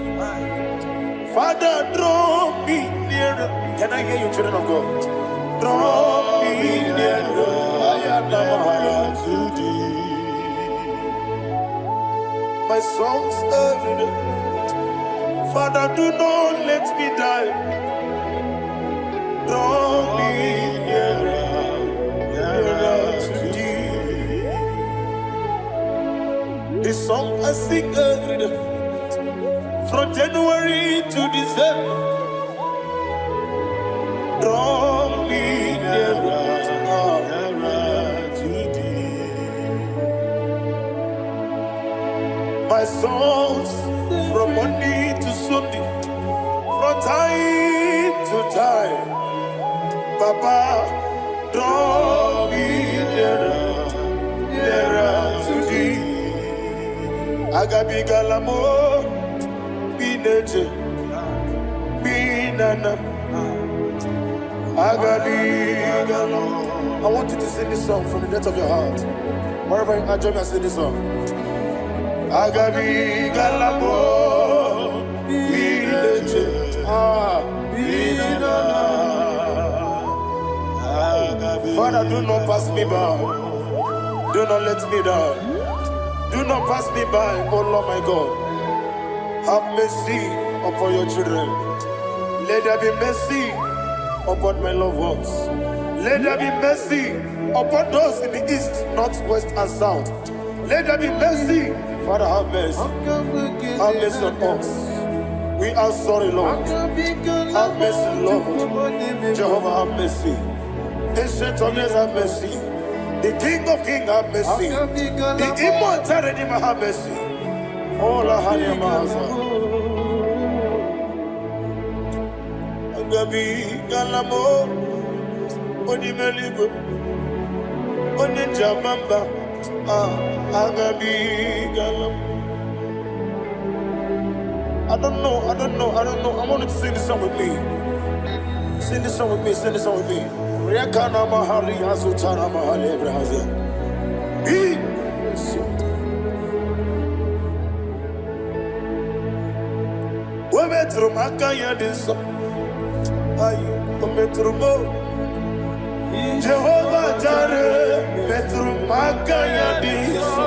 Father, draw me nearer. Can I hear you, children of God? Draw me songs every day. Father, do not let me die. Draw me nearer, nearer to thee. This song I sing every day, from January to December. Draw me nearer, nearer to thee. My songs from Monday to Sunday, from time to time. Papa, draw me nearer, nearer to thee. Agabi galamo, bineje, binana. Agabi galamo. I want you to sing this song from the depth of your heart. Wherever you are, join me and sing this song. Agabi galamo, bineje, binana. Father, do not pass me by. Do not let me die. Do not pass me by, oh Lord my God. Have mercy upon your children. Let there be mercy upon my loved ones. Let there be mercy upon those in the east, north, west, and south. Let there be mercy. Father, have mercy. Have mercy on us. We are sorry, Lord. Have mercy, Lord. Jehovah, have mercy. Ancient of days, have mercy. The King of Kings, have mercy. The immortal Redeemer, have mercy. Oh, la hania maza. Agabi galamo, oni meligo, oni jamamba. Agabi galamo. I don't know. I want you to sing this song with me. Sing this song with me. Sing this song with me. Rekana mahali azutana mahali Brazil. We metro makaya diso. Ayo, we metro mo. Jehovah Jireh, metro makaya diso.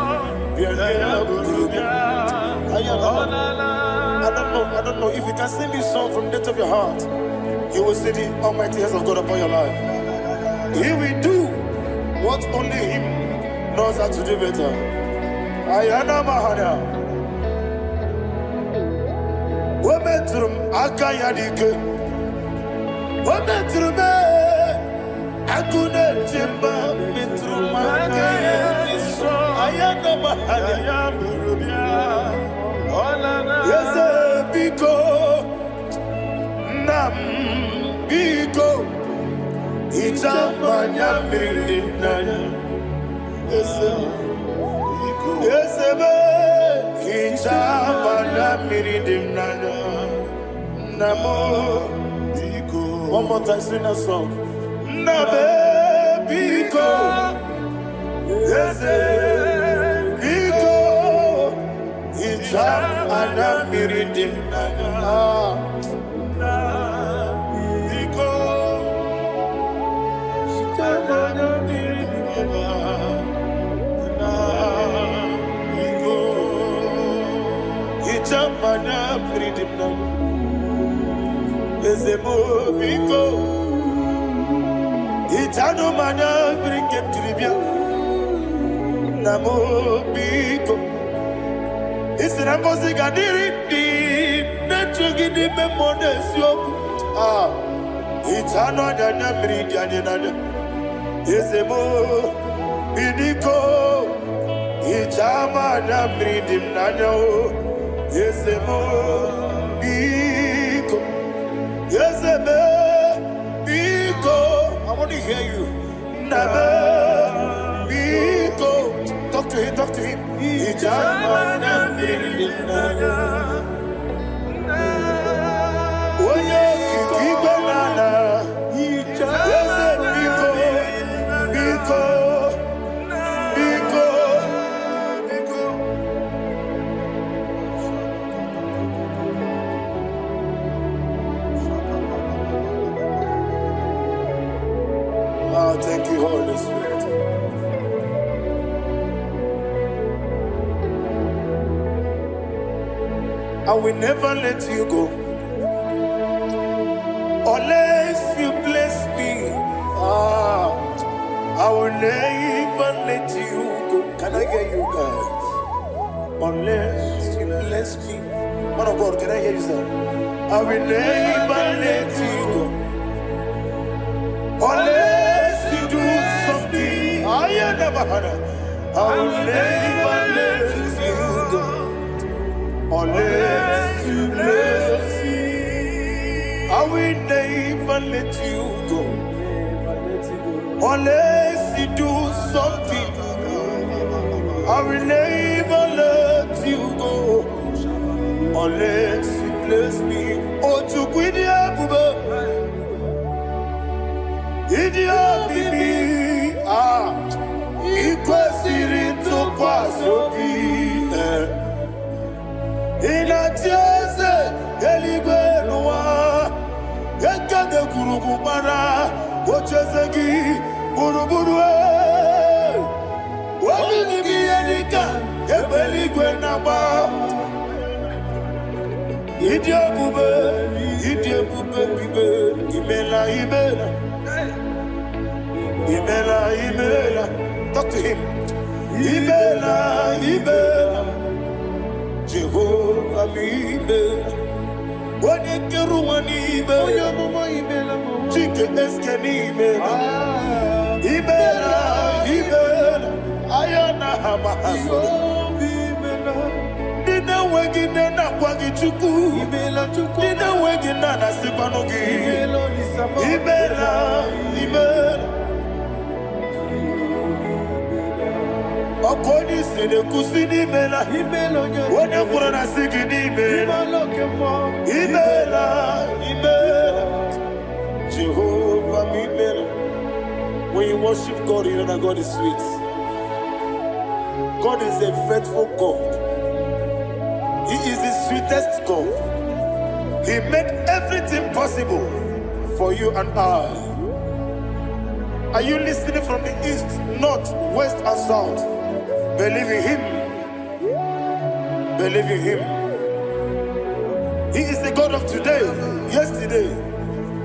I don't know if you can sing this song from the depth of your heart. You will see the almighty hands of God upon your life. He will do what only Him knows how to do better. Ayana Mahana. Wometrum Akayadike. Wometrum Akune Jimba Metrum Akayadike. Ayana Mahana. Yes, Biko Nam Biko. Itamanya mirinaya, esebe. Itamanya mirinaya, namo. One more time, sing that song. Nabe biko, ese biko. Itamanya mirinaya. Itamanya mirinaya, ese biko. Itano mana brinket tribia, namo biko. Isra musica diriti, nechugi di memodesio. Itano dana meridianina, isemo bidiko. Itama na meridinano, isemo biko. Isemo biko. I want to hear you. Nabe biko. Talk to him. Itama na meridinano. Oye kikibanana, ese biko, biko. Thank you, Holy Spirit. I will never let you go. Unless you bless me, I will never let you go. Can I hear you guys? Unless you bless me. Man of God, can I hear you, sir? I will never let you go. Unless you do something, I never had it. I will never let you go. Unless you bless me, I will never let you go. Unless you do something, I will never let you go. Unless you bless me. Oh, to Guidia Bube, Idia Bibi, Equasirin to Quasopi, in a Tiese, Elibenua, Eka de Kurubara, Ochesegi, Buruburu, what will be Edika, Ebeliguenaba? Idia Bube, Imela, Imela. Talk to him. Imela, Jehovah, Imela. What did you want, Imela? Chicken Escanimela. Imela, Ayana Hamahaso. Dina wegina na kwagichuku. Dina wegina na sipanogi. Imela. Akoni sene kusini mela. Wone kurana sigini mela. Imela. Jehovah Imela. When you worship God, you know that God is sweet. God is a faithful God. He is the sweetest God. He made everything possible for you and I. Are you listening from the east, north, west, and south? Believe in Him. Believe in Him. He is the God of today, yesterday,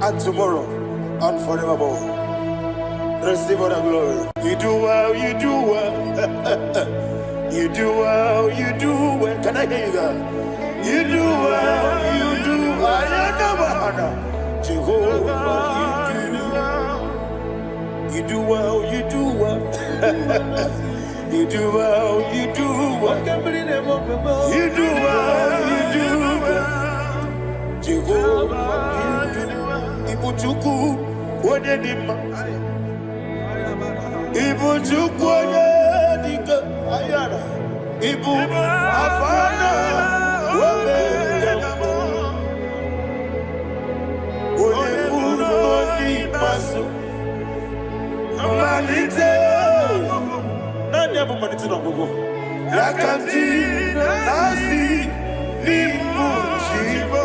and tomorrow, and forevermore. Receive all the glory. You do well, you do well. You do well, you do well. Can I hear you guys? You do well, you do well. Jehovah, you do well, you do well. You do well, you do well. You do well, you do well. Jehovah, you do well. Ibuchuku, Wodedima. Ibuchuku, Wodedika. Ayana. Ibu, Afana. Wodedima. Wodedima, Noni, Masu. Amalite. Nani abu maniti na gogo. Yakanti nasi limu chibo.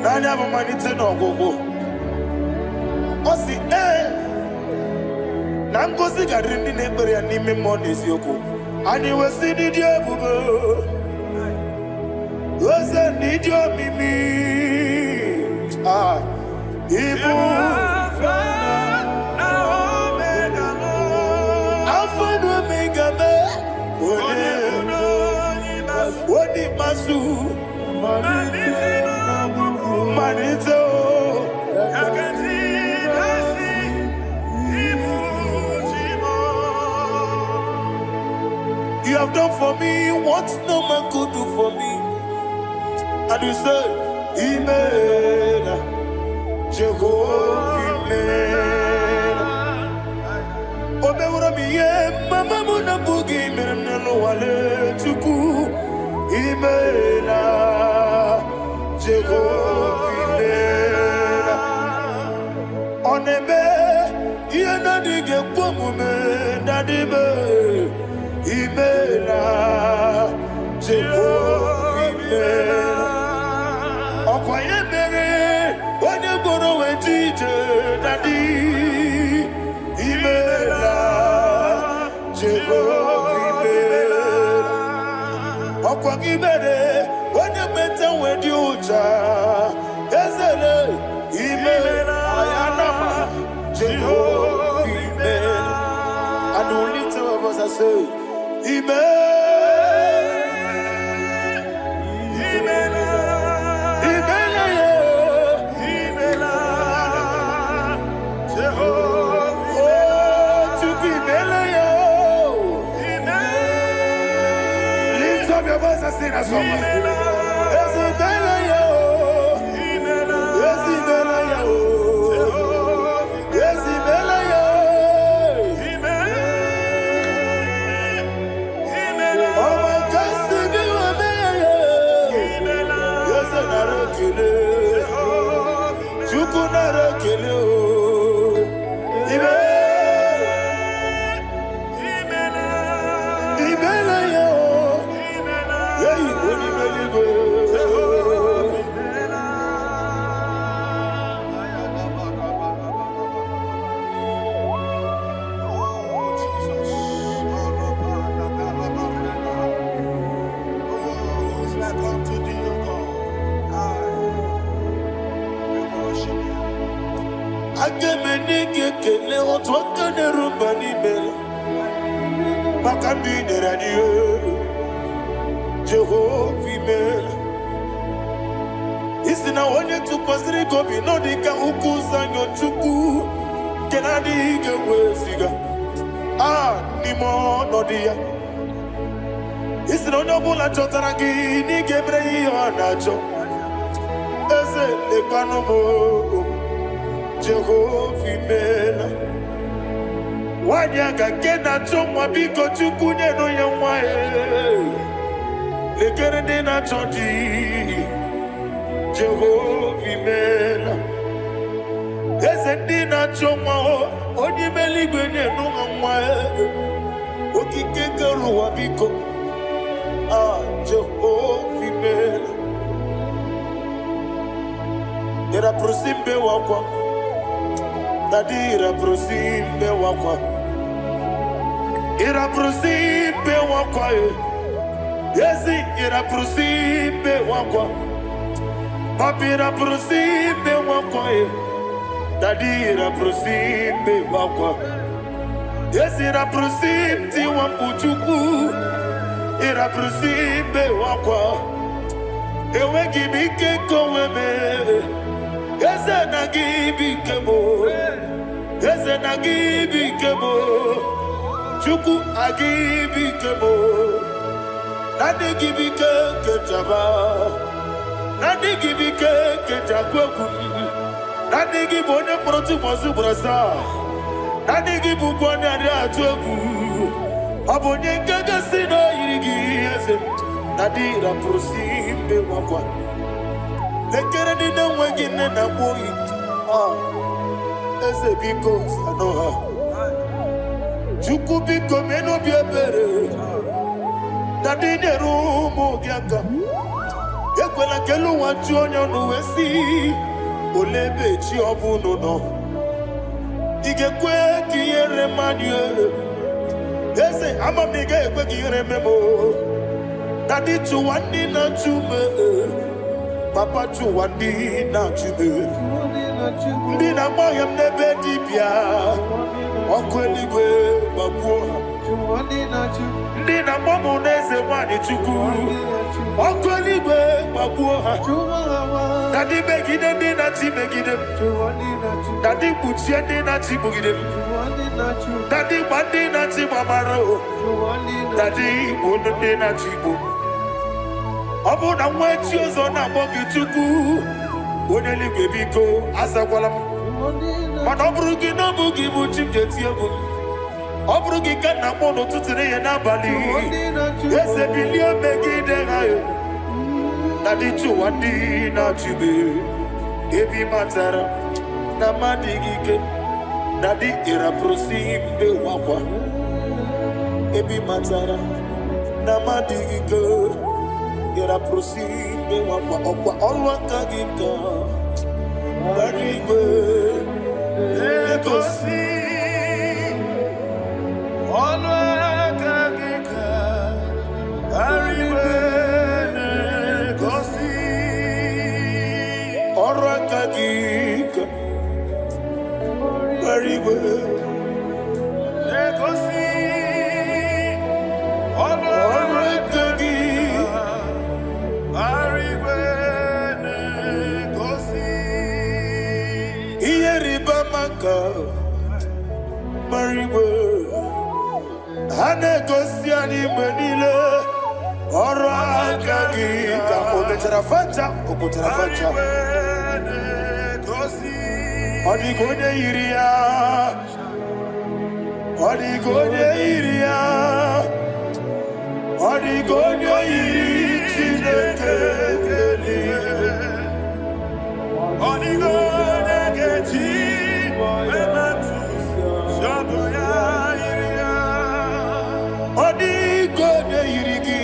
Nani abu maniti na gogo. Osi Nangosi garini nebere ya nime monezi yoko. Ani wesi nidio bube. Wese nidio mimi. Ibu. Alpha and Omega me. Wodi masu. Manito. You have done for me what no man could do for me. And you say, Imela, Jehovah, Imela. Omeura miye, mama muna bugi, mena no wale tuku. Imela, Jehovah, Imela. Onebe. Nadime, Imela, Jehovah, Imela. Okoye mere, onye goro wejije, Nadi, Imela, Jehovah, Imela. Okoye mere, onye meta wedi ucha, Ezele, Imela, Ayanama, Jehovah, Imela. And only two of us are say, Jehovah, isi na onye tụkwasịrị gị obi nọ dịka ukwu zanyo Chukwu nke na-adịghị eweziga n'ime ọnọdụ ya. Isi na onye ọbụla chọtara gị na ị ga-emere ya ihe ọ na-achọ. Eze lekwanụ m, Jehova imela. Nwanyị aga nke na-achọ nwa, biko Chukwu nyenụ ya nwa ya. Lekere ndị na-achọ di, Jehovah imela. Eze ndị na-achọ nwa, onye imela igwe nyenụ ha nwa ya. Okike kere ụwa biko, Jehovah imela. Ira prosimbe wakwa, Dadi ira prosimbe wakwa, ira prosimbe wakwa, Yesi ira prosimbe wakwa, Papi ira prosimbe wakwa, Dadi ira prosimbe wakwa, Yesi ira prosimti wakuchuku, ira prosimbe wakwa, Ewe gibike koweme, Eze na gibike mo, Eze na gibike mo, Chukwu agibike mo. Nadi gibike kejaba, Nadi gibike kejakweku, Nadi gibone proti mozu brasa, Nadi gibukwane ade atweku, Abonye nkege sino irigi eze, Nadi ra prosimbe wakwa. Lekere di na wengi na boyi, Eze biko sanoha, Chukwu biko meno biebere, Dadi nerumu gyaka, Ekwela kelu wachu onyo nuwesi, Olebe chi obuno no, Igekwe kiyere manye, Eze amamige ekwe kiyere memo, Dadi chuwandi na chume, Papa chuwandi na chume, Ndi na moyam nebe dibia, Okweligwe babuha, Ndi na momo neze wani Chukwu, Okweligwe babuha, Dadi megide ndi na chi megide, Dadi kuchie ndi na chi bugide, Dadi bandi na chi mamaro, Dadi bunu ndi na chi bu. Obu na mwechi ozo na mogi Chukwu, Onye ligwe biko azakwala m. Mana ọ bụrụ gị na ọ bụ gị bụ chi m ga-eti egwu m. Ọ bụrụ gị ka nna m n'ụtụtụ na ihe n'abalị, eze bilie megide ha ya. Na dị chụwa ndị na-achụbe, ebi matara na mmadụ gị ike, na dị ịrapụrụsi mbe wakwa. ebi matara namadigiko gera proceed wakwa okwa olwaka gika barigwe negosi olwaka gika barigwe negosi olwaka gika barigwe negosi Maribo Hanegosi animenile Ora kagi ka ometarafacha okotarafacha Odigone iria Odigone iria Odigone iri chineke Odigone geji Odigone yirigi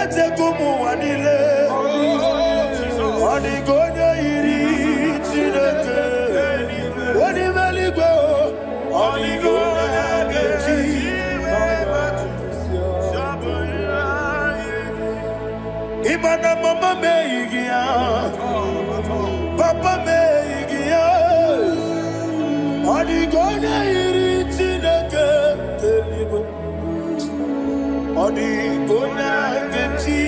Etekumu wanile Odigone yiri chineke Odimeligwe Odigone geji Imana mama meyigia Papa meyigia Odigone yiri chineke teligwe Odigone geji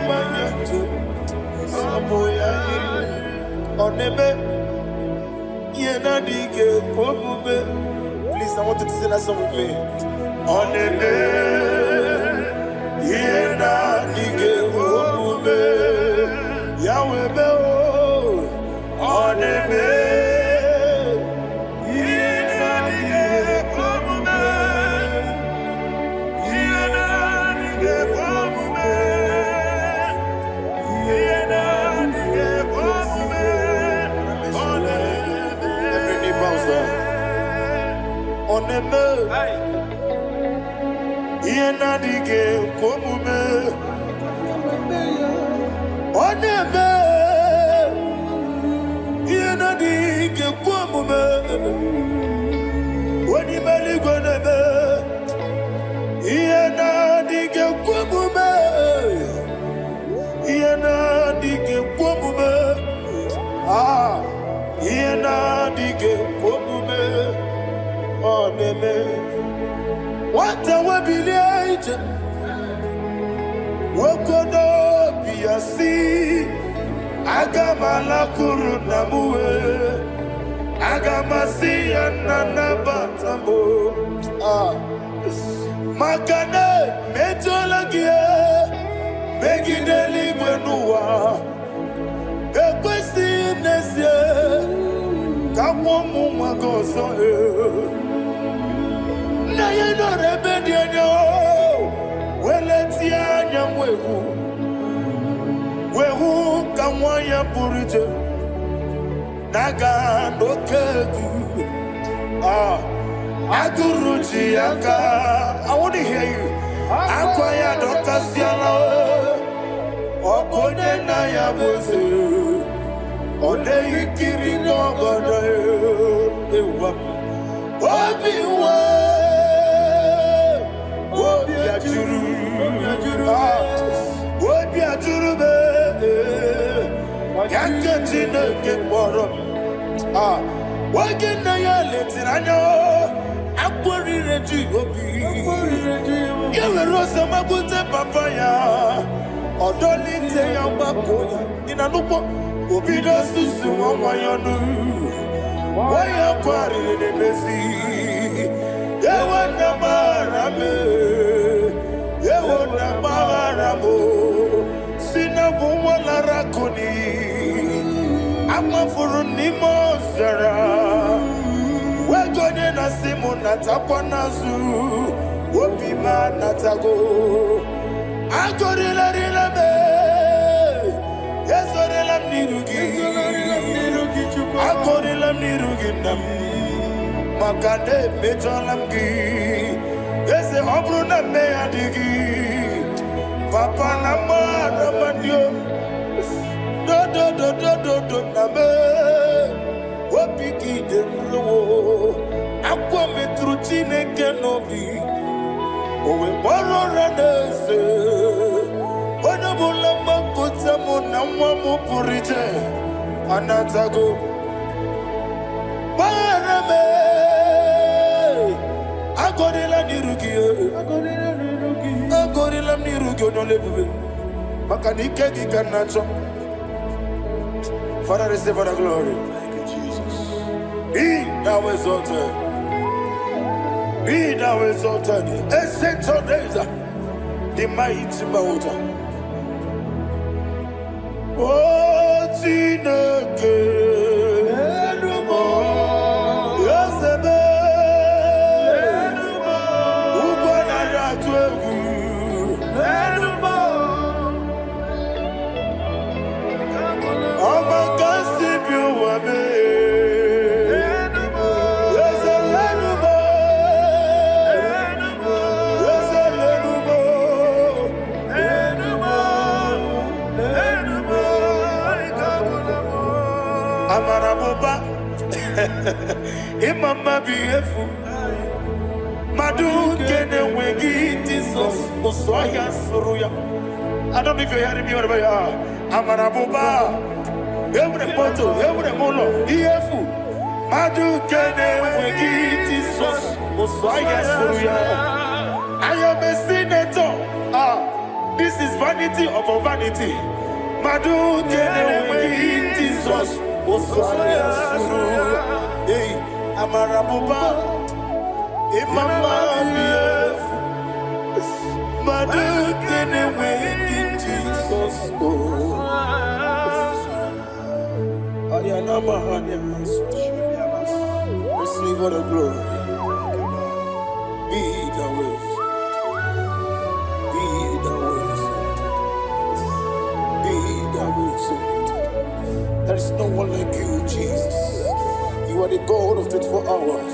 manyetu Samoya yiri Oneme Yena dige pomube. Please, I want you to sing that song with me. Oneme Yena dige pomube Yahweh me o Oneme Oneme Yena dige komume Oneme Yena dige komume Onimeli goneme Yena dige komume Yena dige komume Ah Yena dige komume Oneme what a wabiliate Wokodo biasi Agamala kurunamue Agamasi ananabatamo Makane metolagie Begideli wenua Ekwesi nesie Kamwomu magozo Na yeno rebedienyo Weletia nyamwehu Wehu kamwaya purije Naga nokegu Aguruji aka I want to hear you Akwaya dokasiala Okone na ya boze One yikiri nogoda Ewa Obiwa Obi ajuru be Yakachine kekporo Wagina ya letiranya Akwari reji obi Yewe rosa magute papaya Odolite ya mbakoya Nina nupo Obi do susu wawayonu Waya kwari nebezi Yewe namarame Yewe namaramo Sina buwala rakoni Ama furuni mozara Wegone na simu natakwa nazu Wopima natago Agorila rila me Yesorila mnirugi Agorila mnirugi nam Makane mejalamgi. Ese obruna me adigi. Papa nama namadio. Do name. Wapiki de mlo. Akwa metruchine kenobi. Owe boro ranese. Wana bula makuta muna mwamu purije. Anatago. Barame. Agorila nirugi. Agorila nirugi onolebube. Makanike di kanacho. Father, receive the glory. Thank you, Jesus. Be thou exalted. Be thou exalted. Ancient of days, the mighty mountain. Oh, Chineke. Yosebe. Ukwana yatwegu. Amaraboba, Imama beautiful. Madu kene wegi Jesus, Osoya Suruya. I don't know if you're hearing me wherever you are. Amaraboba, every photo, every molo, beautiful. Madu kene wegi Jesus, Osoya Suruya. I am a senator. This is vanity of vanity. Madu kene wegi Jesus. Hey, Amarabuba, Imama, Madu kene Jesus. Receive all the glory. Be the way. Be the way. Be the way. There is no one like you, Jesus. You are the God of 24 hours.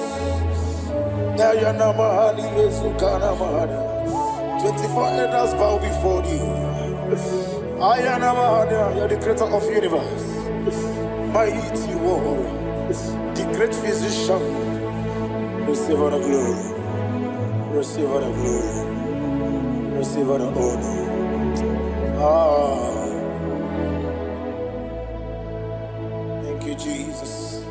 24 elders bow before you. You are the creator of the universe. Mighty warrior, the great physician. Receive all the glory. Receive all the glory. Receive all the honor. Thank you, Jesus.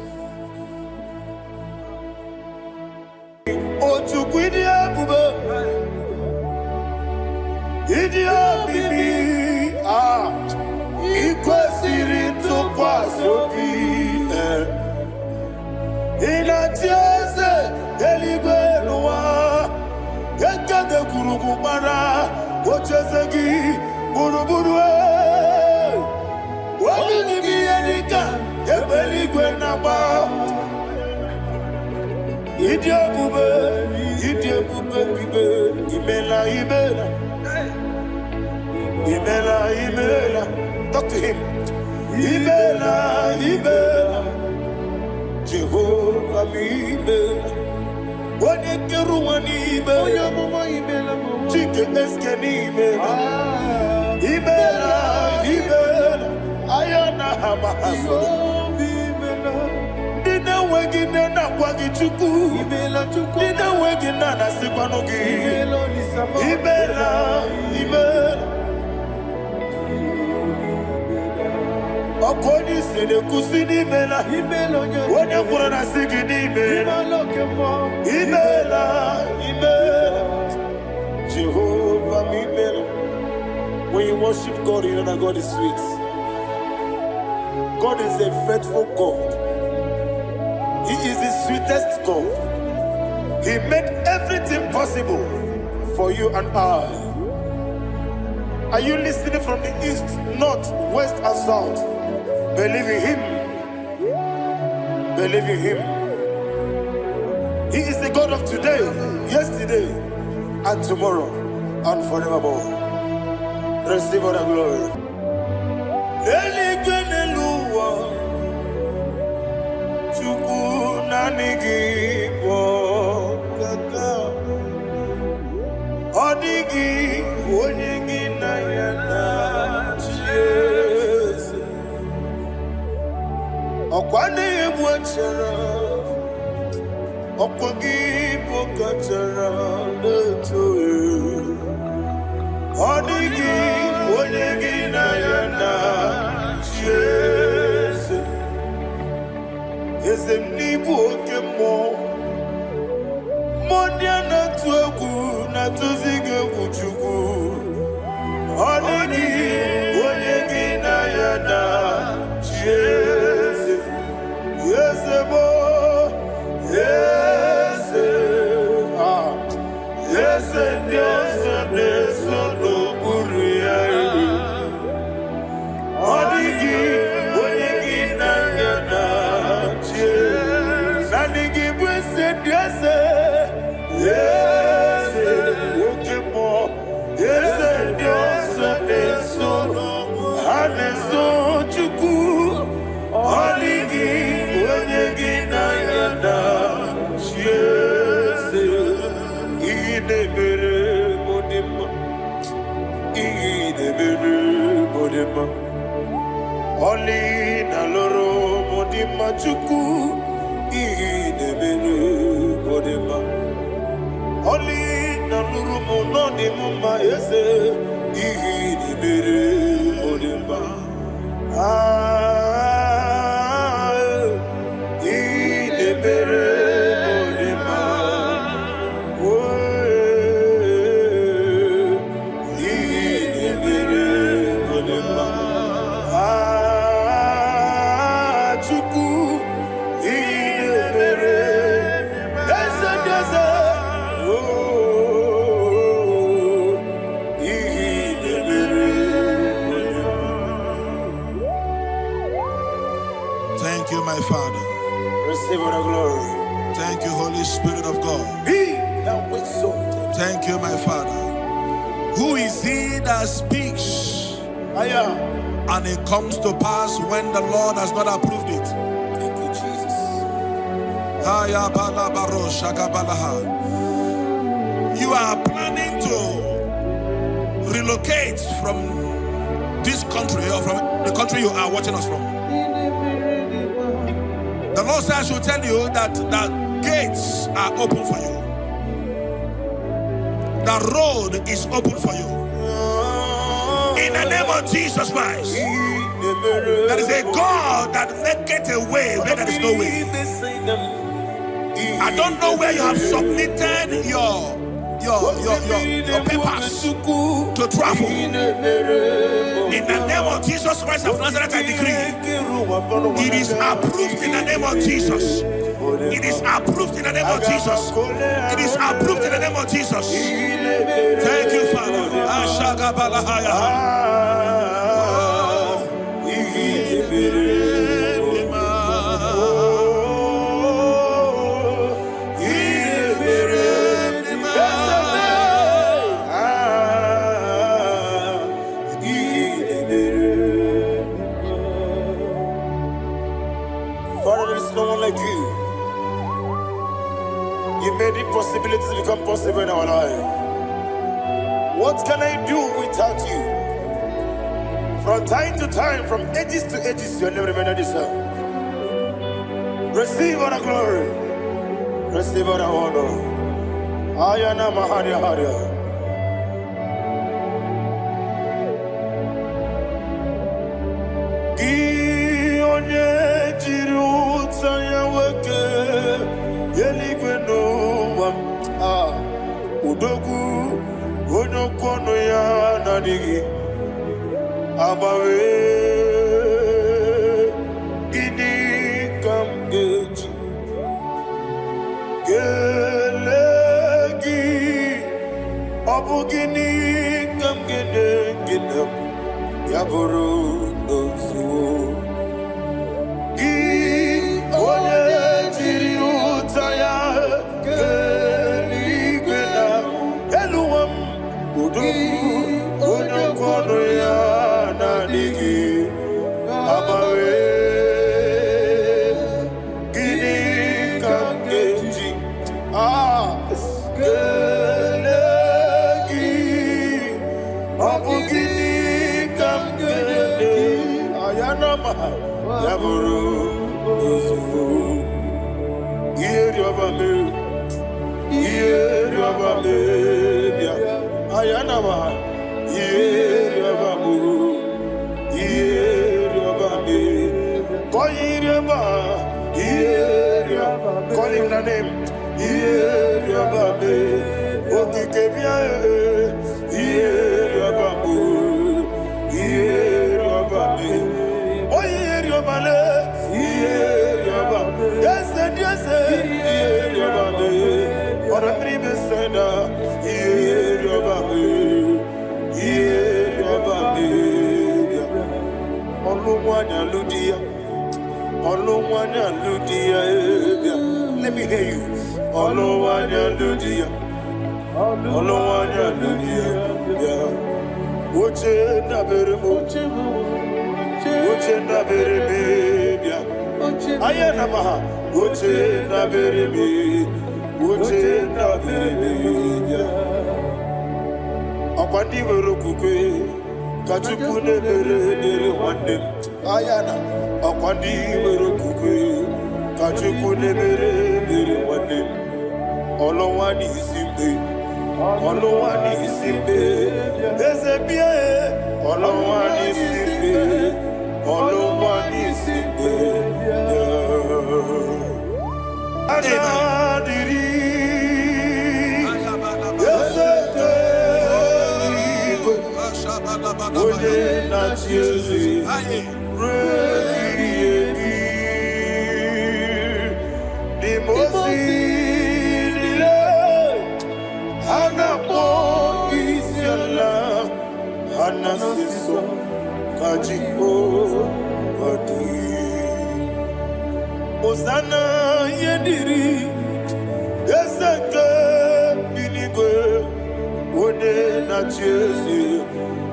Oh, to Guidia Buba, Idia Bibi, Equasirin to Quasopi, Inatiase, Elibenua, Ekade Kurubara, Ochesegi, Buruburu, what will you be any Ebeligwe naba, Idia bube bibe, imela. Talk to him. Imela, Jehovah mi imela. Wani keru wani imela, chike eske ni imela, ayana hama haso. Dina wegina na kwagi chuku. Dina wegina na sikwanogi. Imela. Okoni sene kusini imela. Wone kurana sigini imela. Imela. Jehovah imela. When you worship God, you know that God is sweet. God is a faithful God. He is the sweetest God. He made everything possible for you and I. Are you listening from the east, north, west, and south? Believe in Him. Believe in Him. He is the God of today, yesterday, and tomorrow, and forevermore. Receive all the glory. Chuku nanigi bo kachara Okwagi kachara leto Odigi onyegi na yana Jese Ezem nibu okemo Modia na tuegu na tuzige kuchugu Odigi onyegi na yana Jese Yese bo Yese Yese Yese Yese no buria Odigi onyegi na yana Jese Nanigi bwese Yese Yese Okemo Yese Yese Yese no Haneso chuku Odigi onyegi na yana Jese Idebere modema Idebere modema Oli na loro modema chuku Idebere modema Oli na loro modema Yese Idebere modema Idebere modema Idebere modema Chuku Idebere Desa desa Idebere modema. Thank you, my Father. Receive all the glory. Thank you, Holy Spirit of God. Be thou exalted. Thank you, my Father. Who is he that speaks Aya. and it comes to pass when the Lord has not approved it? Thank you, Jesus. You are planning to relocate from this country or from the country you are watching us from. The Lord says I should tell you that the gates are open for you. The road is open for you. In the name of Jesus Christ. There is a God that maketh a way where there is no way. I don't know where you have submitted your papers to travel. In the name of Jesus Christ of Nazareth, I decree it is approved in the name of Jesus. It is approved in the name of Jesus. It is approved in the name of Jesus. Thank you, Father. Father, there is no one like you. You made impossibilities become possible in our life. What can I do without you? From time to time, from ages to ages, you never remain the same. Receive all the glory. Receive all the honor. Ayana Maharia Haria. Udogu onokono ya nadigi abawe ini kamgeji gelegi abugini kamgene ginem yaburu dosu gi one jiri utaya onokono ya nadigi abawe gini kamgeji gelegi abugini kamgene ayanama yaburu dosu Call him the name. Let me hear you. Ayana, Akwandi Merokukwe, Kachukune Mere one Olowani Simbe, Olowani Simbe, there's a beer, Olowani Simbe, Olowani Simbe, Anadiri, yes, Osana yediri, eseke binigwe, one na chezi,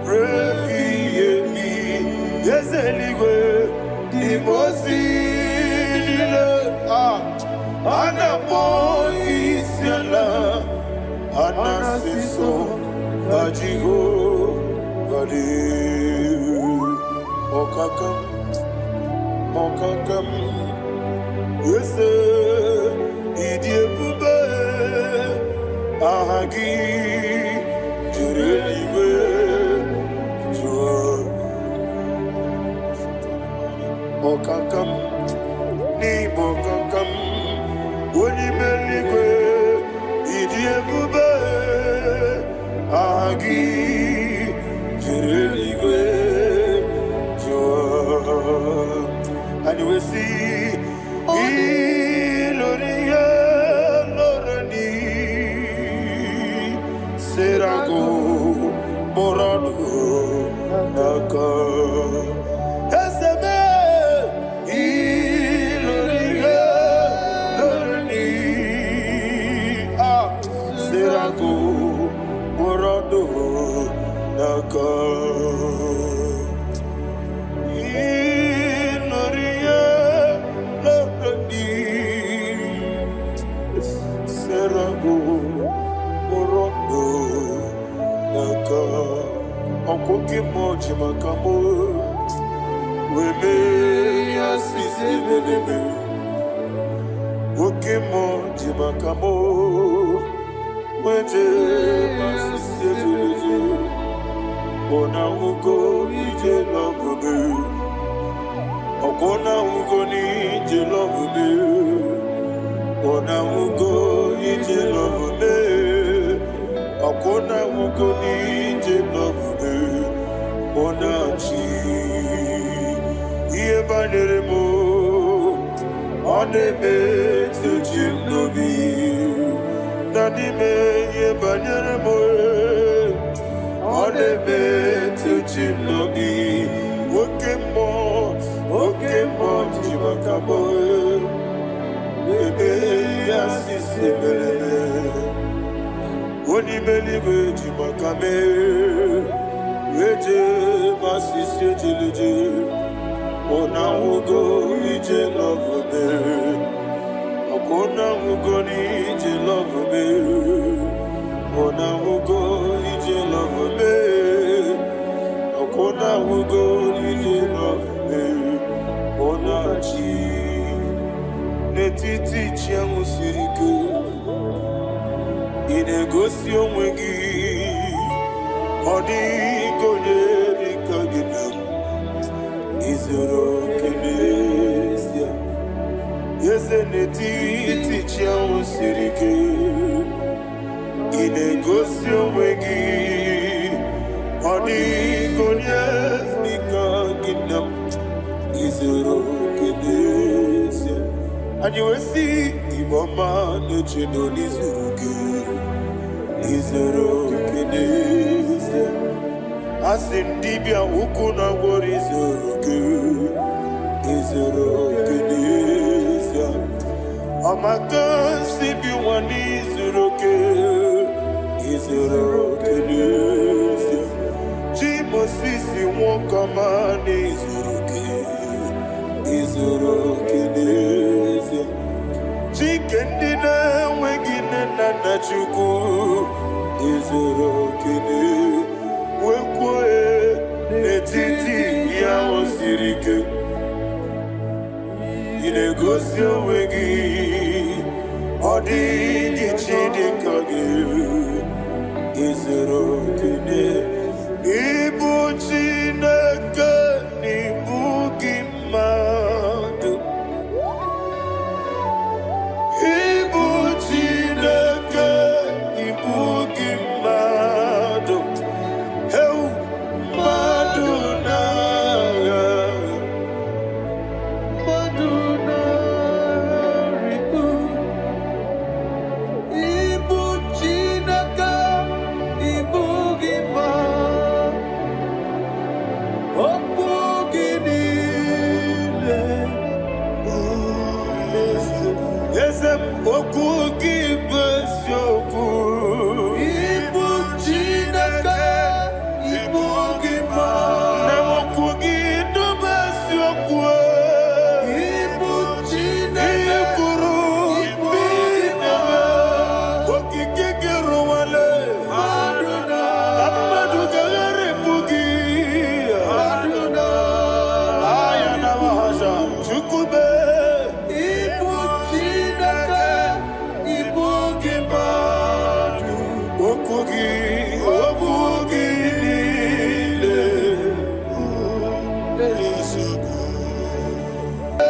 repi yemi, yezeligwe, imosi nile, anapo isiala, anasiso, ajigo, gadi, okakam, okakam. Yes, idie bube ahagi jureliwe jua okakam ni bokakam woni meligwe idie bube ahagi jureliwe jua and we see Iloria Lorani Serago Borado Naka Esebe Iloria Lorani Serago Borado Naka Okoke moji makamo Weme yasisi leleme Oke moji makamo Weje masisi leleme Ona ugo ije lovube Okona ugo ni ije lovube Ona ugo ije lovube Okona ugo ni ije lovube Onachi Iye banderemo Onebe Tejim nobi Nanime Iye banderemo Onebe Tejim nobi Okemo Jimakabo Ebe Yasisi Belele Onimeliwe Jimakame Eje masisi jilije Ona ugo ije love me Okona ugo ni ije love me Ona ugo ije love me Okona ugo ije love me Ona chi Netiti chiamus na-egosi onwe gị ọ dịghị onye dịka gị na izuru oke n'ezie eze n'etiti chi ahụ siri ike ị na-egosi onwe gị ọ dịghị onye dịka gị na izuru oke n'ezie anyị wee sị Igbo ọma na-eche na n'izuru oke izuru oke n'ezie asị ndị bịa ukwu na gwọrọ izuru oke n'ezie ọmaka si bi nwa n'izuru oke n'ezie chi Mosisi nwoke ọma n'izuru oke n'ezie chike ndị na-enweghị nne na nna Chukwu izuru oke wekwuo n'etiti ya o siri ike ị na-egosi onwe gị ọ dịghị chi dịka gị izuru oke ịbụ Chineke n'ịbụ gị mmadụ ịbụ Chineke n'ịbụ gị mmadụ mmadụ na-agha mmadụ na-arịgo ịbụ Chineke ịbụ gị mmadụ okwu gị niile eze m okwu gị bụ eziokwu ịbụ Chineke ịbụ gị mmadụ na okwu gị dube eziokwu ịbụ Chineke ịkwuru ịbụ gị mmadụ okike gị rụwale mmadụ ga-agharịpụ gị aya na mahasha Chukwube ịbụ Chineke ịbụ gị mmadụ okwu gị niile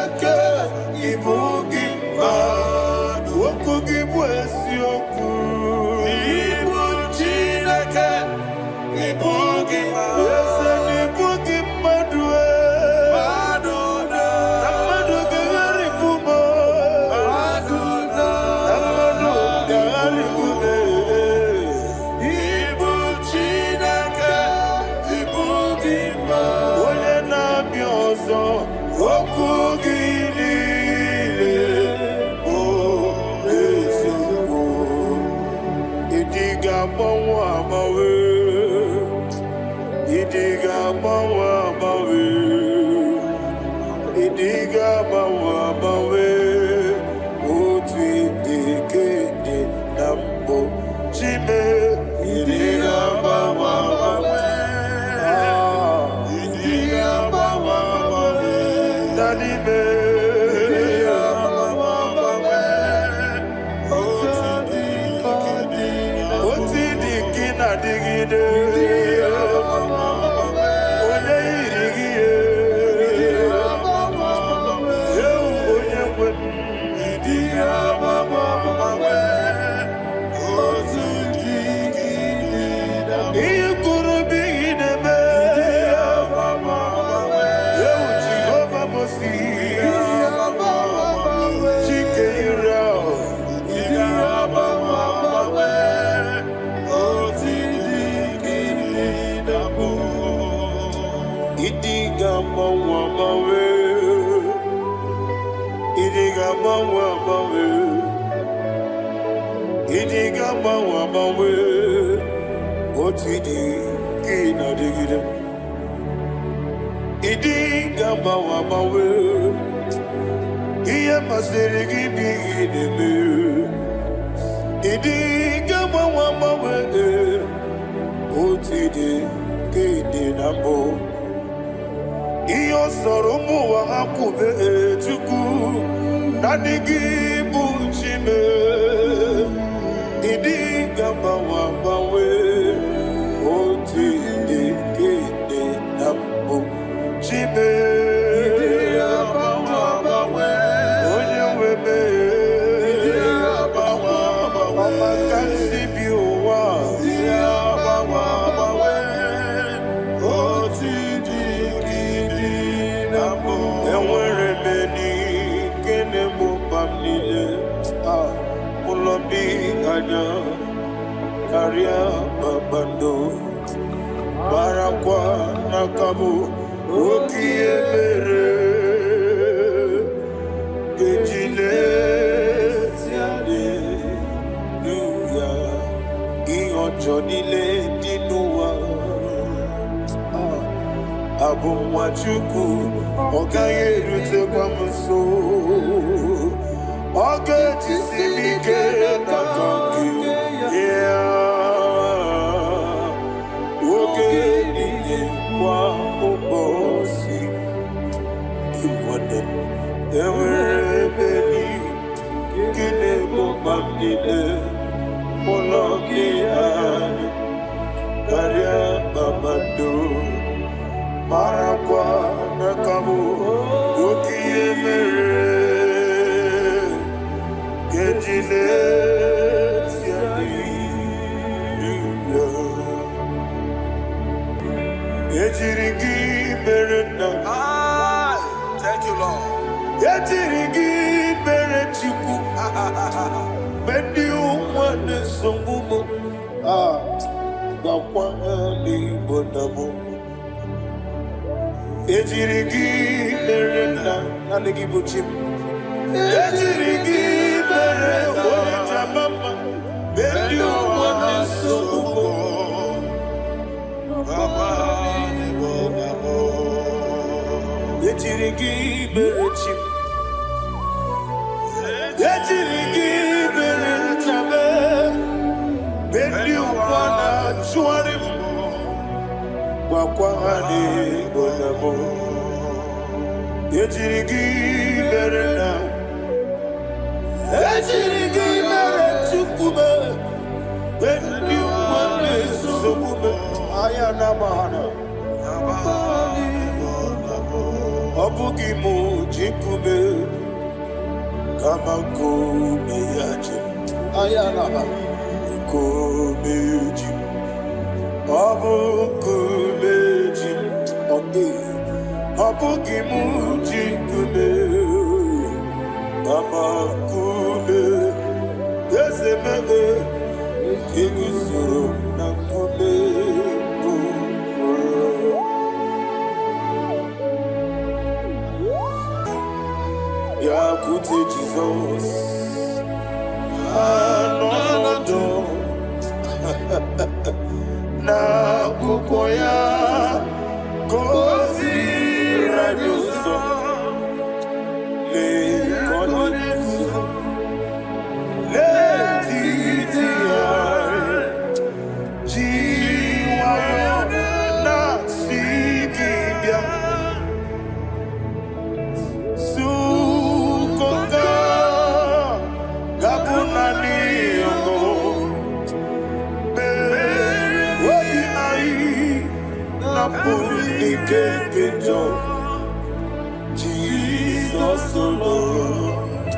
eke ịbụ gị mmadụ okwu gị bụ eziokwu ịbụ Chineke ịbụ gị mmadụ eze na ịbụ gị mmadụ mmadụ na mmadụ ga-agharịpụ m mmadụ na mmadụ ga-agharịpụ m ịbụ Chineke ịbụ gị mmadụ onye na-abịa ọzọ okwu gị niile bụ eziokwu ịdị ga-agbanwe agbanwe ịdị ga-agbanwe agbanwe ịdị ga-agbanwe agbanwe otu ịdị ke dị na mbụ Chime ịdị ga-agbanwe agbanwe ịdị ga-agbanwe agbanwe na n'ime ịdị ga-agbanwe agbanwe otu ịdị gị na-adịgide onye yiri gị ewu onye nwe m ịdị ga-agbanwe agbanwe otu ịdị gị na-adịgide ihe kwuru bụ ihe na-eme ewu Jehova Mosisi chike ire ahụ ịdị ga-agbanwe agbanwe otu ịdị gị na-abụ ịdị ga-agbanwe agbanwe ịdị ga-agbanwe agbanwe ịdị ga-agbanwe agbanwe otu ịdị gị na-adịgide ịdị ga-agbanwe agbanwe ihe masịrị gị bụ ihe na-eme ịdị ga-agbanwe agbanwe otu ịdị gị dị na mbụ ihe ọ sọrọ ụmụ ụwa ha kwube Chukwu na adịghị bụ Chime ịdị gaba Karia babando Barakwa nakabu Okiemere Gejile Siale Nuya Ionjonile Dinua Abu Machuku Okaye Rute Kwamuso Oge Tisimike Nakanki Yeah Oge Niye Kwa Obosi Kiwade Ewerebeli Kine Mobamnile Mologi Ani Karia Babando Marakwa Nakabu Okiemere Gejile Siani Luya Ejirigi Merena Thank you, Lord. Ejirigi Merechiku Mendi Umwane Songumo Gakwa Ali Bonamo Ejirigi Merena Nanegi Buchim Ejirigi Merena Jamama Mendi Umwane Songumo Gakwa Ali Bonamo Ejirigi Merechim Ejirigi Merechame Mendi Umwana Chuarim Gakwa Ali Bonamo Ejirigi Merena Ejirigi Merechukube Mendi Umwane Songumo Ayana Mahana Obugi mu jikube kama kome yaje ayana kome ji obu kome ji obugi mu jikube kama kome ezemebe kigusoro na kome Yakute Jesus Anodo Na kukoya Kozi radioso Le konesu Le titiare Jiwayo Na sikibia Jesus alone,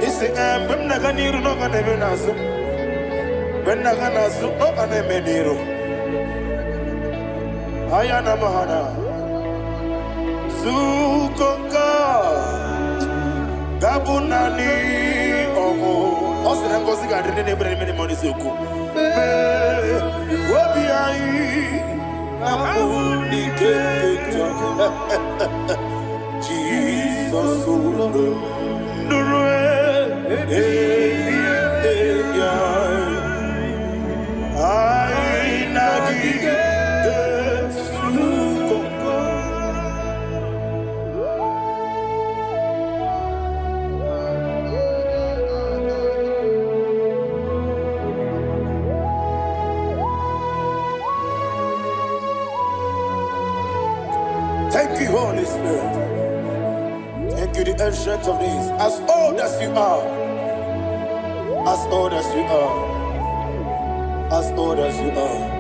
This is when Naganiru no Ganevenazo. When Naganazo, no Ganemeniro. Ayana Mahana Sukoka Gabunani Omo Osram Kosiga didn't bring many money Suku. Wabiai Namuni Jesus, Thank you, Holy Spirit. Thank you, the ancient of days. As old as you are. As old as you are. As old as you are.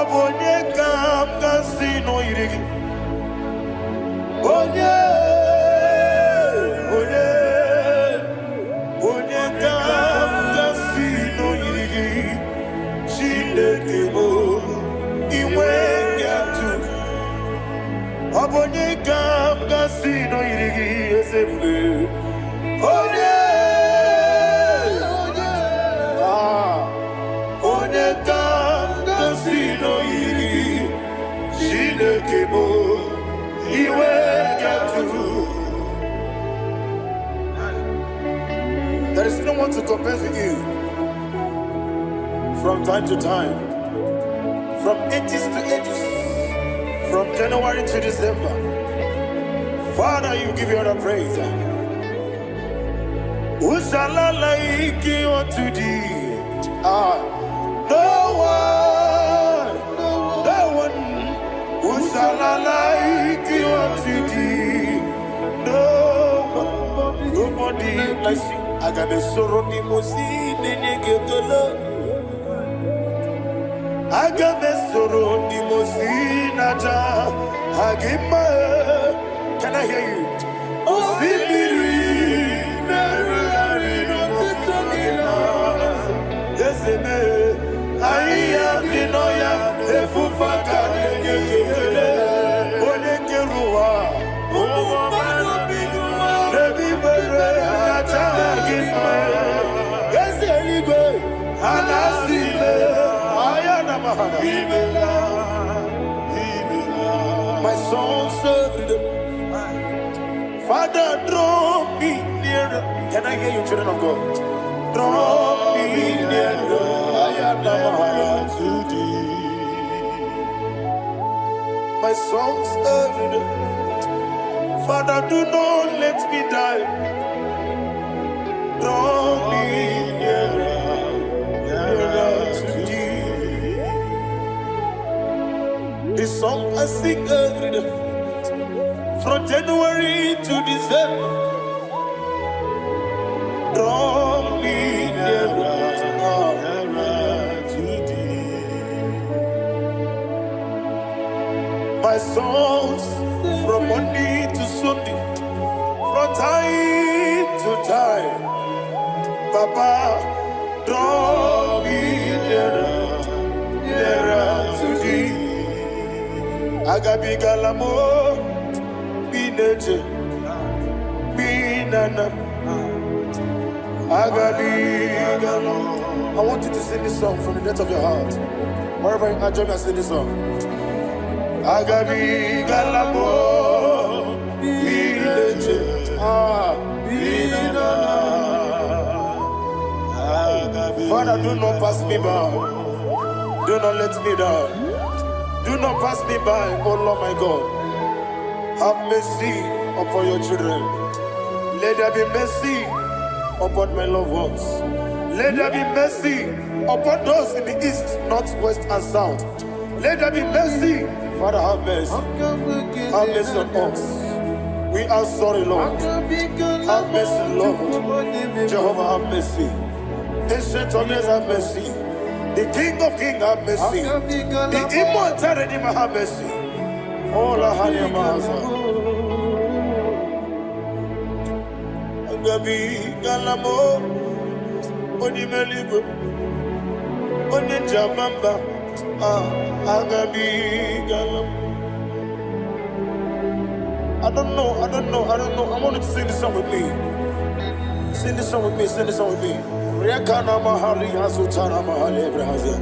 Onye kam kasi no irigi. Onye kam kasi no irigi. Chineke mo iwe nyatu. Onye kam kasi no irigi esefu. Onye kam kasi no irigi. Chineke mo iwe nyatu. There is no one to compare with you. From time to time, from ages to ages, from January to December, Father, you give you all the praise. Who shall I like you unto thee? No one. Who shall I like you unto thee? No one, nobody like you. I got a sorrow in I got a sorrow in Can I hear you? I am the Noya, the Fufaka, my soul served. Father, draw me nearer. Can I hear you, children of God? Draw me nearer. I am to thee. My soul served. Father, do not let me die. Draw me nearer to thee. This song I sing every day, from January to December. Draw me nearer to thee. My songs from Monday to Sunday, from time to time. Papa, draw me nearer to thee. Agabi galamo, bineje, binana. Agabi galamo. I want you to sing this song from the depth of your heart. Wherever you are, join me and sing this song. Agabi galamo, bineje, binana. Father, do not pass me by. Do not let me down. Do not pass me by, oh Lord my God. Have mercy upon your children. Let there be mercy upon my loved ones. Let there be mercy upon those in the east, north, west, and south. Let there be mercy. Father, have mercy. Have mercy on us. We are sorry, Lord. Have mercy, Lord. Jehovah, have mercy. Ancient of days, have mercy. The King of Kings, have mercy. The immortal Redeemer, have mercy. Oh, la hania maza. Agabi galamo, oni melibu, oni jabamba. Agabi galamo. I don't know. I want you to sing this song with me. Sing this song with me. Rekana mahali azutana mahali ebrahazia.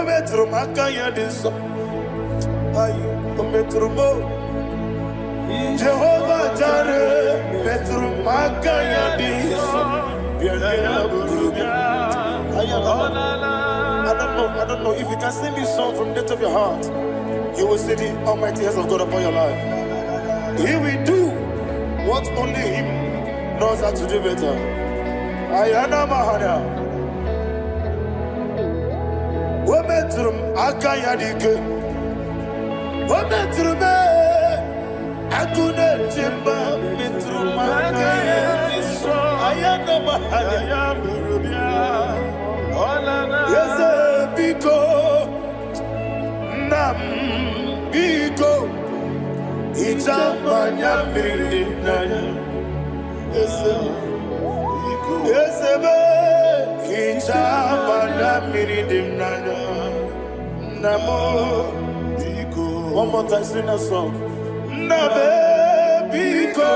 Metro makaya diso. Ayo, metro mo. Jehovah Jireh, metro makaya diso. I don't know if you can sing this song from the depth of your heart. You will see the almighty hands of God upon your life. He will do what only Him knows how to do better. Ayana Mahana. Wometrum Akayadike. Wometrum Akune Chimba Mitrum Akayadike. Ayana Mahana. Yes, Biko Nam Biko Ichamanya Mirinaya. Yes, Ichamanya Mirinaya. Namo Biko. One more time, sing a song. Nabe Biko.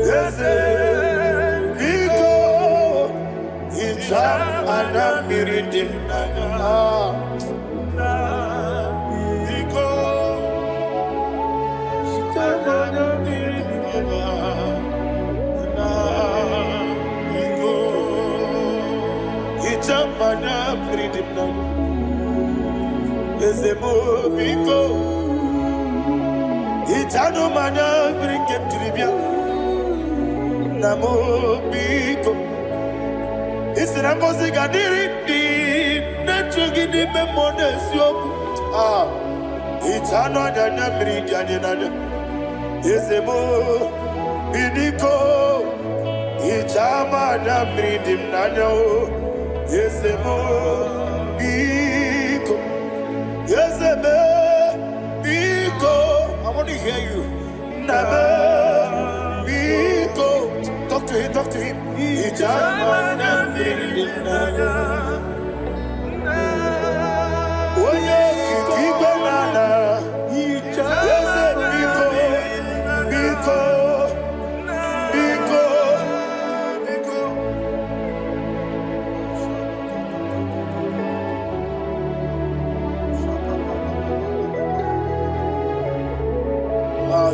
Yes, Biko. Ichamanya Mirinaya. Mana freedom now. Ezemo biko. Itano mana bring him to Libya. Namo biko. Isrango zigadiri di. Nechugi di memones yoku. Itano dana bring yanina. Ezemo biko. Itama na bring him nano. Yes, Biko. Yes, Biko. I want to hear you. Nabe Biko. Talk to him, talk to him. Ijamana Mirinaya. Oye Kiki Banana. Yes, Biko. Biko.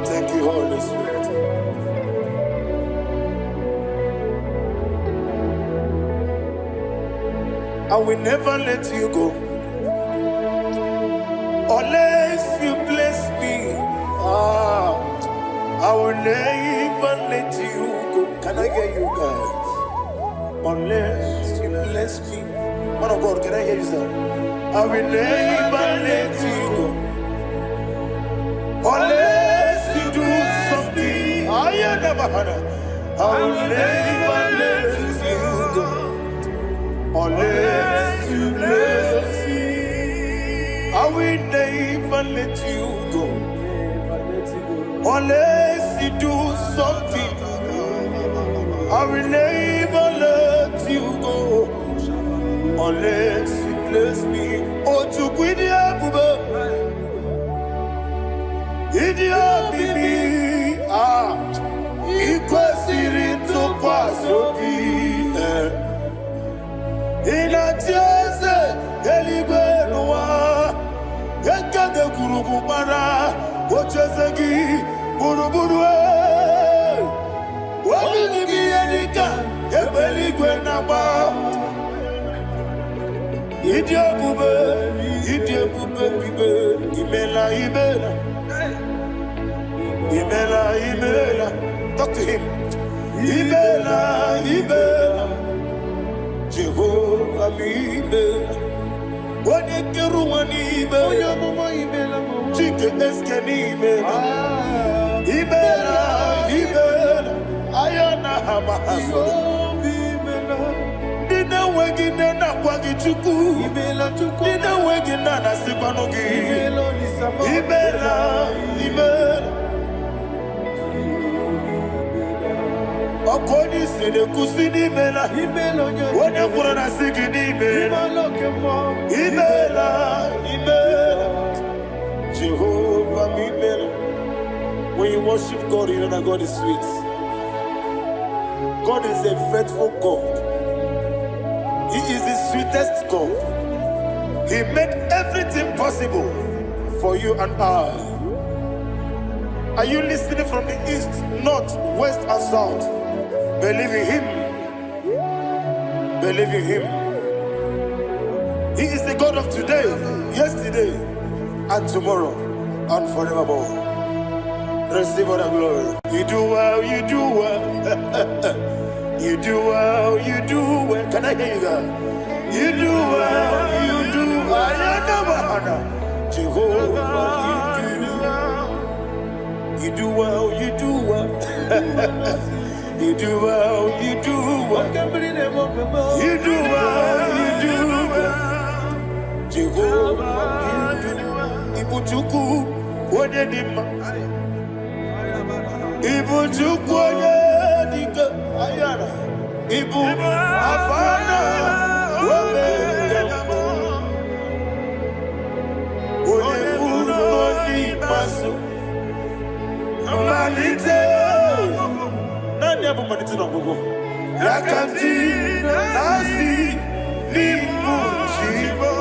Thank you, Holy Spirit. I will never let you go unless you bless me. I will never let you go. Can I hear you guys? Unless you bless me. Man of God, can I hear you, sir? I will never let you go unless you do something. I will never let you go unless you bless me. I will never let you go unless you do something. I will never let you go unless you bless me. Oh, to Guidia Buba. Idia Bibi, Ikwasirito Kwasobi, Inatiase, Elibenua, Yakade Kurubara, Ochezegi, Buruburu, Walibi Edika, Ebeligwenaba, Idia Bube, Bibe, Imela Imela. Imela, talk to him. Imela, Jehovah Imela. Wanekeru Imela, Chicken Eskeni Imela. Imela, Ayana Hamahaso. Dina Wagina Wagi Chuku. Dina Wagina Nasipanogi. Imela. Akoni sede kusini mela. Wone kurana sigini mela. Imela. Jehovah Imela. When you worship God, you know that God is sweet. God is a faithful God. He is the sweetest God. He made everything possible for you and I. Are you listening from the east, north, west, and south? Believe in Him. Believe in Him. He is the God of today, yesterday, and tomorrow, and forevermore. Receive all the glory. You do well, you do well. You do well, you do well. Can I hear you that? You do well, you do well. Jehovah, you do well, you do well. You do well, you do well. You do well, you do well. Jehovah, you do well. Ibuchuku, Wodedima. Ibuchuku, Wodedika. Ayana. Ibu, Afana. Wodedima. Wodedima, Masu. Manite. Nani hapo manite na gogo? Yakanti, nasi, nimu, chibo.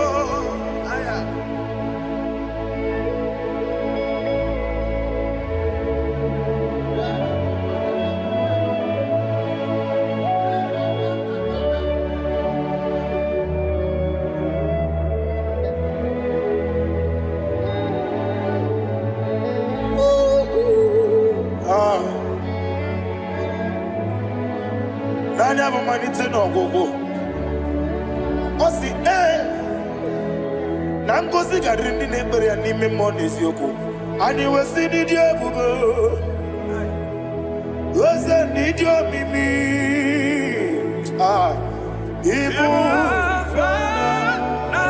Nani hapo manite na gogo? Osi na ngozi garindi n'ebere ya n'ime mmụọ n'eziokwu. Anyị wesi n'ịdị ebube, oze n'ịdị omimi. Ibu Alpha na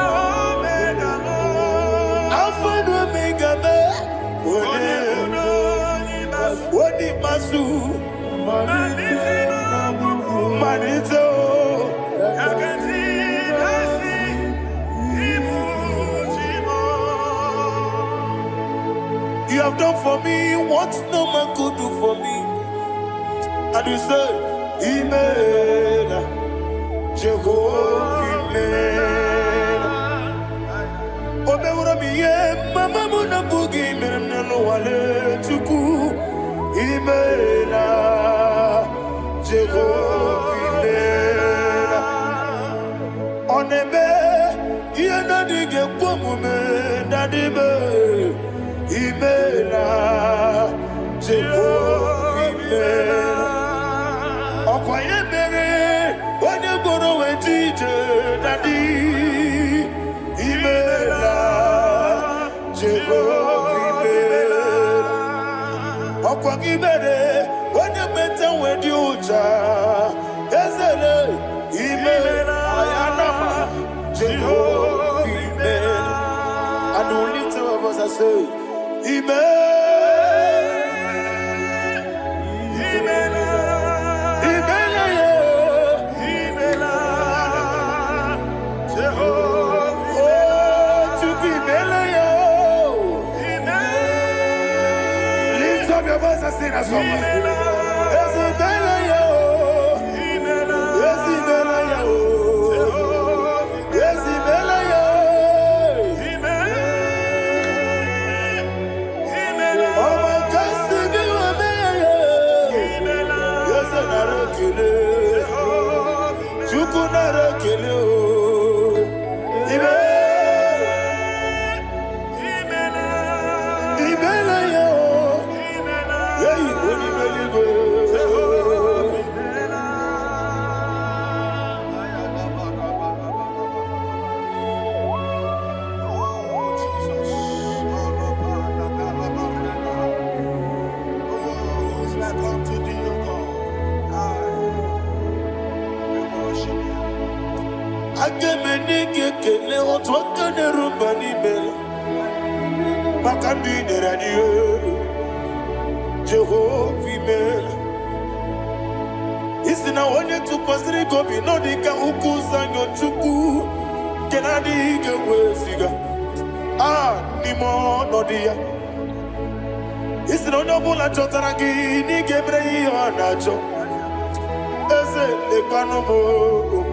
Omega me, Wodi Masu, Manito. You have done for me what no man could do for me. And you say, Amen. Jehovah, Amen. Omeura miye, mama muna bugi, meremnano wale tuku. Amen. Jehovah, Amen. Onebe, yena dige kwamume, nadibe. Imela, Jehovah, Imela. Okoye mere, onye goro wetije, Daddy. Imela, Jehovah, Imela. Okoye mere, onye meta wedi uja, Ezele, Imela, Ayanama, Jehovah, Imela. And we lift our voice and say, lift up your voice and sing a song. Kele otwaka nerumba nimela Makandi radio Jehovah imela Isina onye tupasiri gobi Nodika ukuza nyochuku Kenadi gewesiga Nimo nodia Isina onye bula chotarangi Nigebre anacho Eze lekanomo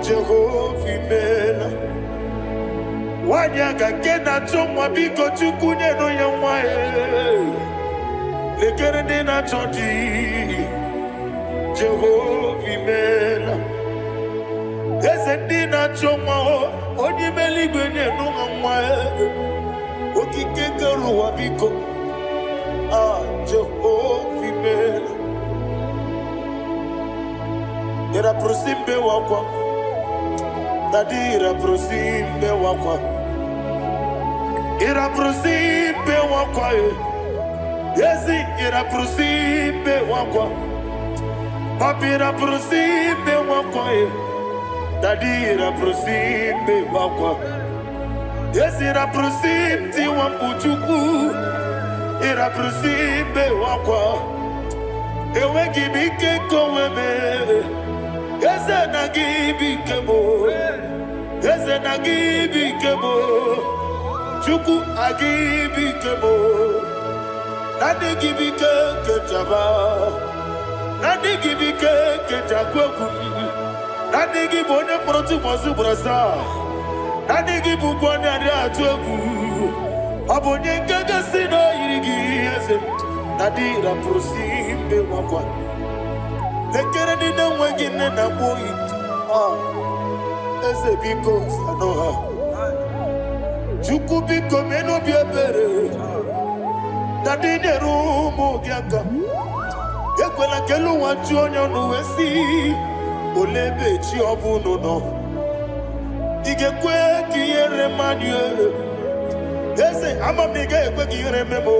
Jehovah imela Wanyaka kena chomwa biko chukunye no yamwae Lekere dena chodi Jehovah imela Eze dina chomwa Onyimeli gwenye no yamwae Okikeke ruwa biko Jehovah imela Ira prosimbe wakwa. Daddy ira prosimbe wakwa. Ira prosimbe wakwa. Yesi ira prosimbe wakwa. Papi ira prosimbe wakwa. Daddy ira prosimbe wakwa. Yesi ira prosimti wambuchuku. Ira prosimbe wakwa. Ewe gibike koweme. Eze na gibike mo. Eze na gibike mo. Chuku agibike mo. Nadi gibike kejaba. Nadi gibike kejakweku. Nadi gibone protu mozu brasa. Nadi gibukwane ade atweku. Abonye gaga sino yirigi eze. Nadi ra prosimbe wakwa. Lekere ni na wengine na boyi. Eze biko sanoha. Chuku biko meno biebere. Nadi nerumu giaka. Ekwela kelu wanchu onyo nuwesi. Olebe chi obuno no. Igekwe kiyere manye. Eze amamiga ekwe kiyere memo.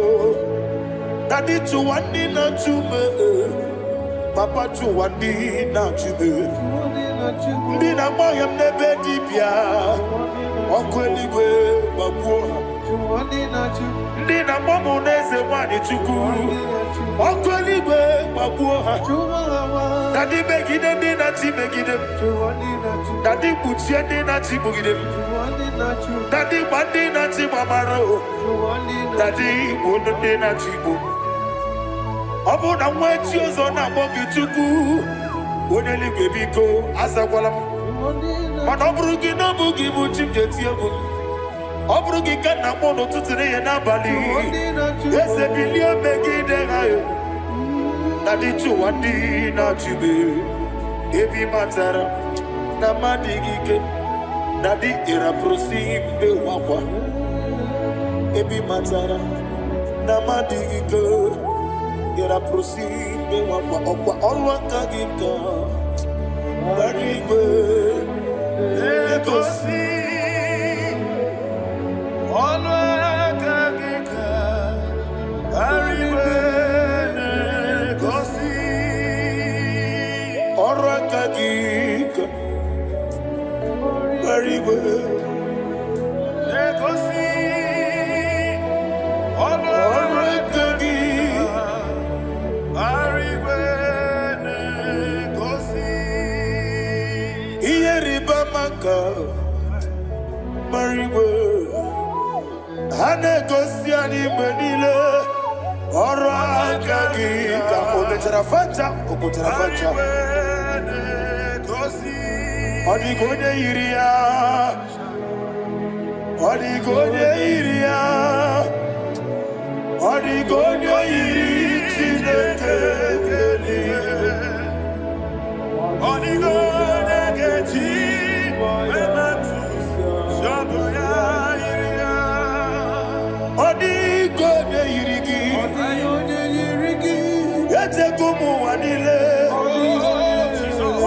Nadi chuwandi na chume. Papa chuwandi na chume. Ndi na moyam nebe dibia. Okweligwe babuha. Ndi na momo neze wani chuku. Okweligwe babuha. Dadi begide ndi na chi begide. Dadi kuchie ndi na chi bugide. Dadi bandi na chi mamaro. Dadi bunu ndi na chi bu. Obu na mwechi ozo na mogi chuku. Oneligwe biko asagwalam. Mana oburu gi no bugi bu chimjeti ebu. Oburu gi kana mono tutire ye na bali. Ese bilio megide hayo. Nadi chuwandi na chibe. Ebi matara na madigike. Nadi ira prosimbe wakwa. Ebi matara na madigike. Ira prosimbe wakwa. Okwa olwa kagika. Barigwe Legosi Olwa kagika. Barigwe Legosi Olwa kagika. Barigwe Legosi Olwa kagika. Barigwe Marigwe Hane Gosiani Menile Ora Kagika Ometarafacha Okotarafacha Odigone Iria Odigone Iria Odigone Iri Chineke Odigone Geji Odigone Yirigi Ete kumu wanile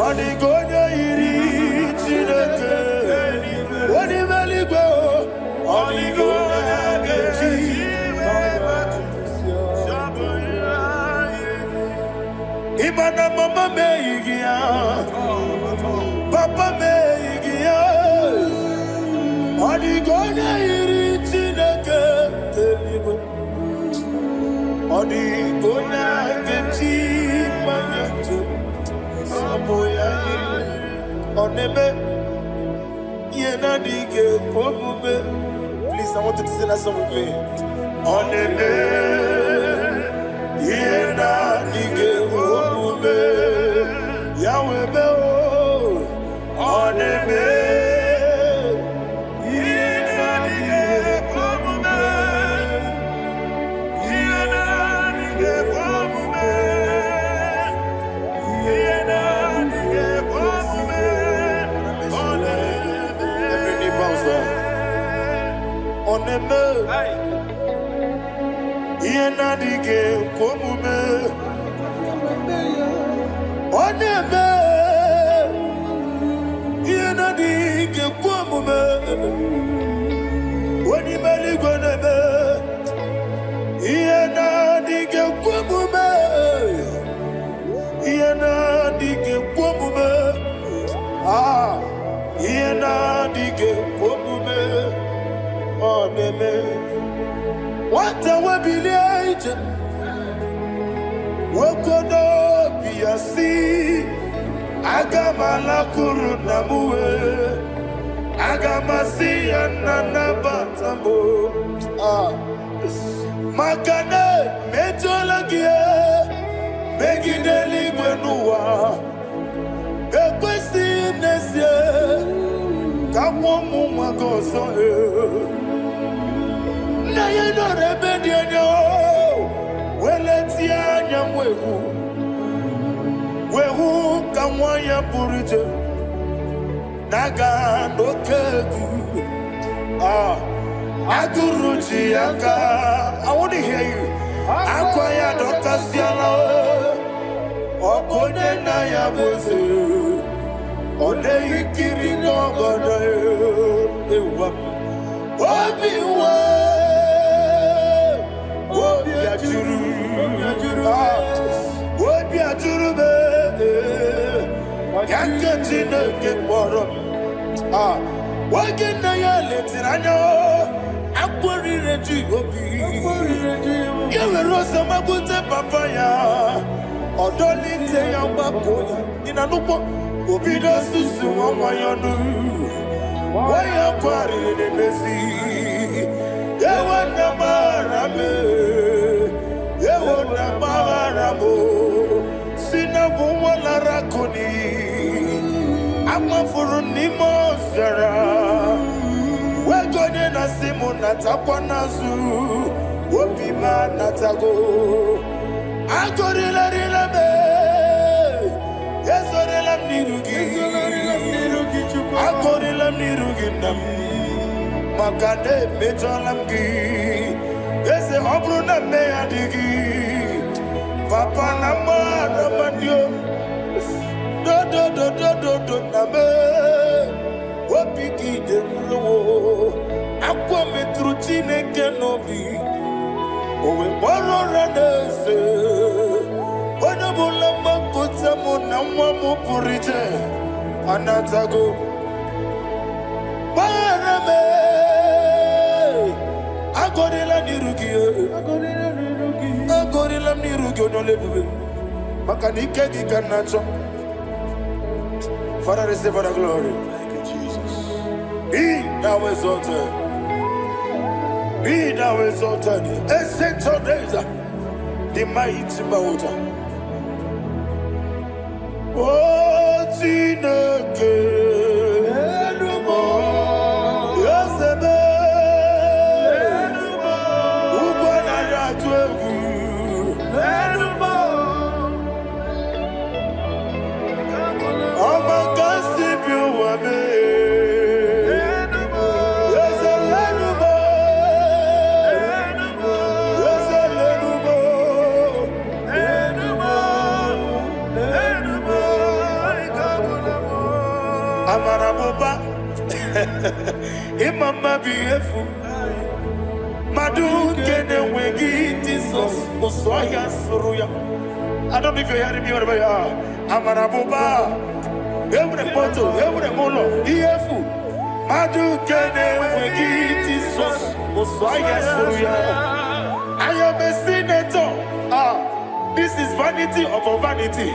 Odigone Yiri Chineke Odimeligwe Odigone Geji Imana mama meigia Papa meigia Odigone Yiri Chineke Odigone Geji Manyetu Samoya Yiri Oneme Yena Dige Omume. Please, I want you to sing that song with me. Oneme Yena Dige Omume Yahweh Meo Oneme Oneme, Yena Dige Komume, Oneme, What a webby, Wokono be a sea. Agamala kuru namue. Agamasi anana batambo. Makane mejolagia. Megideli gwenua. Ekwesi nesie. Kamomu magoso na yeno rebediano. Weletia nyamwehu. Wehu kamwaya purije. Naga no kegu. Aguruji aka. I want to hear you. Akwaya Dr. Siala. Okone na ya boze. Ode ikiri no goda. Ewa. Obiwa. Obiajuru. Obiajuru be. Yakachine kekboro. Wagena ya letiranya. Akwari reji obi. Yewe rosa magute papaya. Odolite ya bakoya. Nina nupo. Obido susu wamayonu. Waya kwari nemezi. Yewe namarame. Yewe namaramo. Sina buwala rakoni. Amafuru ni mozara. Wegone na simu natakwa nazu. Wopima natago. Agorila rila me. Yezorila nirugi. Agorila nirugi nam. Makane mejolamgi. Yeze obruna me adigi. Papa nama namandio. Do name. Wapiki de mlo. Akwa metruchine kenobi. Owe boro ranese. Onabula makota mona mwamu purije. Anatago. Barame. Agorila nirugi. Agorila nirugi onolebube. Makanike gikanacho. Father, receive all the glory. Thank you, Jesus. Be thou exalted. Be thou exalted. Ancient of days, the mighty mountain. Oh, Tineke. Yosebe. Ubana yatwegu. Amaraboba, Imama beautiful. Madu kene wegi Jesus, Osoya Suruya. I don't know if you're hearing me wherever you are. Amaraboba, every photo, every molo, beautiful. Madu kene wegi Jesus, Osoya Suruya. I am a senator. This is vanity of vanity.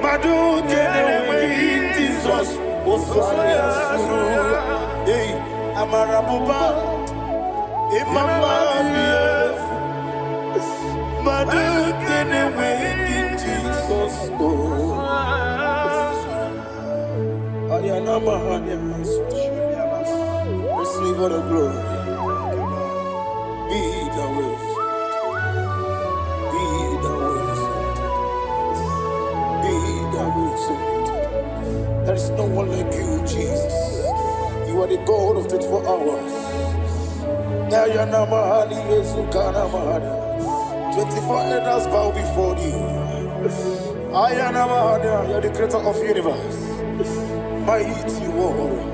Madu kene wegi Jesus. Hey, Amarabuba, Imama, Madu, get away, Jesus. Receive all the glory. Be the way. Be the way. Be the way. There is no one like you, Jesus. You are the God of 24 hours. 24 elders bow before you. You are the creator of the universe. Mighty warrior,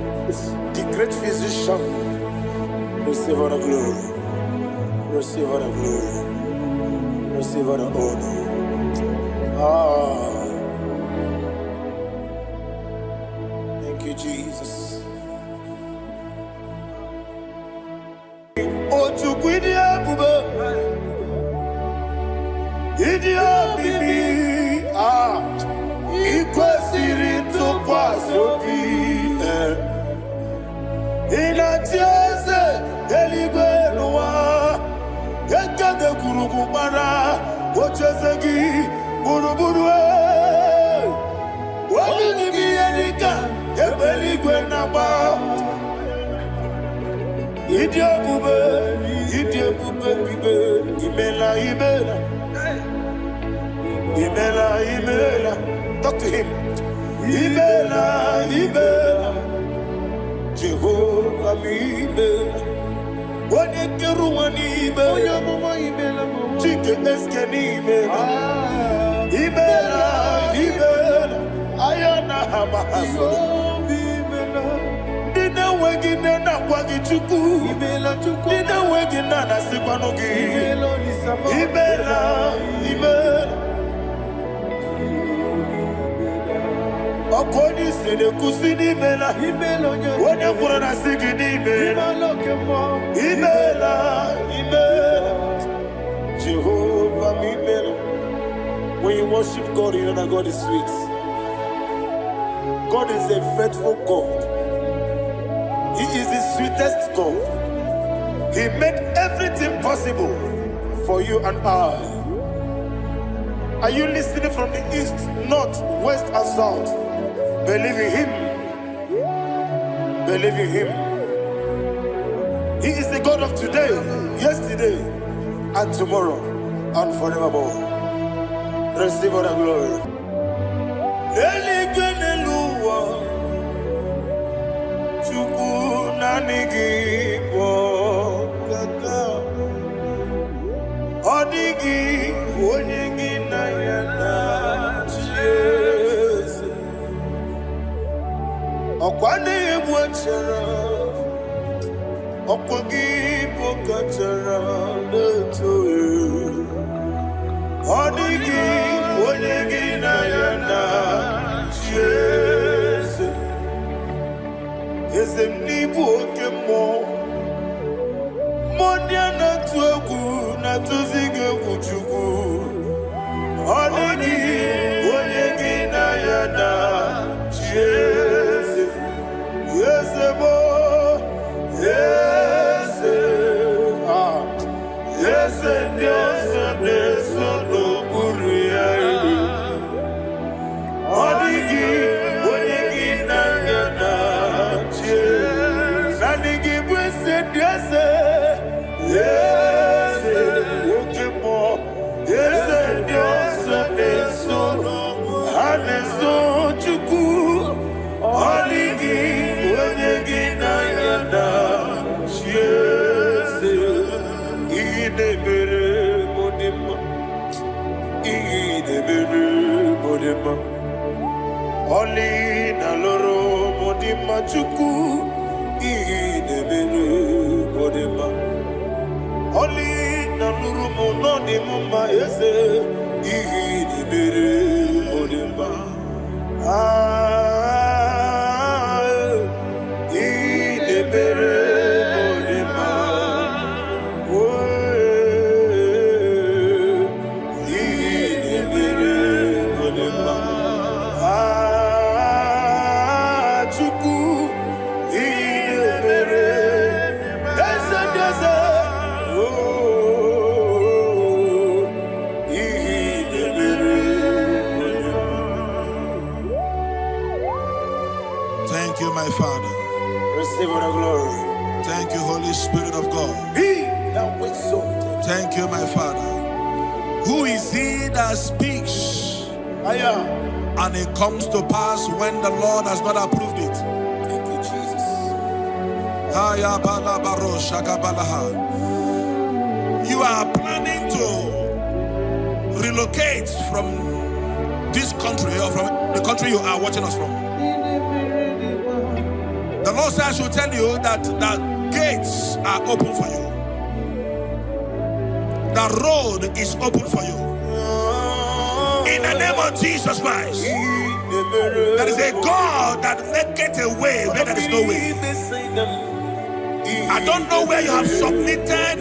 the great physician. Receive all the glory. Receive all the glory. Receive all the honor. Thank you, Jesus. Oh, to Idia bibi ah ikwesiri ntụkwasị obi ịna-etieze eluigwe n'ụwa ekede kwurugwu gbara ocheze gị gburugburu obighị m ihe dịka ebe eluigwe na-agba ịdị ebube bibe imela imela imela imela. Talk to him. Imela imela Jehovah imela Onekeru imela Chike eske imela Imela imela Ayana hamahaso Dina wegine na kwagi chuku Dina wegine na sikwanogi Imela imela Okoni sene kusini mela Wone kurana sigini mela Imela Jehovah imela. When you worship God, you know that God is sweet. God is a faithful God. He is the sweetest God. He made everything possible for you and I. Are you listening from the east, north, west, and south? Believe in him. Believe in him. He is the God of today, yesterday, and tomorrow, and forevermore. Receive all the glory. Okwane ebwachara Okwagi pokachara Letoe Odigi Onyegi na yana Jesu Ezem nibu okemo Monya na tuegu na tuzige kuchugu Odigi Onyegi na yana Jesu Yes, boy. Yes, yes, yes, yes, no buria. Odigi, odigi na yana, yes. Odigi blessed, yes, yes, okay more. Yes, yes, yes, no, and so chuku. Odigi. Oli na loro modima chuku idebere modima Oli na luru monodi mama ese idebere modima idebere modima idebere modima Thank you, my Father. Receive all the glory. Thank you, Holy Spirit of God. Be thou exalted. Thank you, my Father. Who is he that speaks and it comes to pass when the Lord has not approved it? Thank you, Jesus. You are planning to relocate from this country or from the country you are watching us from. The Lord says I should tell you that the gates are open for you. The road is open for you. In the name of Jesus Christ. There is a God that maketh a way where there is no way. I don't know where you have submitted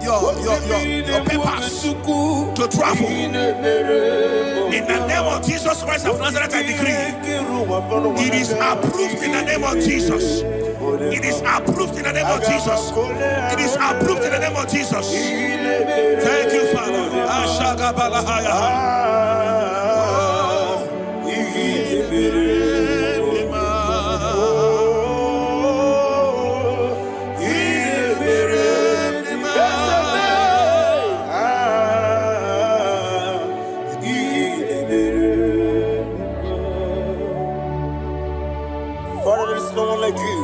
papers to travel. In the name of Jesus Christ of Nazareth, I decree it is approved in the name of Jesus. It is approved in the name of Jesus. It is approved in the name of Jesus. Thank you, Father. Father, there is no one like you.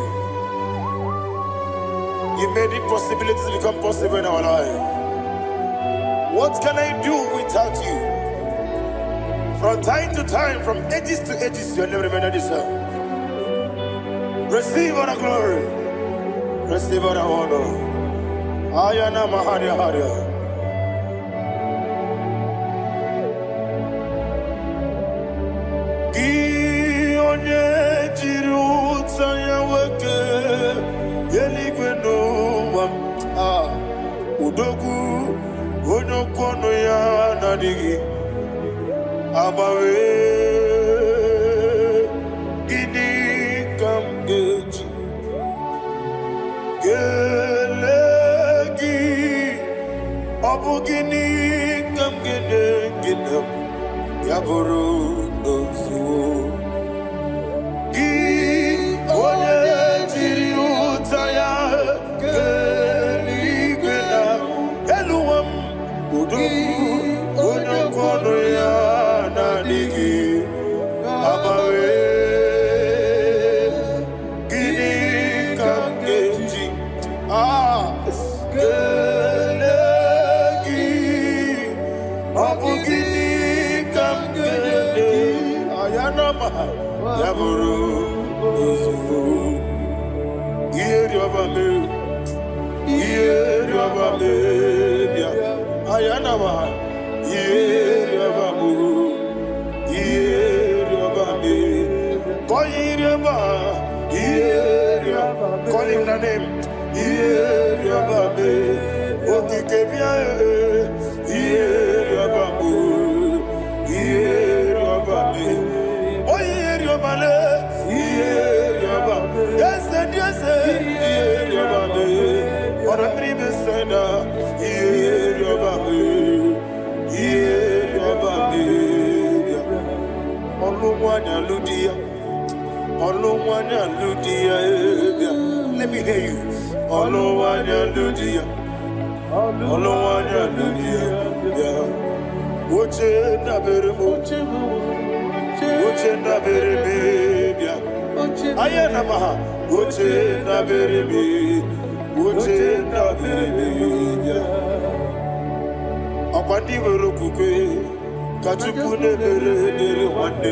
You made impossibilities become possible in our life. What can I do without you? From time to time, from ages to ages, you never remain the same. Receive all the glory. Receive all the honor. Ayana Maharia Haria. Udogu onokono ya nadigi abawe ini kamgeji gelegi abugini kamgene ginam yaburu dosu gi one jiri utaya onokono ya nadigi abawe gini kamgeji gelegi abugini kamgene ayanama yaburu uzu yeri obame bia ayanama yeriabamu yeriabame koyiriaba yeriaba call him the name yeriabame okikebia yeriabamu yeriabame oyeriabale yeriaba yes yeriabame ora pribe sena yeriabame let me hear you. Akwandi werokukwe kachukune mere wande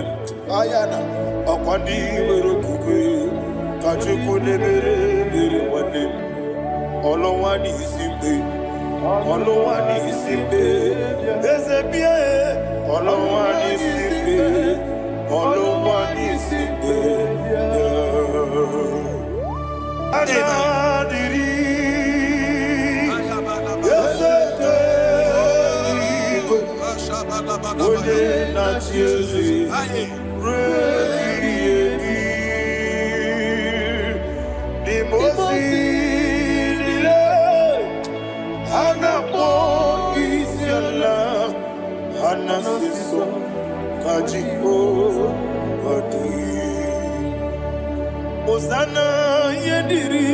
ayana akwandi werokukwe kachukune mere wande olowani isimbe ezebie olowani isimbe adiri Oye na chiezi rebiyebi ni mosi nile anapo isiala anasiso kajiko adi Osana yediri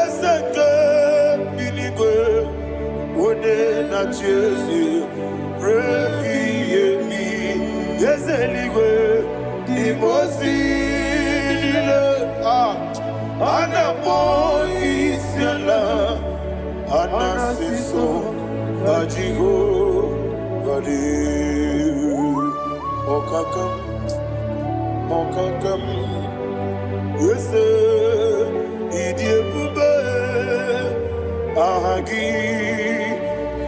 ezeke binigwe Oye na chiezi Repiemi, Yezeligwe, Nimosi, Anapo, Isiala, Anasiso, Ajigo, Gadi, Okakam, Yese, Idiebube, Ahagi,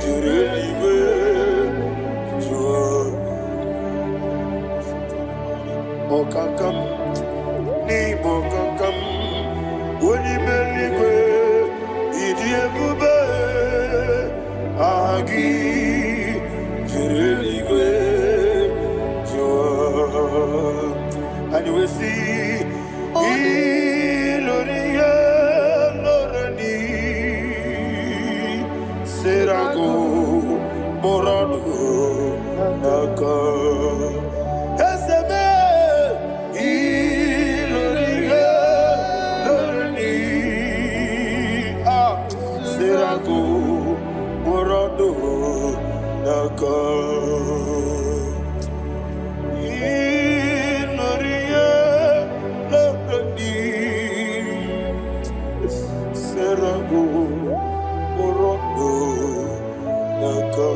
Jurelibe, Bokakam, ni bokakam, woni meligwe, idiebube. Serago, Morado, Naka. Eseme, Iloriga, Lorni, Serago, Morado, Naka. Iloriga, Lorni, Serago. Naka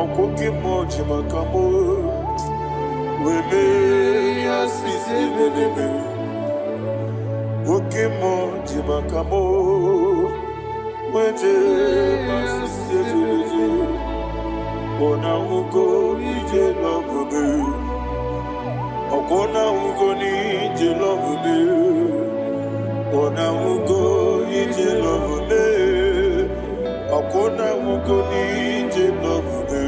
Okoki moji makamo Weme yasisi bebebe Oki moji makamo Weje masisi bebebe Ona ugo ije lovebe Okona ugo ni ije lovebe Ona ugo ije lovebe Akona mugoni jelovube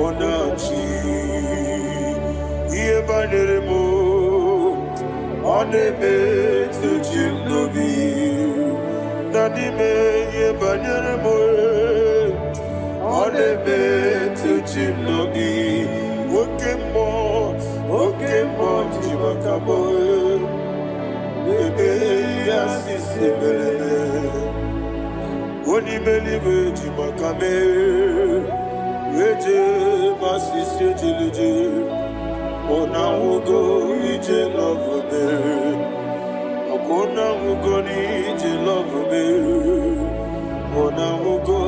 onachi iye banere mo onebe tujinobi nadime iye banere mo onebe tujinobi okemo jimakabo ebe yasisebele Oni believe Jimakame, Reje Masisi Jiliji, Ona Ugo Ije love me, Akona Ugo Ije love me, Ona Ugo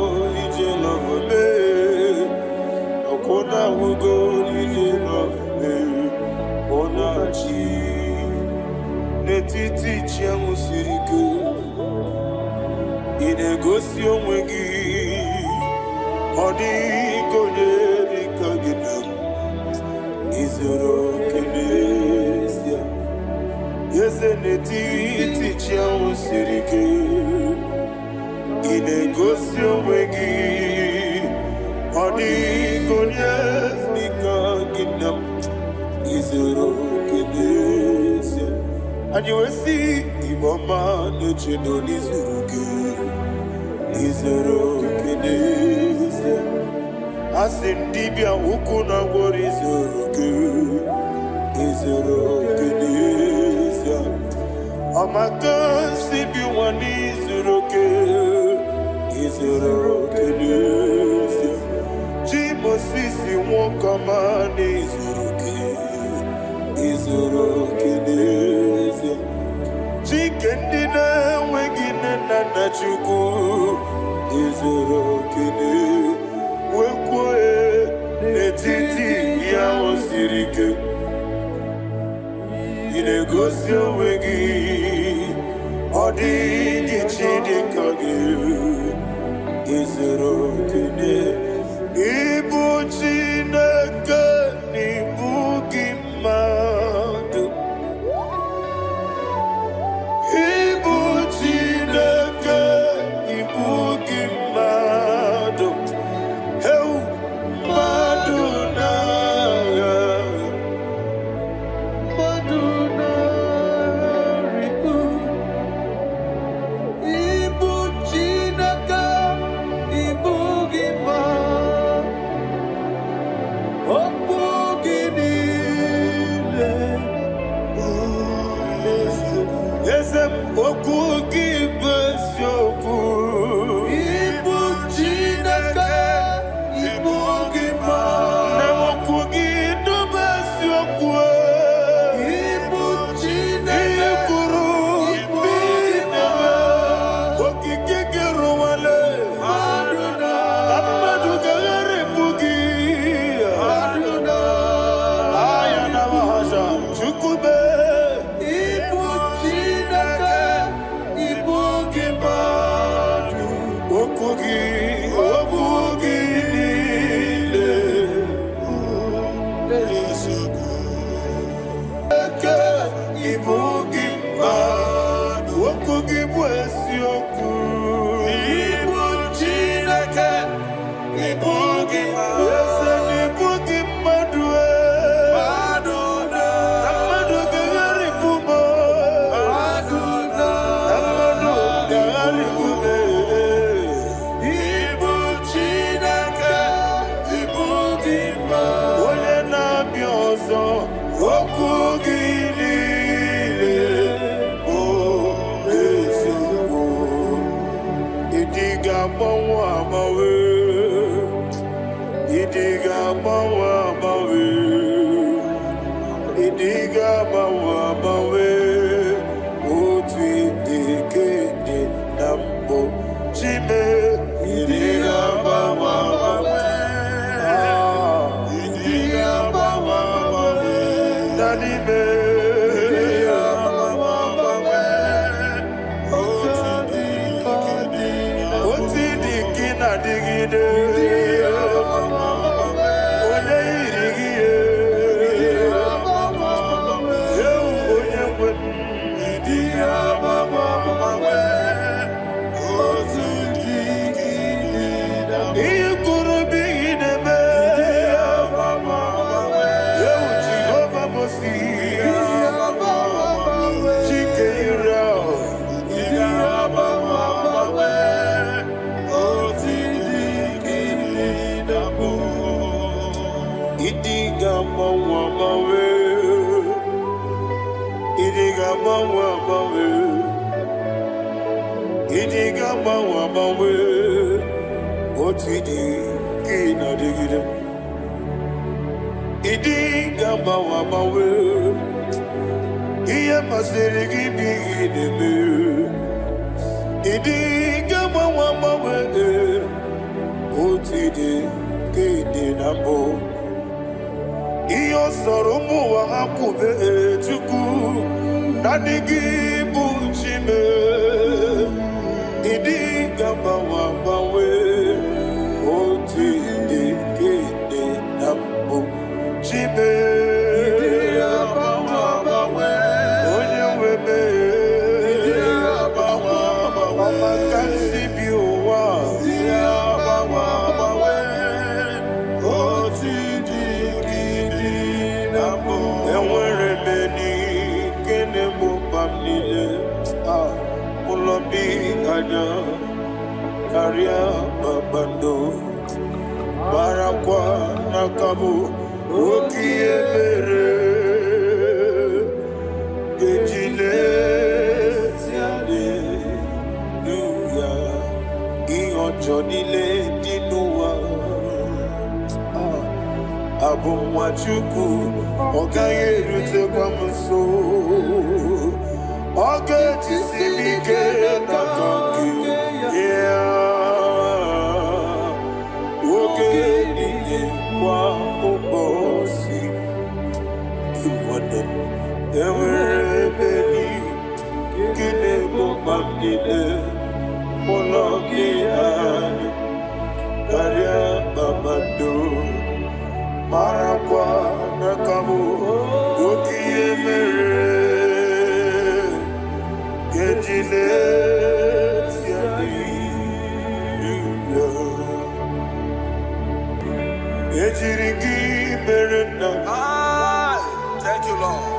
Ije love me, Akona Ugo Ije love me, Ona Chi, Netiti Chiamu Sirike. Inegosi onwe gị ọ dịghị onye dịka gị na m izuru oke n'ezie eze n'etiti chi ahụ siri ike Inegosi onwe gị ọ dịghị onye dịka gị na m izuru oke n'ezie anyị wee sị Igbo ọma na-eche na onye zuru gị Izuru keneze Asindibia ukwu na gwọrọ izuru gị Izuru keneze Amaka nsibi nwa n'izuru gị Izuru keneze Chimosisi nwokọma n'izuru gị Izuru keneze Chike ndị na-enweghị nne na nna Chukwu izuru okene wekwuo n'etiti ya o siri ike Inegosi onwe gị ọ dịghị chi dịka gị izuru okene ịbụ Chineke n'ịbụ gị mmadụ ịbụ Chineke Thank you, Lord.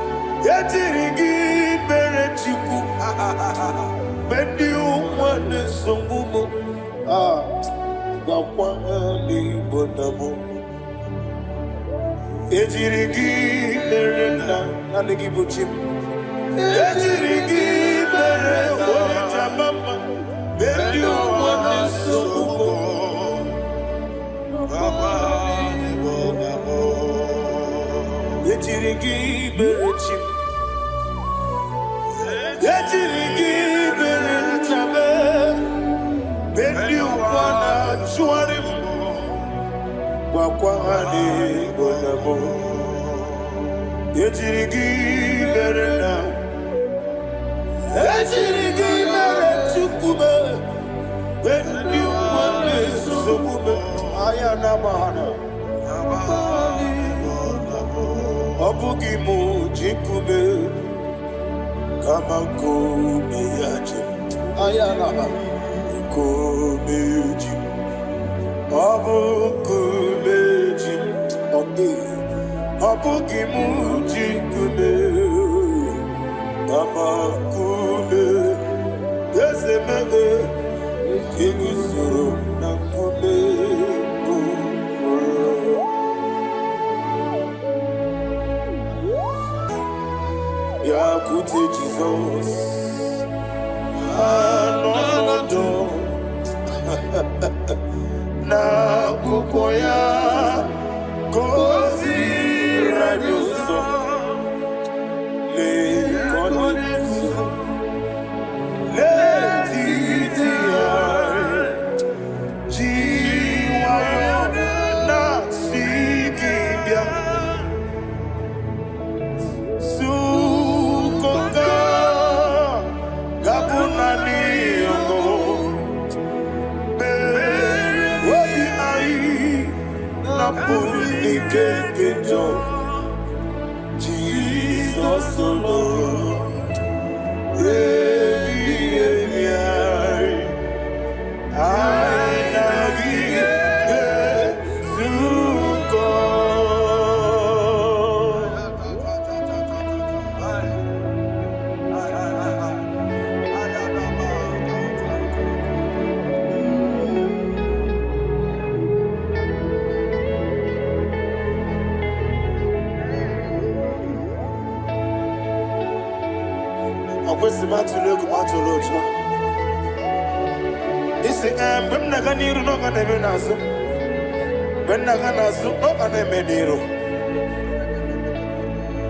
Jesus alone.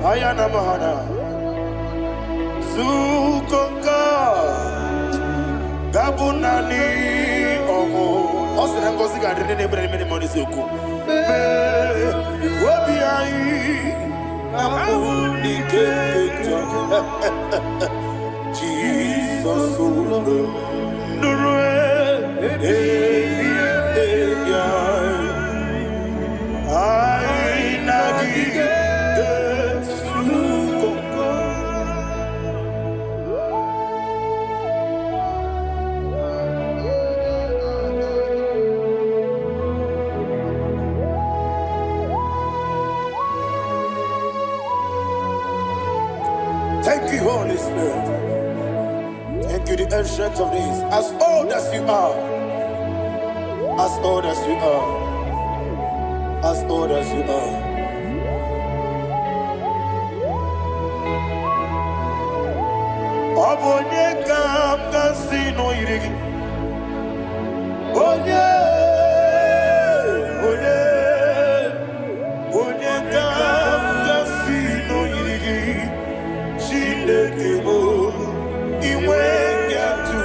Ayana Mahana Zukoka Gabunani Omo Osina Kosiga Dene Bremini Monisuku Wabiai Amuni Kejo Jesus Nurue Thank you, Holy Spirit. Thank you, the ancient of days. As old as you are, as old as you are, as old as you are. Obonye kam kasino irigi. Onye kam kasino irigi. Shindekebo iwe gatu.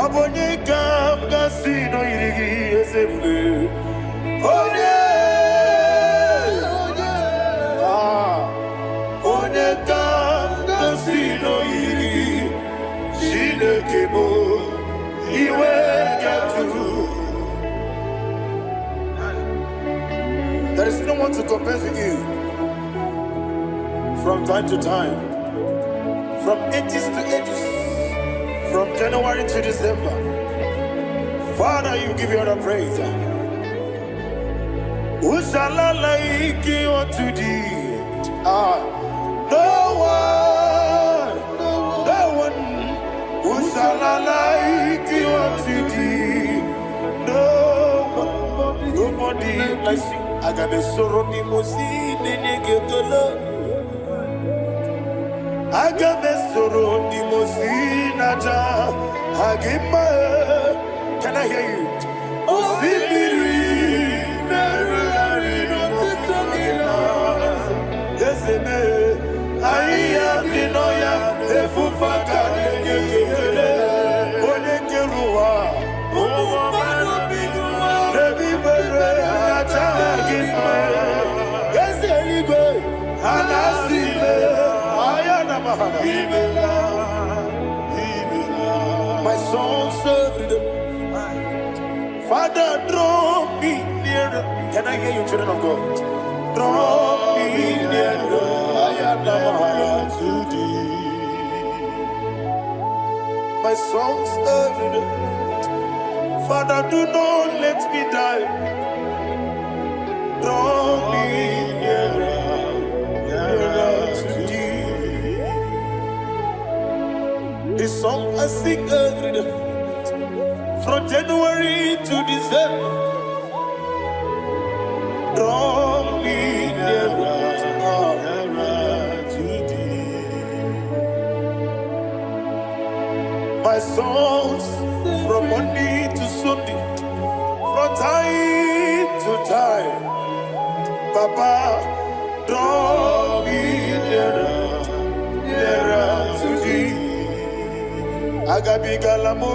Obonye kam kasino irigi esefu. Onye kam kasino irigi. Shindekebo iwe gatu. There is no one to compare with you. From time to time, from ages to ages, from January to December. Father, you give you all the praise. Who shall I like you unto thee? No one. Who shall I like you unto thee? No one, nobody like you. I got a sorrow, Nimosi, Nenegetola. Agabe soro di mosinaja agima. Can I hear you? Osibiri merari no titogina. Desene aiya dinoya efufaka nyekele. Onekeruwa omo biguma. Rebi bere naja agima. Desene anasile. My soul served them. Father, draw me nearer. Can I hear you, children of God? Draw me nearer. I am to thee. My soul served them. Father, do not let me die. Draw me nearer. This song I sing every day, from January to December. Draw me nearer to thee. My songs from Monday to Sunday, from time to time. Papa, draw me nearer to thee. Agabi galamo,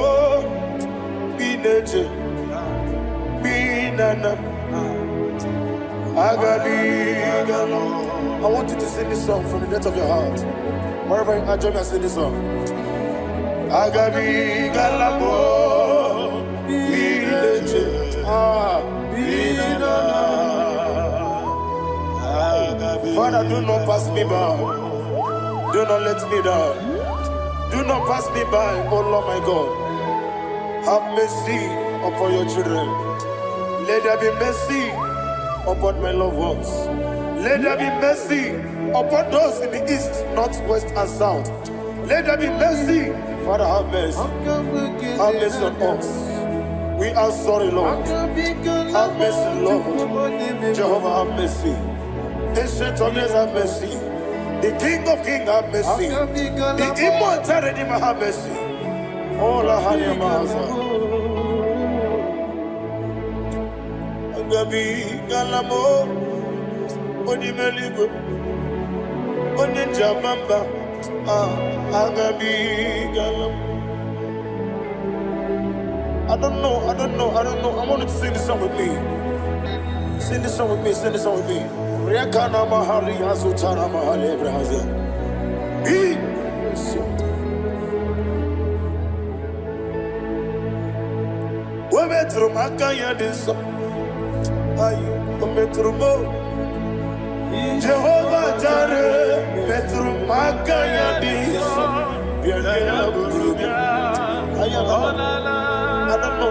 bineje, binana. Agabi galamo. I want you to sing this song from the depth of your heart. Wherever you are, join me and sing this song. Agabi galamo, bineje, binana. pass me by. Do not let me die. Do not pass me by, oh Lord my God. Have mercy upon your children. Let there be mercy upon my loved ones. Let there be mercy upon those in the east, north, west, and south. Let there be mercy. Father, have mercy. Have mercy on us. We are sorry, Lord. Have mercy, Lord. Jehovah, have mercy. Ancient of days, have mercy. The King of Kings, have mercy. The immortal Redeemer, have mercy. Oh, la hania maza. Agabi galamo, oni meligo, oni jabamba. Agabi galamo. I don't know. I want you to sing this song with me. Sing this song with me. Riakana mahali azutana mahali ebrahaza. Metro makaya diso, ayo metro mo. Jehovah Jireh, metro makaya diso.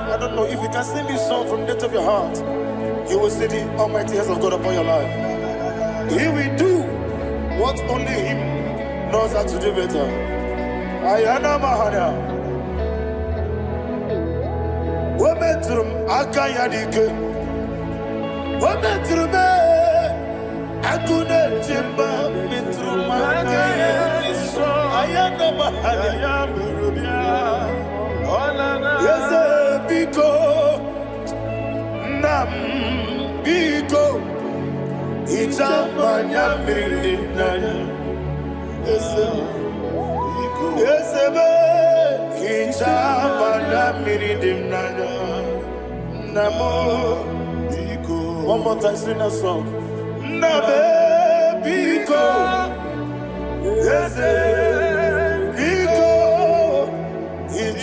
I don't know if you can sing this song from the depth of your heart. You will see the almighty hands of God upon your life. He will do what only Him knows how to do better. Ayana mahana. Wometrum akayadike. Wometrum akune chimba metrum akayadike. Ayana mahana. Yes, biko nam biko itamanya mirinaya. Yes, be itamanya mirinaya. Namo biko. One more time, sing that song. Nabe biko. Yes, biko.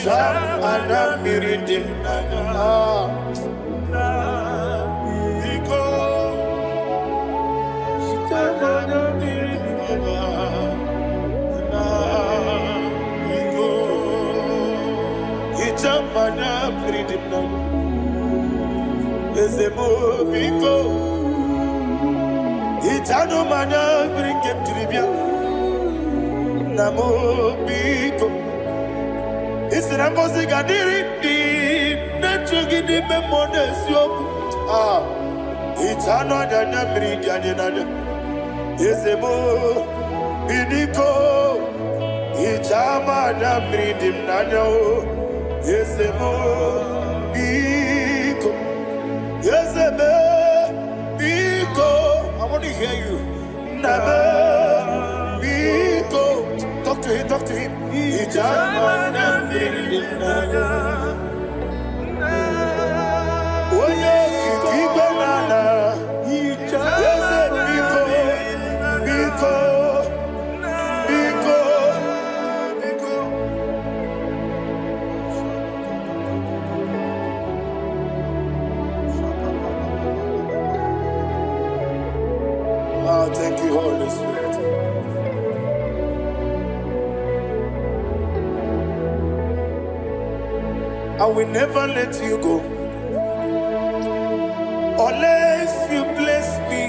Ana miridim nana Iko Sitana miridim nana Iko Itamana miridim nana Ezemo Iko Itano mana miridim tribia Namo Iko It's an amazing gadiri di memones yo. It's another namri. It's a mo biniko. It's a man namri dimnano. It's a mo biko. It's a me biko. I want to hear you. Nabe biko. Talk to him. It's a man namri dimnano. Oh, thank you, Holy Spirit. I will never let you go unless you bless me.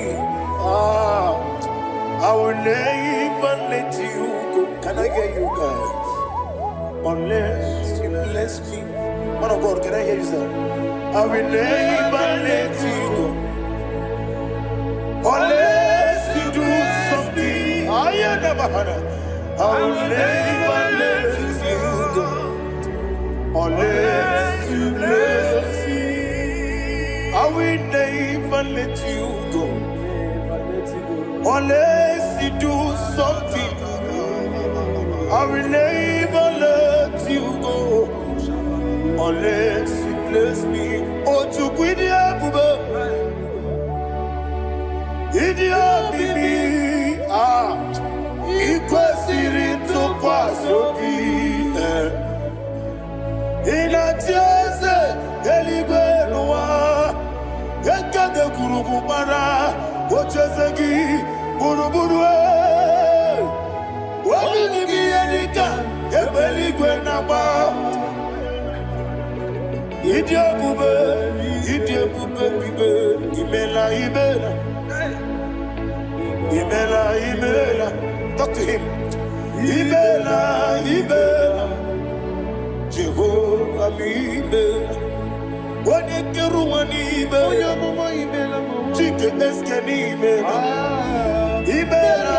I will never let you go. Can I hear you guys? Unless you bless me. Man of God, can I hear you, sir? I will never let you go unless you do something. I will never let you go unless you bless me. I will never let you go unless you do something. I will never let you go unless you bless me. Oh, to quit the idiot bibi ikwesiri tukwasobi inatieze eligbenuwa ekade kurukubara ochezegi buruburu ebeli gwenaba. Idiabube, bibe, imela. Imela. Talk to him. Imela. Jehovah imela. Wanekeru imela. Chike eskeni imela. Imela.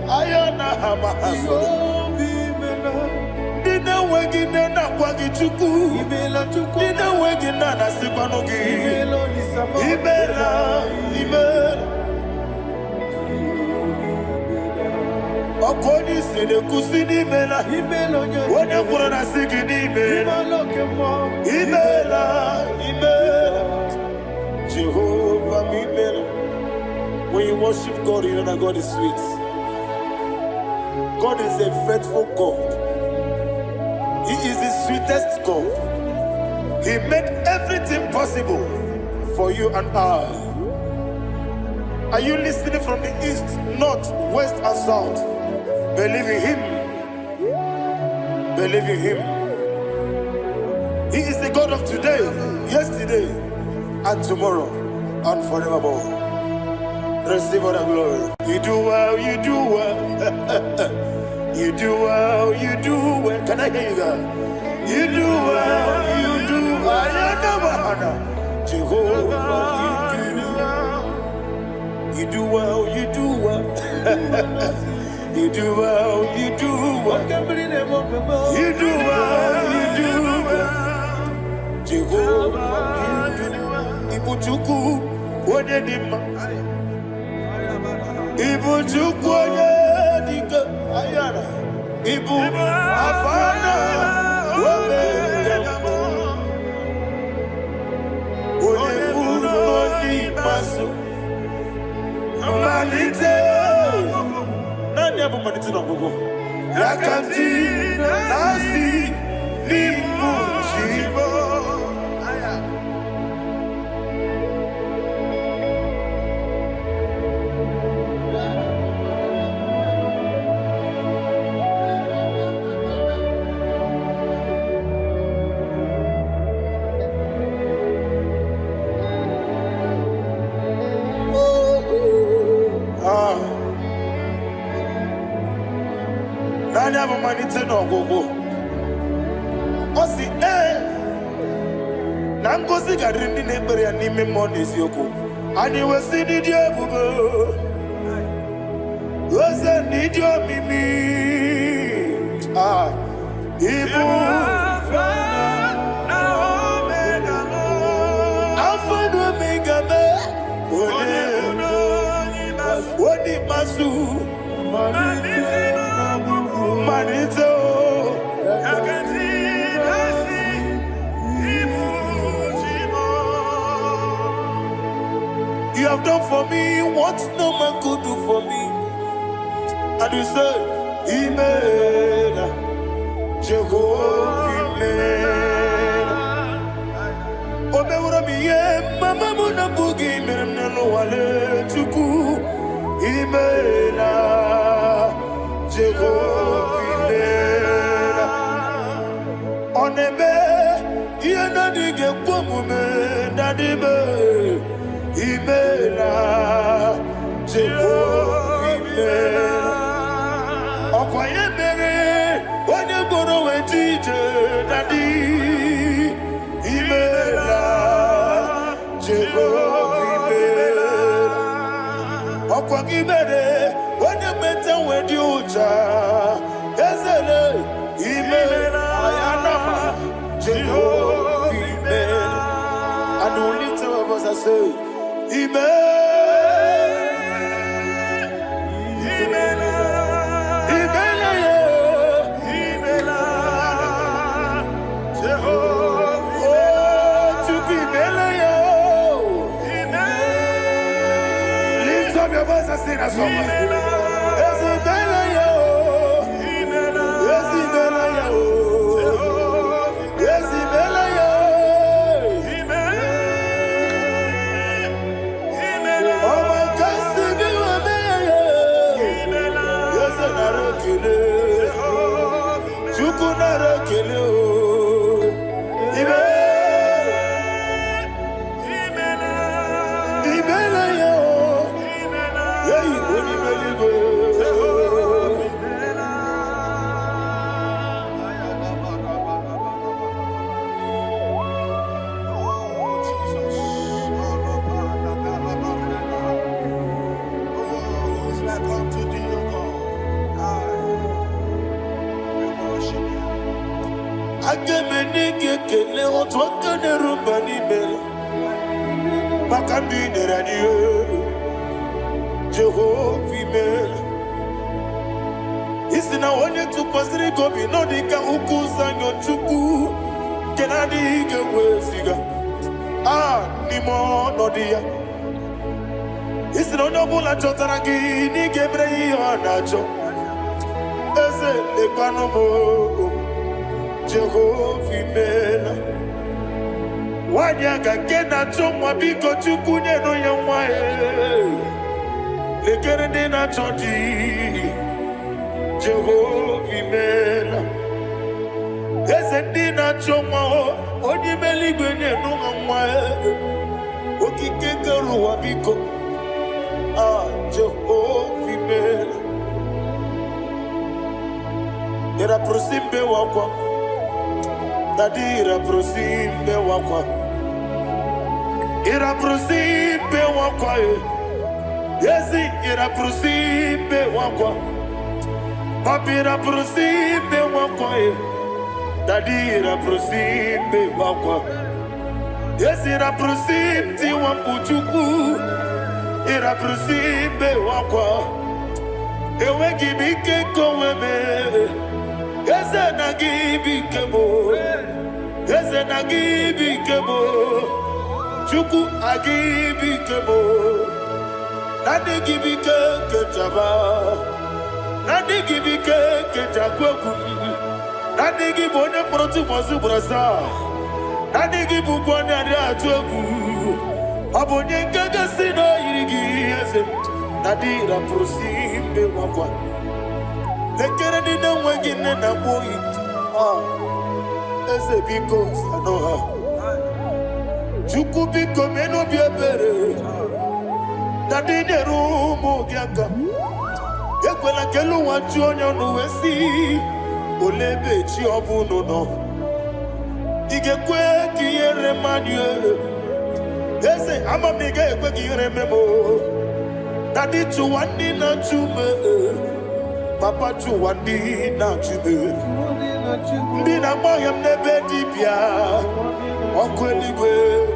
Ayana hamahaso. Dina wegine na kwagi chuku. Dina wegine na sipanogi. Imela. Okoni sene kusini imela. Wone kurana sigini imela. Imela. Jehovah imela. When you worship God, you know that God is sweet. God is a faithful God. He is the sweetest God. He made everything possible for you and I. Are you listening from the east, north, west, and south? Believe in Him. He is the God of today, yesterday, and tomorrow, and forevermore. Receive all the glory. You do well. You do well. Can I hear you guys? You do well. Jehovah, you do well. You do well. You do well. Jehovah, Ibuchuku, Wodedima. Ibuchuku, Wodedika, Ayana. Ibu, Afana, Wodedima. Onebu, Noni, Masu. Manite. Nani abu manite na gogo. Yakanti, Nasi, Nimu, Shibo. Nani abu manite na gogo. Osi na ngozi garindi n'ekpere ya n'ime mmụọ n'eziokwu. Anyị wesi n'ịdị ebube. Oze n'ịdị omimi. Ibu Alpha na Omega me. Oni masu. Manito. You have done for me what no man could do for me. And you say, Imela, Jehovah, Imela. Omeura miye, mama muna bugi, meneno wale tuku. Imela, Jehovah, Imela. Oneme, yena dige kwamume, nadime. Imela, Jehovah, Imela. Okoye mere, onye goro wejije, Daddy. Imela, Jehovah, Imela. Okoye mere, onye meta wedi uja, Ezele. Imela, Ayanama, Jehovah, Imela. And we lift our voice and say, Imela, Jehovah, to Imela, lift up your voice and sing a song. nige kele otwaka nerumba nimela makambi neraniyo Jehovah imela isina onye tupasiri gobi nodika ukuza nyochuku kenadi gewesiga nimo nodia isina onye bula chotara gi nige breyi onacho eze lekano mo Jehovah imela wanyaka kena chomwa biko chukunye no yamwa lekere de na chodi Jehovah imela eze ndi na chomwa onye meligwe ne no yamwa okike keruwa biko Jehovah imela era prosimbe wakwa Dadira prosimbe wakwa Ira prosimbe wakwa Yesi ira prosimbe wakwa Papira prosimbe wakwa Dadira prosimbe wakwa Yesi ira prosimti wambuchuku Ira prosimbe wakwa Ewe gibike koweme Eze na gibi kebo Eze na gibi kebo Chuku agibi kebo Nade gibi kejaba Nade gibi kejakwegu Nade gibi one protu mazu brasa Nade gibi bwane ade atwegu Abonye gaga sino irigi eze Nadira prosimbe wakwa Lekere ni na wegine na boyi Eze biko sanoha Chuku biko meno biebere Nadine rumu gyaka Yekwela kelu wachuonyo nuwesi Olebe chi obuno no Igekwe kiyere manye Eze ama mige ekwe kiyere memo Nadi chuwandi na chume Papa chuwandi na chume Ndi na mayam nebe dibia Okweligwe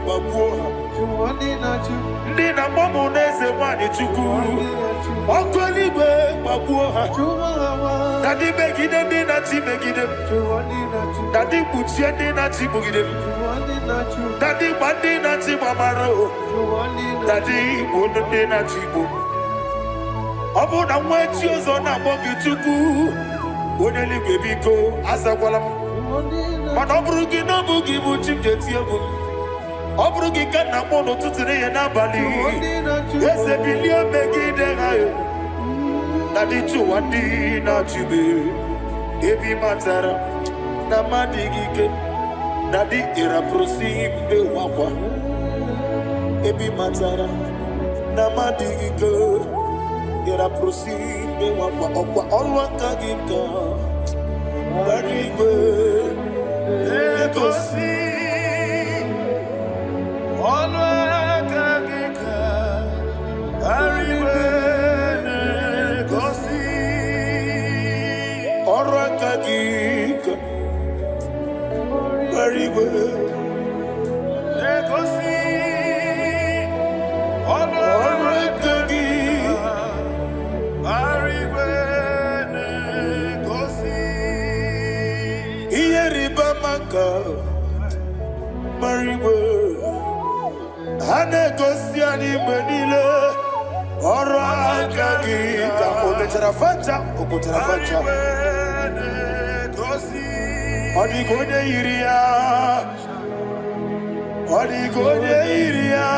babuo Ndi na mamu neze wani chuku Okweligwe babuo Dadi begide ndi na chi begide Dadi buchie ndi na chi bugide Dadi bandi na chi mamaro Dadi bunu ndi na chi bu Obu na mwechi ozo na mogi chuku Oneligwe biko azakwala Mana oburu gị na bụ gị bụ chi m ga-eti egwu ọ bụrụ gị ka nna m n'ụtụtụ n'ihe n'abalị eze bilie megide ha na dị chụwa ndị na-achịbe ebi matara na mmadụ gị ike na dị ịrapụrụsi mbe wakwa ebi matara na mmadụ gị ike ịrapụrụsi mbe wakwa ọkwa ọrụ aka gị ka Barigwe Negosi Olwakagika Barigwe Negosi Olwakagika Barigwe Negosi Olwakagika Barigwe Iyeribamaka Mariwe Hanegosi anime nile Ọrụ aka gị ka o mechara facha okotara facha Ọ dịghị onye yiri ya Ọ dịghị onye yiri ya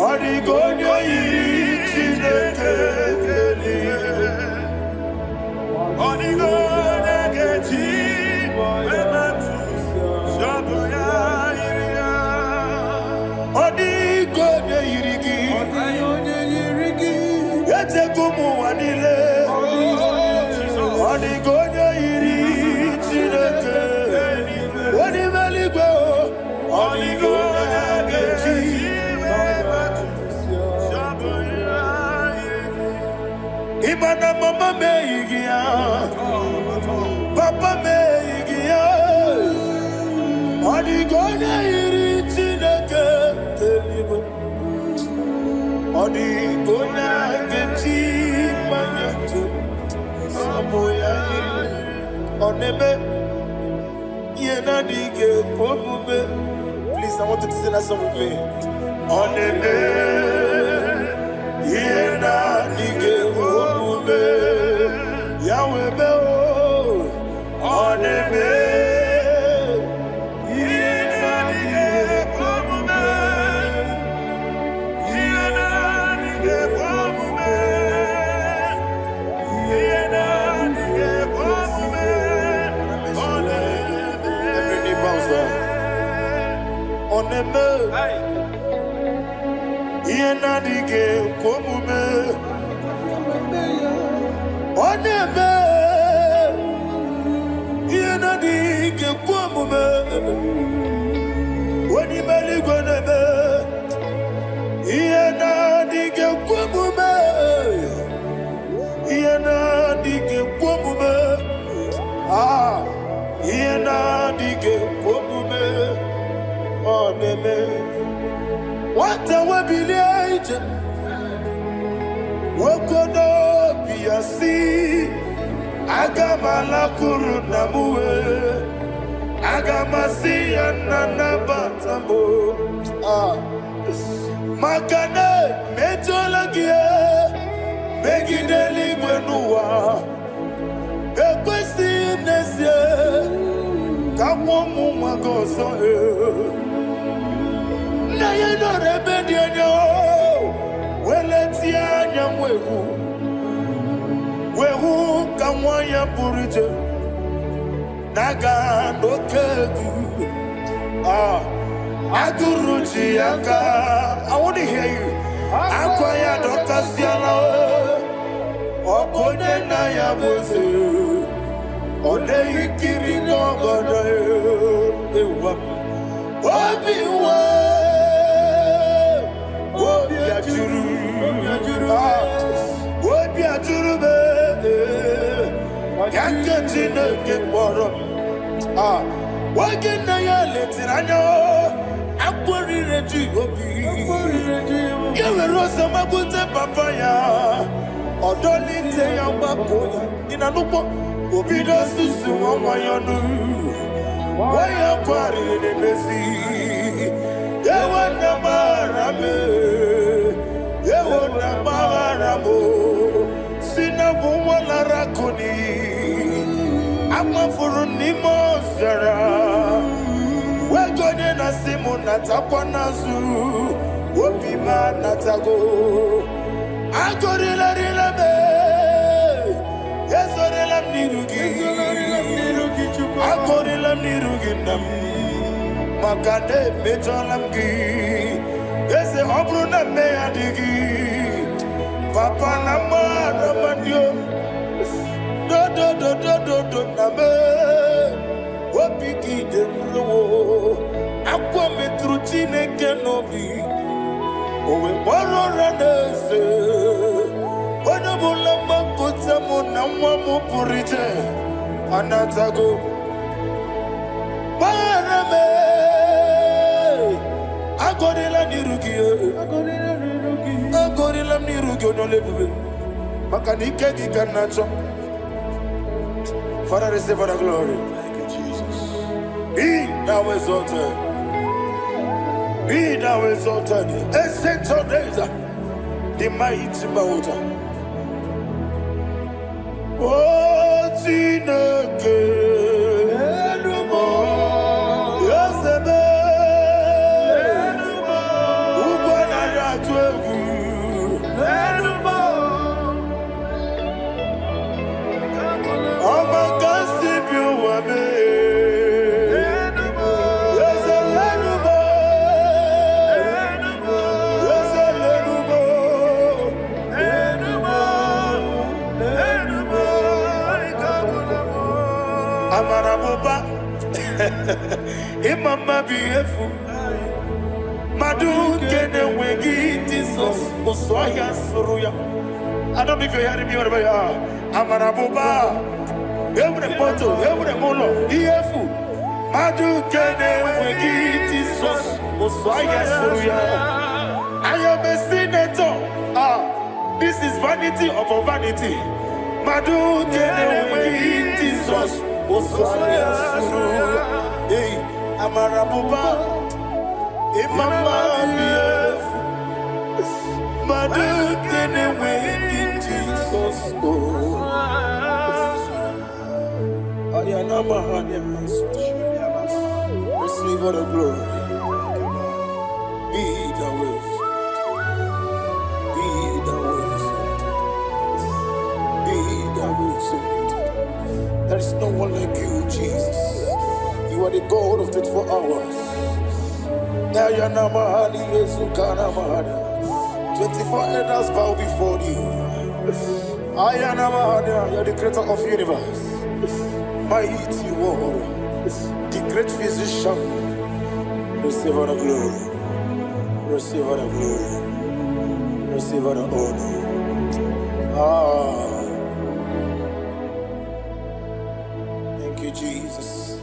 Ọ dịghị onye yiri Chineke eluigwe Ọ dịghị onye ga-eji webatụ shọbụ ya yiri ya Ọ dịghị onye yiri gị Echego m ụwa niile Ọ dịghị onye yiri Chineke onye eluigwe Ọ dịghị onye ga-eji webatụ shọbụ ya yiri Imana mama meigi ya Papa meigi ya Please, I want you to sing that song with me. What a webby, what could be a sea? Agamala Kuru Namue, Agamasi and Nanabatamo. Makane, Metolagia, Megideli Wenua, Equesi Nesia, Kamomu Magoso. Nayano Rebediano, Weletia Yamwehu, Wehu Kamwaya Purite, Naga no Kegu, Aguruchi Aka. I want to hear you. Akwaya Dr. Siala, Okone Naya Bozu, Ode Ikiri no Goda, Obi-Wan. Yewona maramo sina bumwala rakoni amafuru nimo zara wegone na simu natakwa nazu wopima natago agorila rilame yezorila nirugi agorila nirugi nam makane mejolamgi Ese obruna me adigi, Papa nama namandio, do name, wapiki de bro, aqua metrutine kenobi, owe boro ranese, wanabula makota mo namwa mo purite, anatago, parame. Agorila nirugi no lebu. Makanike di kanacho. Father, receive the glory. Thank you, Jesus. Be thou exalted. Be thou exalted. Ancient of days, the mighty mountain. Oh, Tineke. Imama beautiful. Madu kene wegi Jesus Osoya Suruya. I don't know if you're hearing me wherever you are. Amarabuba. Every photo, every molo. Beautiful. Madu kene wegi Jesus. Osaya suya. I am a senator. This is vanity of vanity. Madu kene wegi Jesus. Osaya suya. Hey, Amarabuba. Imama bief. Madu kene wegi Jesus. Receive all the glory. Be the wisdom. Be the wisdom. Be the wisdom. There is no one like you, Jesus. You are the God of 24 hours. 24 elders bow before you. You are the creator of the universe. Mighty warrior, the great physician. Receive all the glory. Receive all the glory. Receive all the honor. Thank you, Jesus.